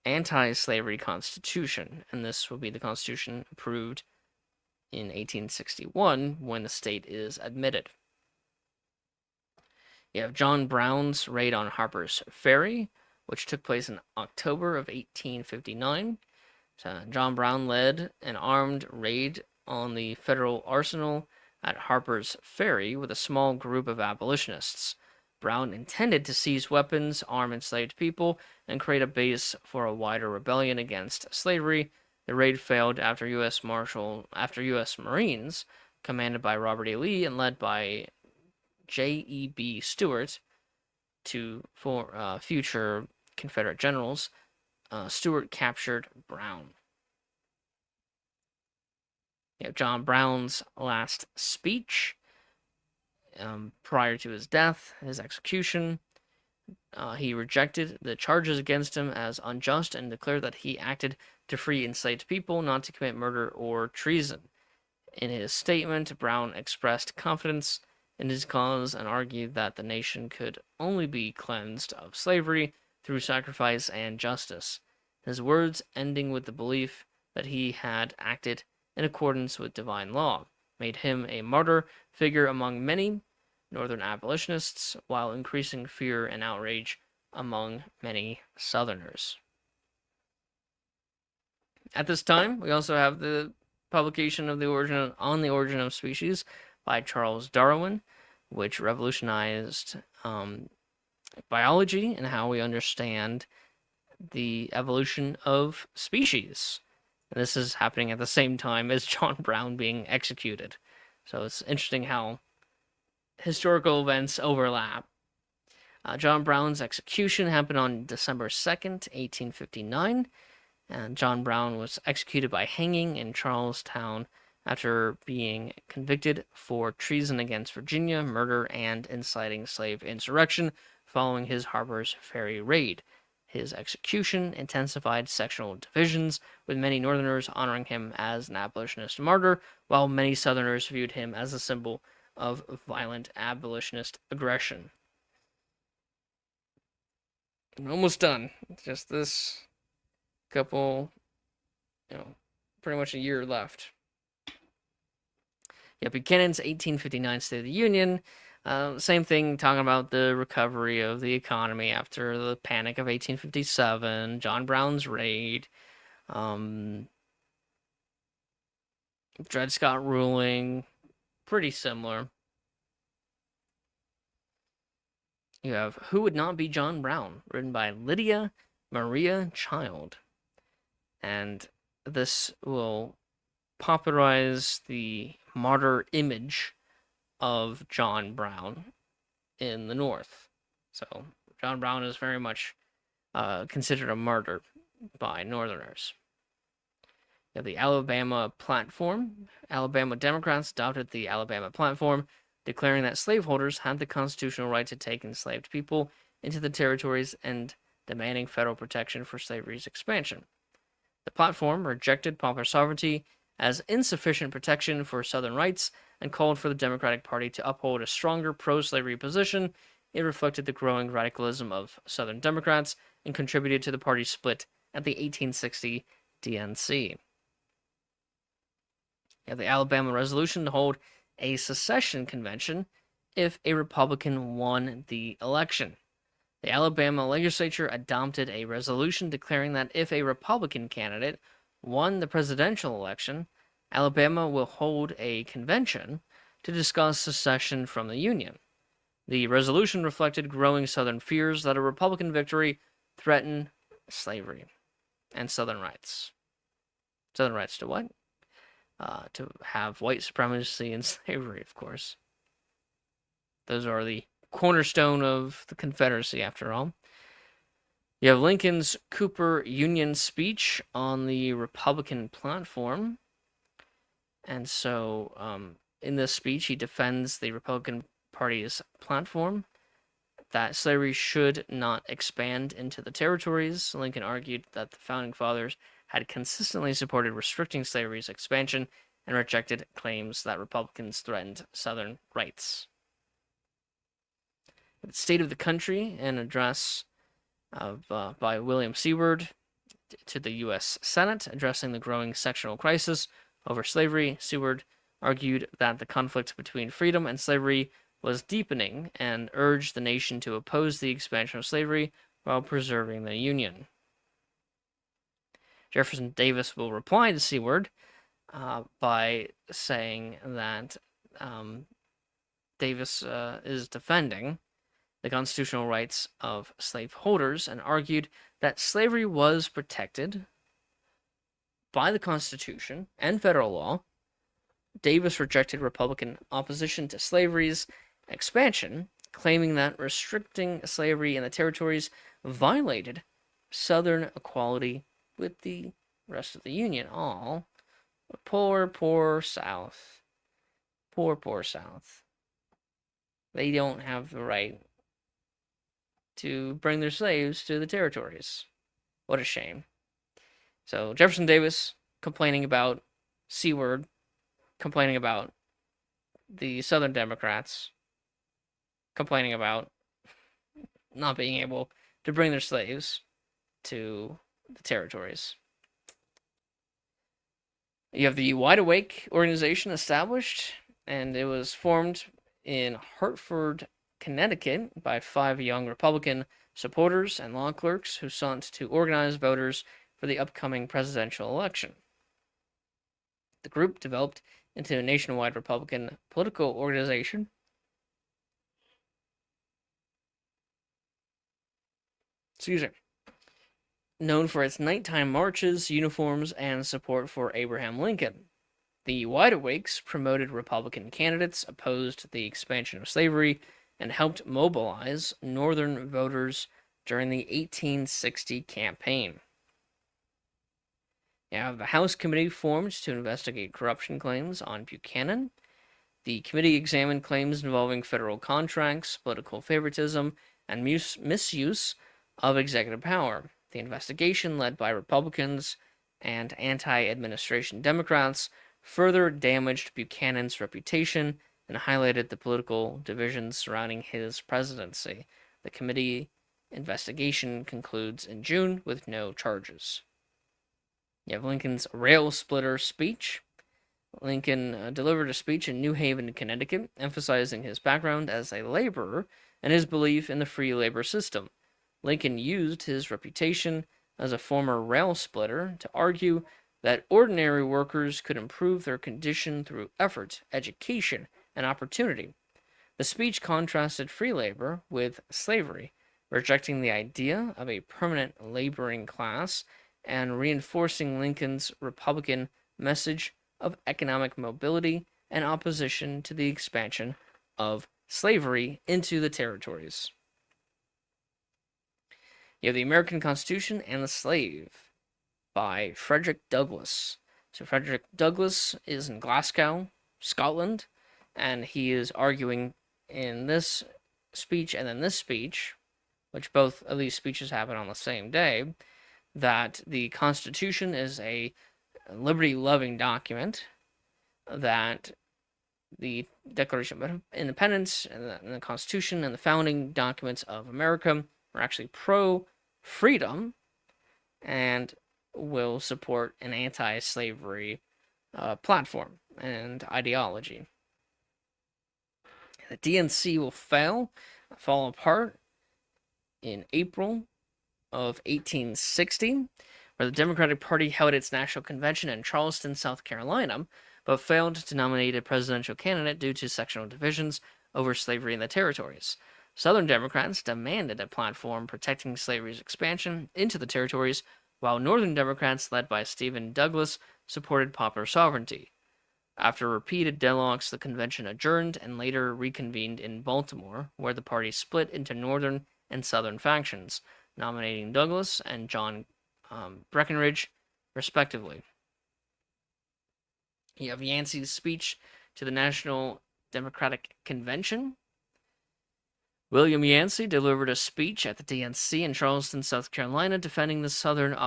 anti-slavery constitution, and this will be the constitution approved in 1861 when the state is admitted. You have John Brown's raid on Harper's Ferry, which took place in October of 1859. So John Brown led an armed raid on the federal arsenal at Harper's Ferry with a small group of abolitionists. Brown intended to seize weapons, arm enslaved people, and create a base for a wider rebellion against slavery. The raid failed after U.S. Marines, commanded by Robert E. Lee and led by J.E.B. Stuart, for future Confederate generals, Stuart captured Brown. John Brown's last speech prior to his death, his execution. He rejected the charges against him as unjust and declared that he acted to free enslaved people, not to commit murder or treason. In his statement, Brown expressed confidence in his cause and argued that the nation could only be cleansed of slavery through sacrifice and justice. His words, ending with the belief that he had acted in accordance with divine law, made him a martyr figure among many Northern abolitionists, while increasing fear and outrage among many Southerners. At this time, we also have the publication of On the Origin of Species by Charles Darwin, which revolutionized biology and how we understand the evolution of species. And this is happening at the same time as John Brown being executed. So it's interesting how historical events overlap. John Brown's execution happened on December 2nd, 1859, and John Brown was executed by hanging in Charlestown after being convicted for treason against Virginia, murder, and inciting slave insurrection following his Harper's Ferry raid. His execution intensified sectional divisions, with many Northerners honoring him as an abolitionist martyr, while many Southerners viewed him as a symbol of violent abolitionist aggression. I'm almost done. Just this couple, pretty much a year left. Buchanan's 1859 State of the Union. Same thing, talking about the recovery of the economy after the Panic of 1857, John Brown's raid, Dred Scott ruling, pretty similar. You have Who Would Not Be John Brown, written by Lydia Maria Child. And this will popularize the martyr image of John Brown in the North. So John Brown is very much considered a martyr by Northerners. The Alabama Platform. Alabama Democrats adopted the Alabama Platform, declaring that slaveholders had the constitutional right to take enslaved people into the territories and demanding federal protection for slavery's expansion. The platform rejected popular sovereignty as insufficient protection for Southern rights and called for the Democratic Party to uphold a stronger pro-slavery position. It reflected the growing radicalism of Southern Democrats and contributed to the party's split at the 1860 DNC. The Alabama resolution to hold a secession convention if a Republican won the election. The Alabama legislature adopted a resolution declaring that if a Republican candidate won the presidential election, Alabama will hold a convention to discuss secession from the Union. The resolution reflected growing Southern fears that a Republican victory threatened slavery and Southern rights. Southern rights to what? To have white supremacy and slavery, of course. Those are the cornerstone of the Confederacy, after all. You have Lincoln's Cooper Union speech on the Republican platform. And so, in this speech, he defends the Republican Party's platform that slavery should not expand into the territories. Lincoln argued that the Founding Fathers had consistently supported restricting slavery's expansion and rejected claims that Republicans threatened Southern rights. The State of the Country, an address by William Seward to the U.S. Senate, addressing the growing sectional crisis over slavery. Seward argued that the conflict between freedom and slavery was deepening and urged the nation to oppose the expansion of slavery while preserving the Union. Jefferson Davis will reply to Seward by saying that Davis is defending the constitutional rights of slaveholders and argued that slavery was protected by the Constitution and federal law. Davis rejected Republican opposition to slavery's expansion, claiming that restricting slavery in the territories violated Southern equality with the rest of the Union. All poor, poor South. Poor, poor South. They don't have the right to bring their slaves to the territories. What a shame. So Jefferson Davis complaining about C-word, complaining about the Southern Democrats, complaining about not being able to bring their slaves to the territories. You have the Wide Awake organization established, and it was formed in Hartford, Connecticut by 5 young Republican supporters and law clerks who sought to organize voters for the upcoming presidential election. The group developed into a nationwide Republican political organization. Excuse me. Known for its nighttime marches, uniforms, and support for Abraham Lincoln. The Wide Awakes promoted Republican candidates, opposed the expansion of slavery, and helped mobilize Northern voters during the 1860 campaign. Now, the House Committee formed to investigate corruption claims on Buchanan. The committee examined claims involving federal contracts, political favoritism, and misuse of executive power. The investigation, led by Republicans and anti-administration Democrats, further damaged Buchanan's reputation and highlighted the political divisions surrounding his presidency. The committee investigation concludes in June with no charges. You have Lincoln's rail splitter speech. Lincoln delivered a speech in New Haven, Connecticut, emphasizing his background as a laborer and his belief in the free labor system. Lincoln used his reputation as a former rail splitter to argue that ordinary workers could improve their condition through effort, education, and opportunity. The speech contrasted free labor with slavery, rejecting the idea of a permanent laboring class and reinforcing Lincoln's Republican message of economic mobility and opposition to the expansion of slavery into the territories. You have the American Constitution and the Slave by Frederick Douglass. So Frederick Douglass is in Glasgow, Scotland, and he is arguing in this speech and in this speech, which both of these speeches happen on the same day, that the Constitution is a liberty-loving document, that the Declaration of Independence and the Constitution and the founding documents of America are actually pro-freedom and will support an anti-slavery platform and ideology. The DNC will fall apart in April of 1860, where the Democratic Party held its national convention in Charleston, South Carolina, but failed to nominate a presidential candidate due to sectional divisions over slavery in the territories. Southern Democrats demanded a platform protecting slavery's expansion into the territories, while Northern Democrats, led by Stephen Douglas, supported popular sovereignty. After repeated deadlocks, the convention adjourned and later reconvened in Baltimore, where the party split into Northern and Southern factions, nominating Douglas and John Breckinridge, respectively. You have Yancey's speech to the National Democratic Convention. William Yancey delivered a speech at the DNC in Charleston, South Carolina, defending the Southern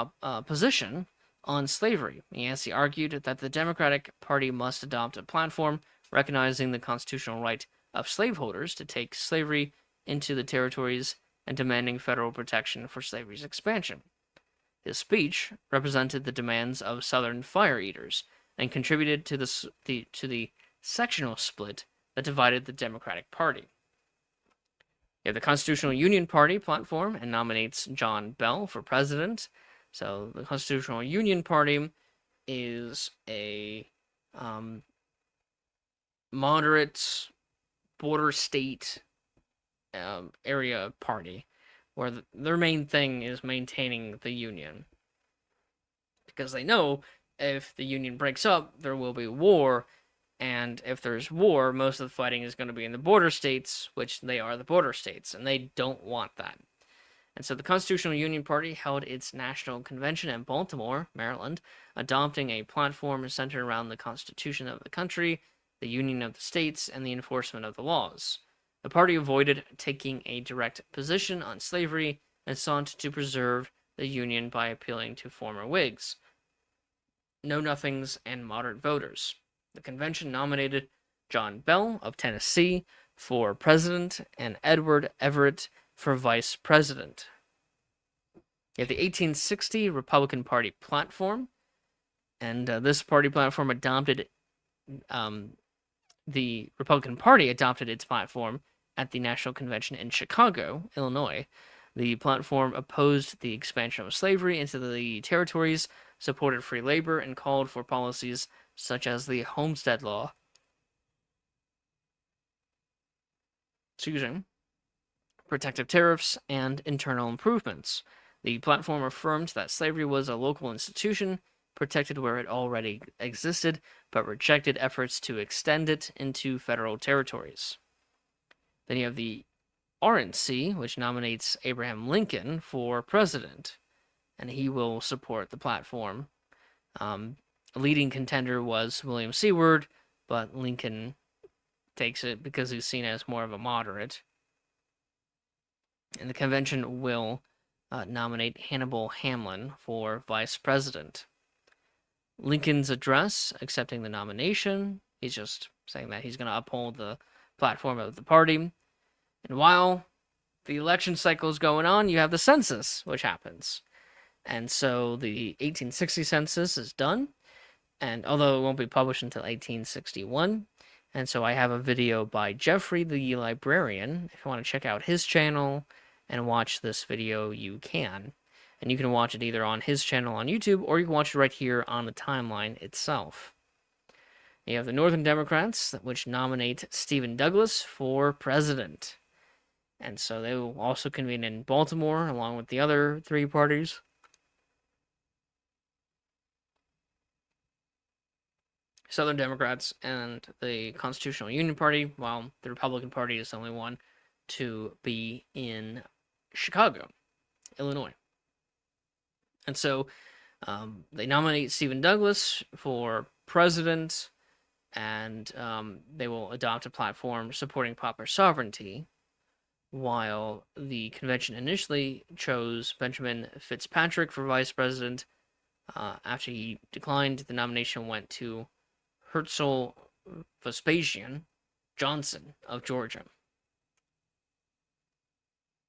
position on slavery. Yancey argued that the Democratic Party must adopt a platform recognizing the constitutional right of slaveholders to take slavery into the territories and demanding federal protection for slavery's expansion. His speech represented the demands of Southern fire eaters and contributed to the sectional split that divided the Democratic Party. You have the Constitutional Union Party platform and nominates John Bell for president. So the Constitutional Union Party is a moderate border state area party where their main thing is maintaining the Union. Because they know if the Union breaks up, there will be war. And if there's war, most of the fighting is going to be in the border states, which they are the border states, and they don't want that. And so the Constitutional Union Party held its national convention in Baltimore, Maryland, adopting a platform centered around the Constitution of the country, the Union of the States, and the enforcement of the laws. The party avoided taking a direct position on slavery and sought to preserve the Union by appealing to former Whigs, Know-Nothings, and moderate voters. The convention nominated John Bell of Tennessee for president and Edward Everett for vice president. You have the 1860 Republican Party platform, and this party platform adopted, the Republican Party adopted its platform at the National Convention in Chicago, Illinois. The platform opposed the expansion of slavery into the territories, supported free labor, and called for policies such as the Homestead Law. Protective tariffs, and internal improvements. The platform affirmed that slavery was a local institution, protected where it already existed, but rejected efforts to extend it into federal territories. Then you have the RNC, which nominates Abraham Lincoln for president, and he will support the platform. A leading contender was William Seward, but Lincoln takes it because he's seen as more of a moderate. And the convention will nominate Hannibal Hamlin for vice president. Lincoln's address accepting the nomination, he's just saying that he's going to uphold the platform of the party. And while the election cycle is going on, you have the census, which happens. And so the 1860 census is done, and although it won't be published until 1861, and so I have a video by Jeffrey the Librarian. If you want to check out his channel and watch this video, you can. And you can watch it either on his channel on YouTube, or you can watch it right here on the timeline itself. You have the Northern Democrats, which nominate Stephen Douglas for president. And so they will also convene in Baltimore, along with the other three parties. Southern Democrats and the Constitutional Union Party, while the Republican Party is the only one to be in Chicago, Illinois. And so they nominate Stephen Douglas for president, and they will adopt a platform supporting proper sovereignty, while the convention initially chose Benjamin Fitzpatrick for vice president. After he declined, the nomination went to Herzl Vespasian Johnson of Georgia.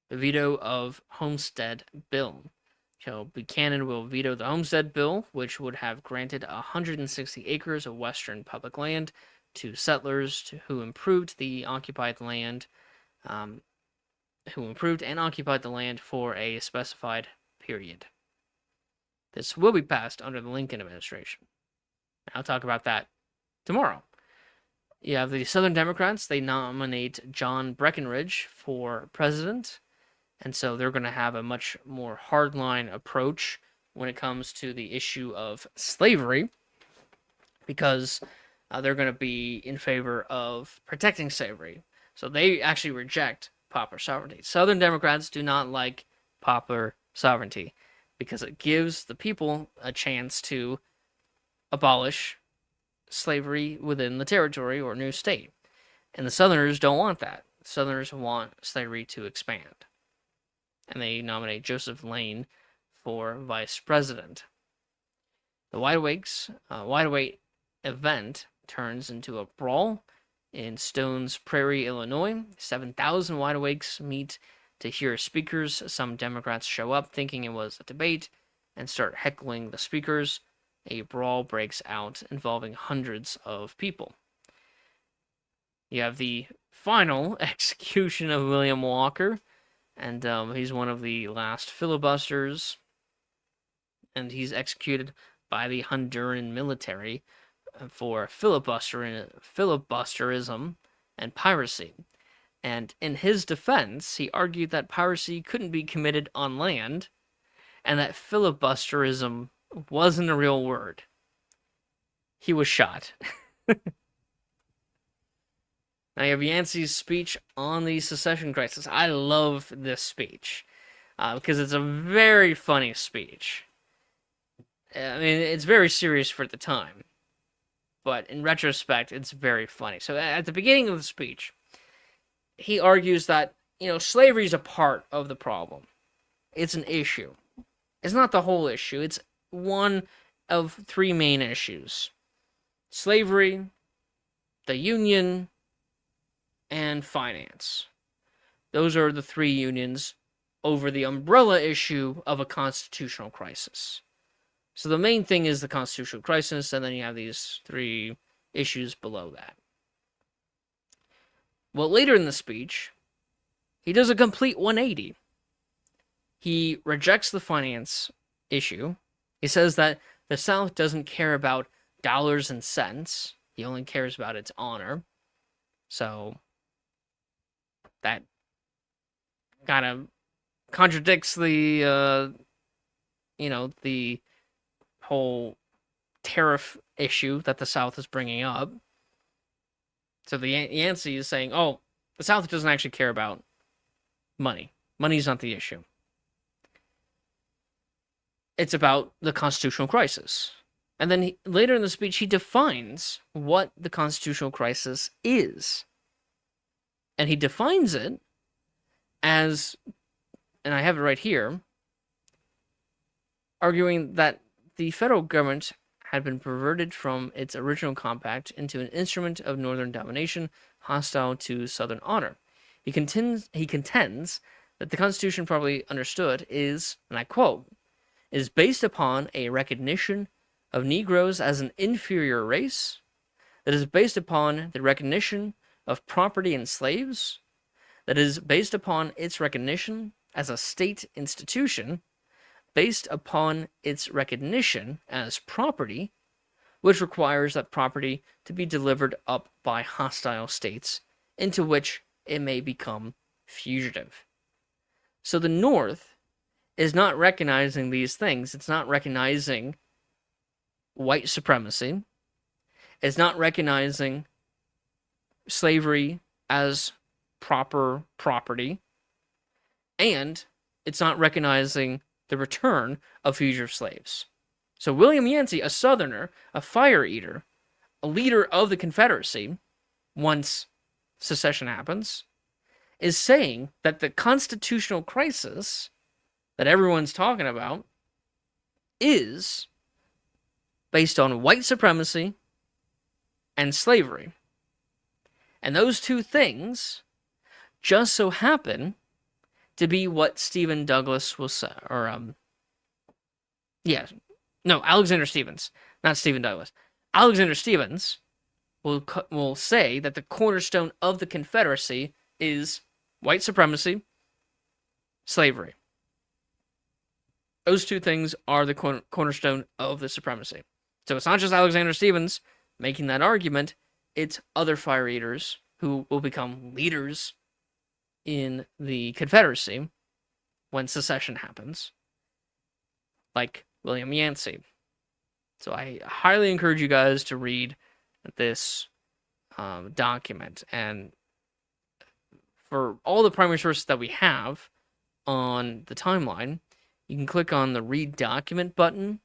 The veto of Homestead Bill. So Buchanan will veto the Homestead Bill, which would have granted 160 acres of western public land to settlers who improved and occupied the land for a specified period. This will be passed under the Lincoln administration. I'll talk about that tomorrow. You have the Southern Democrats. They nominate John Breckinridge for president. And so they're going to have a much more hardline approach when it comes to the issue of slavery, because they're going to be in favor of protecting slavery. So they actually reject proper sovereignty. Southern Democrats do not like proper sovereignty because it gives the people a chance to abolish slavery within the territory or new state. And the Southerners don't want that. Southerners want slavery to expand. And they nominate Joseph Lane for vice president. The wide awake event turns into a brawl in Stones Prairie, Illinois. 7,000 wide awakes meet to hear speakers. Some Democrats show up thinking it was a debate and start heckling the speakers. A brawl breaks out involving hundreds of people. You have the final execution of William Walker, and he's one of the last filibusters, and he's executed by the Honduran military for filibusterism and piracy. And in his defense, he argued that piracy couldn't be committed on land, and that filibusterism wasn't a real word. He was shot. Now you have Yancey's speech on the secession crisis. I love this speech. because it's a very funny speech. I mean, it's very serious for the time, but in retrospect, it's very funny. So at the beginning of the speech, he argues that, slavery is a part of the problem. It's an issue. It's not the whole issue. It's one of three main issues: slavery, the Union, and finance. Those are the three unions over the umbrella issue of a constitutional crisis. So the main thing is the constitutional crisis, and then you have these three issues below that. Well, later in the speech, he does a complete 180. He rejects the finance issue. He says that the South doesn't care about dollars and cents. He only cares about its honor. So that kind of contradicts the, the whole tariff issue that the South is bringing up. So the Yancey is saying, oh, the South doesn't actually care about money. Money's not the issue. It's about the constitutional crisis. And then later in the speech, he defines what the constitutional crisis is. And he defines it as, and I have it right here, arguing that the federal government had been perverted from its original compact into an instrument of northern domination hostile to southern honor. He contends that the Constitution, properly understood, is, and I quote, is based upon a recognition of Negroes as an inferior race, that is based upon the recognition of property in slaves, that is based upon its recognition as a state institution, based upon its recognition as property, which requires that property to be delivered up by hostile states into which it may become fugitive. So the North is not recognizing these things. It's not recognizing white supremacy. It's not recognizing slavery as proper property. And it's not recognizing the return of fugitive slaves. So William Yancey, a Southerner, a fire eater, a leader of the Confederacy, once secession happens, is saying that the constitutional crisis that everyone's talking about is based on white supremacy and slavery. And those two things just so happen to be what Stephen Douglas will say, Alexander Stephens, not Stephen Douglas. Alexander Stephens will say that the cornerstone of the Confederacy is white supremacy, slavery. Those two things are the cornerstone of the supremacy. So it's not just Alexander Stephens making that argument, it's other fire eaters who will become leaders in the Confederacy when secession happens, like William Yancey. So I highly encourage you guys to read this document. And for all the primary sources that we have on the timeline, you can click on the Read Document button,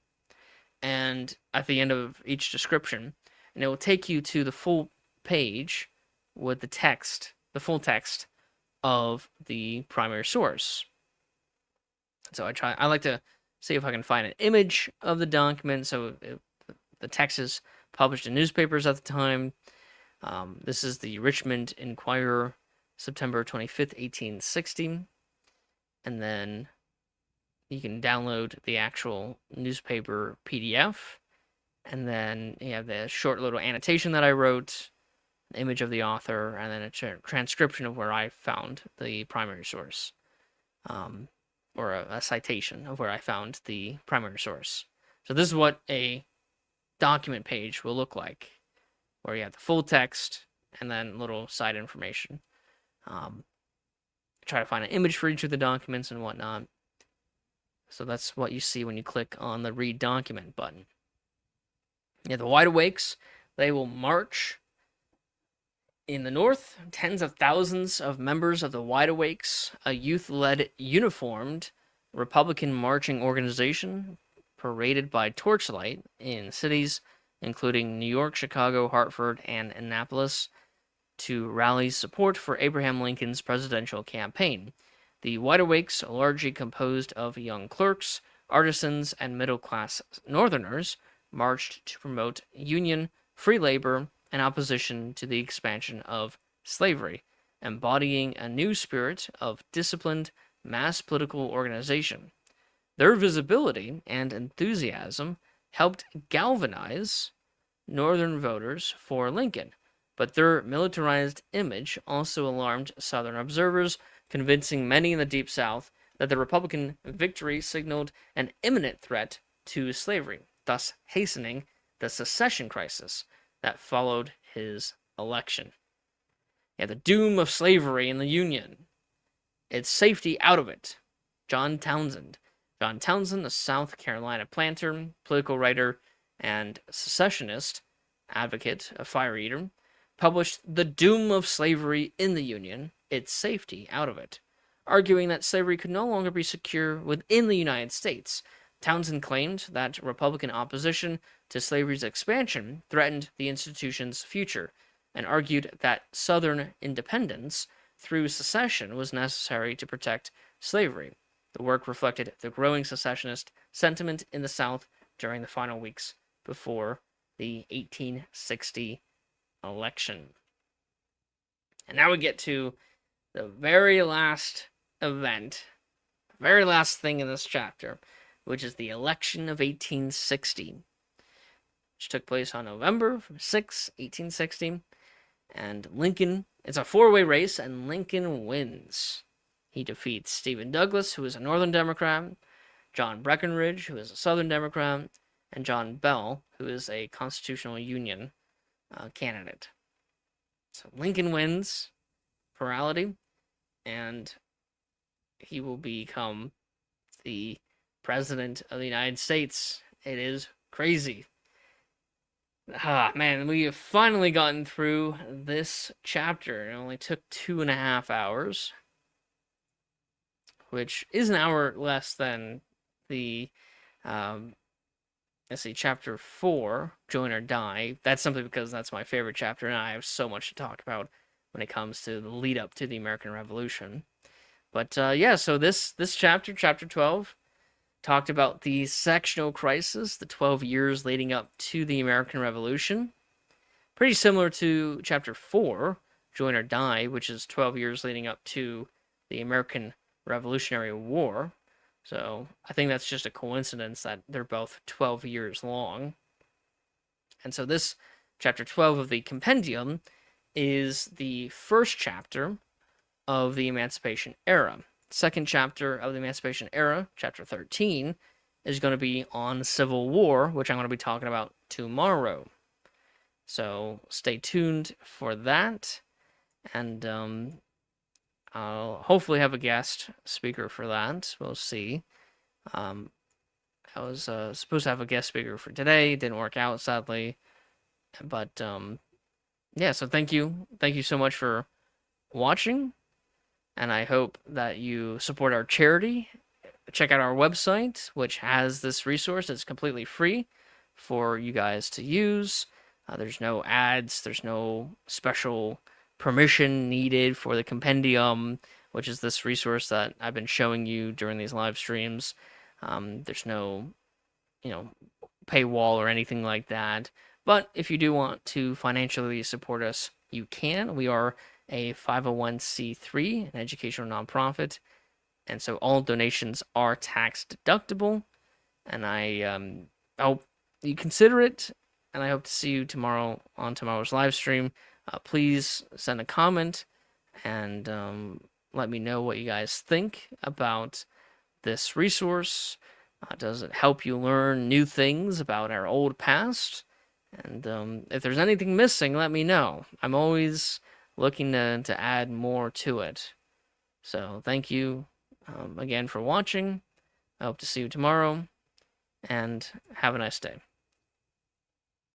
and at the end of each description, and it will take you to the full page with the text, the full text of the primary source. So I like to see if I can find an image of the document. So the text is published in newspapers at the time. This is the Richmond Enquirer, September 25th, 1860. And then you can download the actual newspaper PDF. And then you have the short little annotation that I wrote, an image of the author, and then a transcription of where I found the primary source, or a citation of where I found the primary source. So this is what a document page will look like, where you have the full text and then little side information. Try to find an image for each of the documents and whatnot. So that's what you see when you click on the Read Document button. Yeah, the Wide Awakes, they will march in the North. Tens of thousands of members of the Wide Awakes, a youth-led, uniformed Republican marching organization paraded by torchlight in cities including New York, Chicago, Hartford, and Annapolis to rally support for Abraham Lincoln's presidential campaign. The Wide Awakes, largely composed of young clerks, artisans, and middle class Northerners, marched to promote union, free labor, and opposition to the expansion of slavery, embodying a new spirit of disciplined mass political organization. Their visibility and enthusiasm helped galvanize Northern voters for Lincoln, but their militarized image also alarmed Southern observers, convincing many in the Deep South that the Republican victory signaled an imminent threat to slavery, thus hastening the secession crisis that followed his election. Yeah, the doom of slavery in the Union. Its safety out of it. John Townsend, a South Carolina planter, political writer, and secessionist advocate, a fire eater, published The Doom of Slavery in the Union, Its Safety Out of It, arguing that slavery could no longer be secure within the United States. Townsend claimed that Republican opposition to slavery's expansion threatened the institution's future, and argued that Southern independence through secession was necessary to protect slavery. The work reflected the growing secessionist sentiment in the South during the final weeks before the 1860 election. And now we get to the very last event, very last thing in this chapter, which is the election of 1860, which took place on November 6, 1860. And Lincoln, it's a four-way race, and Lincoln wins. He defeats Stephen Douglas, who is a Northern Democrat, John Breckinridge, who is a Southern Democrat, and John Bell, who is a Constitutional Union candidate. So Lincoln wins, plurality, and he will become the President of the United States. It is crazy. Man, we have finally gotten through this chapter. It only took 2.5 hours, which is an hour less than the, chapter 4, Join or Die. That's simply because that's my favorite chapter, and I have so much to talk about when it comes to the lead up to the American Revolution. But so this chapter, chapter 12, talked about the sectional crisis, the 12 years leading up to the American Revolution. Pretty similar to chapter 4, Join or Die, which is 12 years leading up to the American Revolutionary War. So I think that's just a coincidence that they're both 12 years long. And so this chapter 12 of the compendium is the first chapter of the Emancipation era. Second chapter of the Emancipation era, chapter 13, is going to be on Civil War, which I'm going to be talking about tomorrow. So stay tuned for that, and I'll hopefully have a guest speaker for that. We'll see. I was supposed to have a guest speaker for today. It didn't work out, sadly. But so thank you so much for watching. And I hope that you support our charity. Check out our website, which has this resource. It's completely free for you guys to use. There's no ads. There's no special permission needed for the compendium, which is this resource that I've been showing you during these live streams. There's no, paywall or anything like that. But if you do want to financially support us, you can. We are a 501c3, an educational nonprofit, and so all donations are tax deductible. And I hope you consider it, and I hope to see you tomorrow on tomorrow's live stream. Please send a comment and let me know what you guys think about this resource. Does it help you learn new things about our old past? And if there's anything missing, let me know. I'm always looking to add more to it. So thank you again for watching. I hope to see you tomorrow, and have a nice day.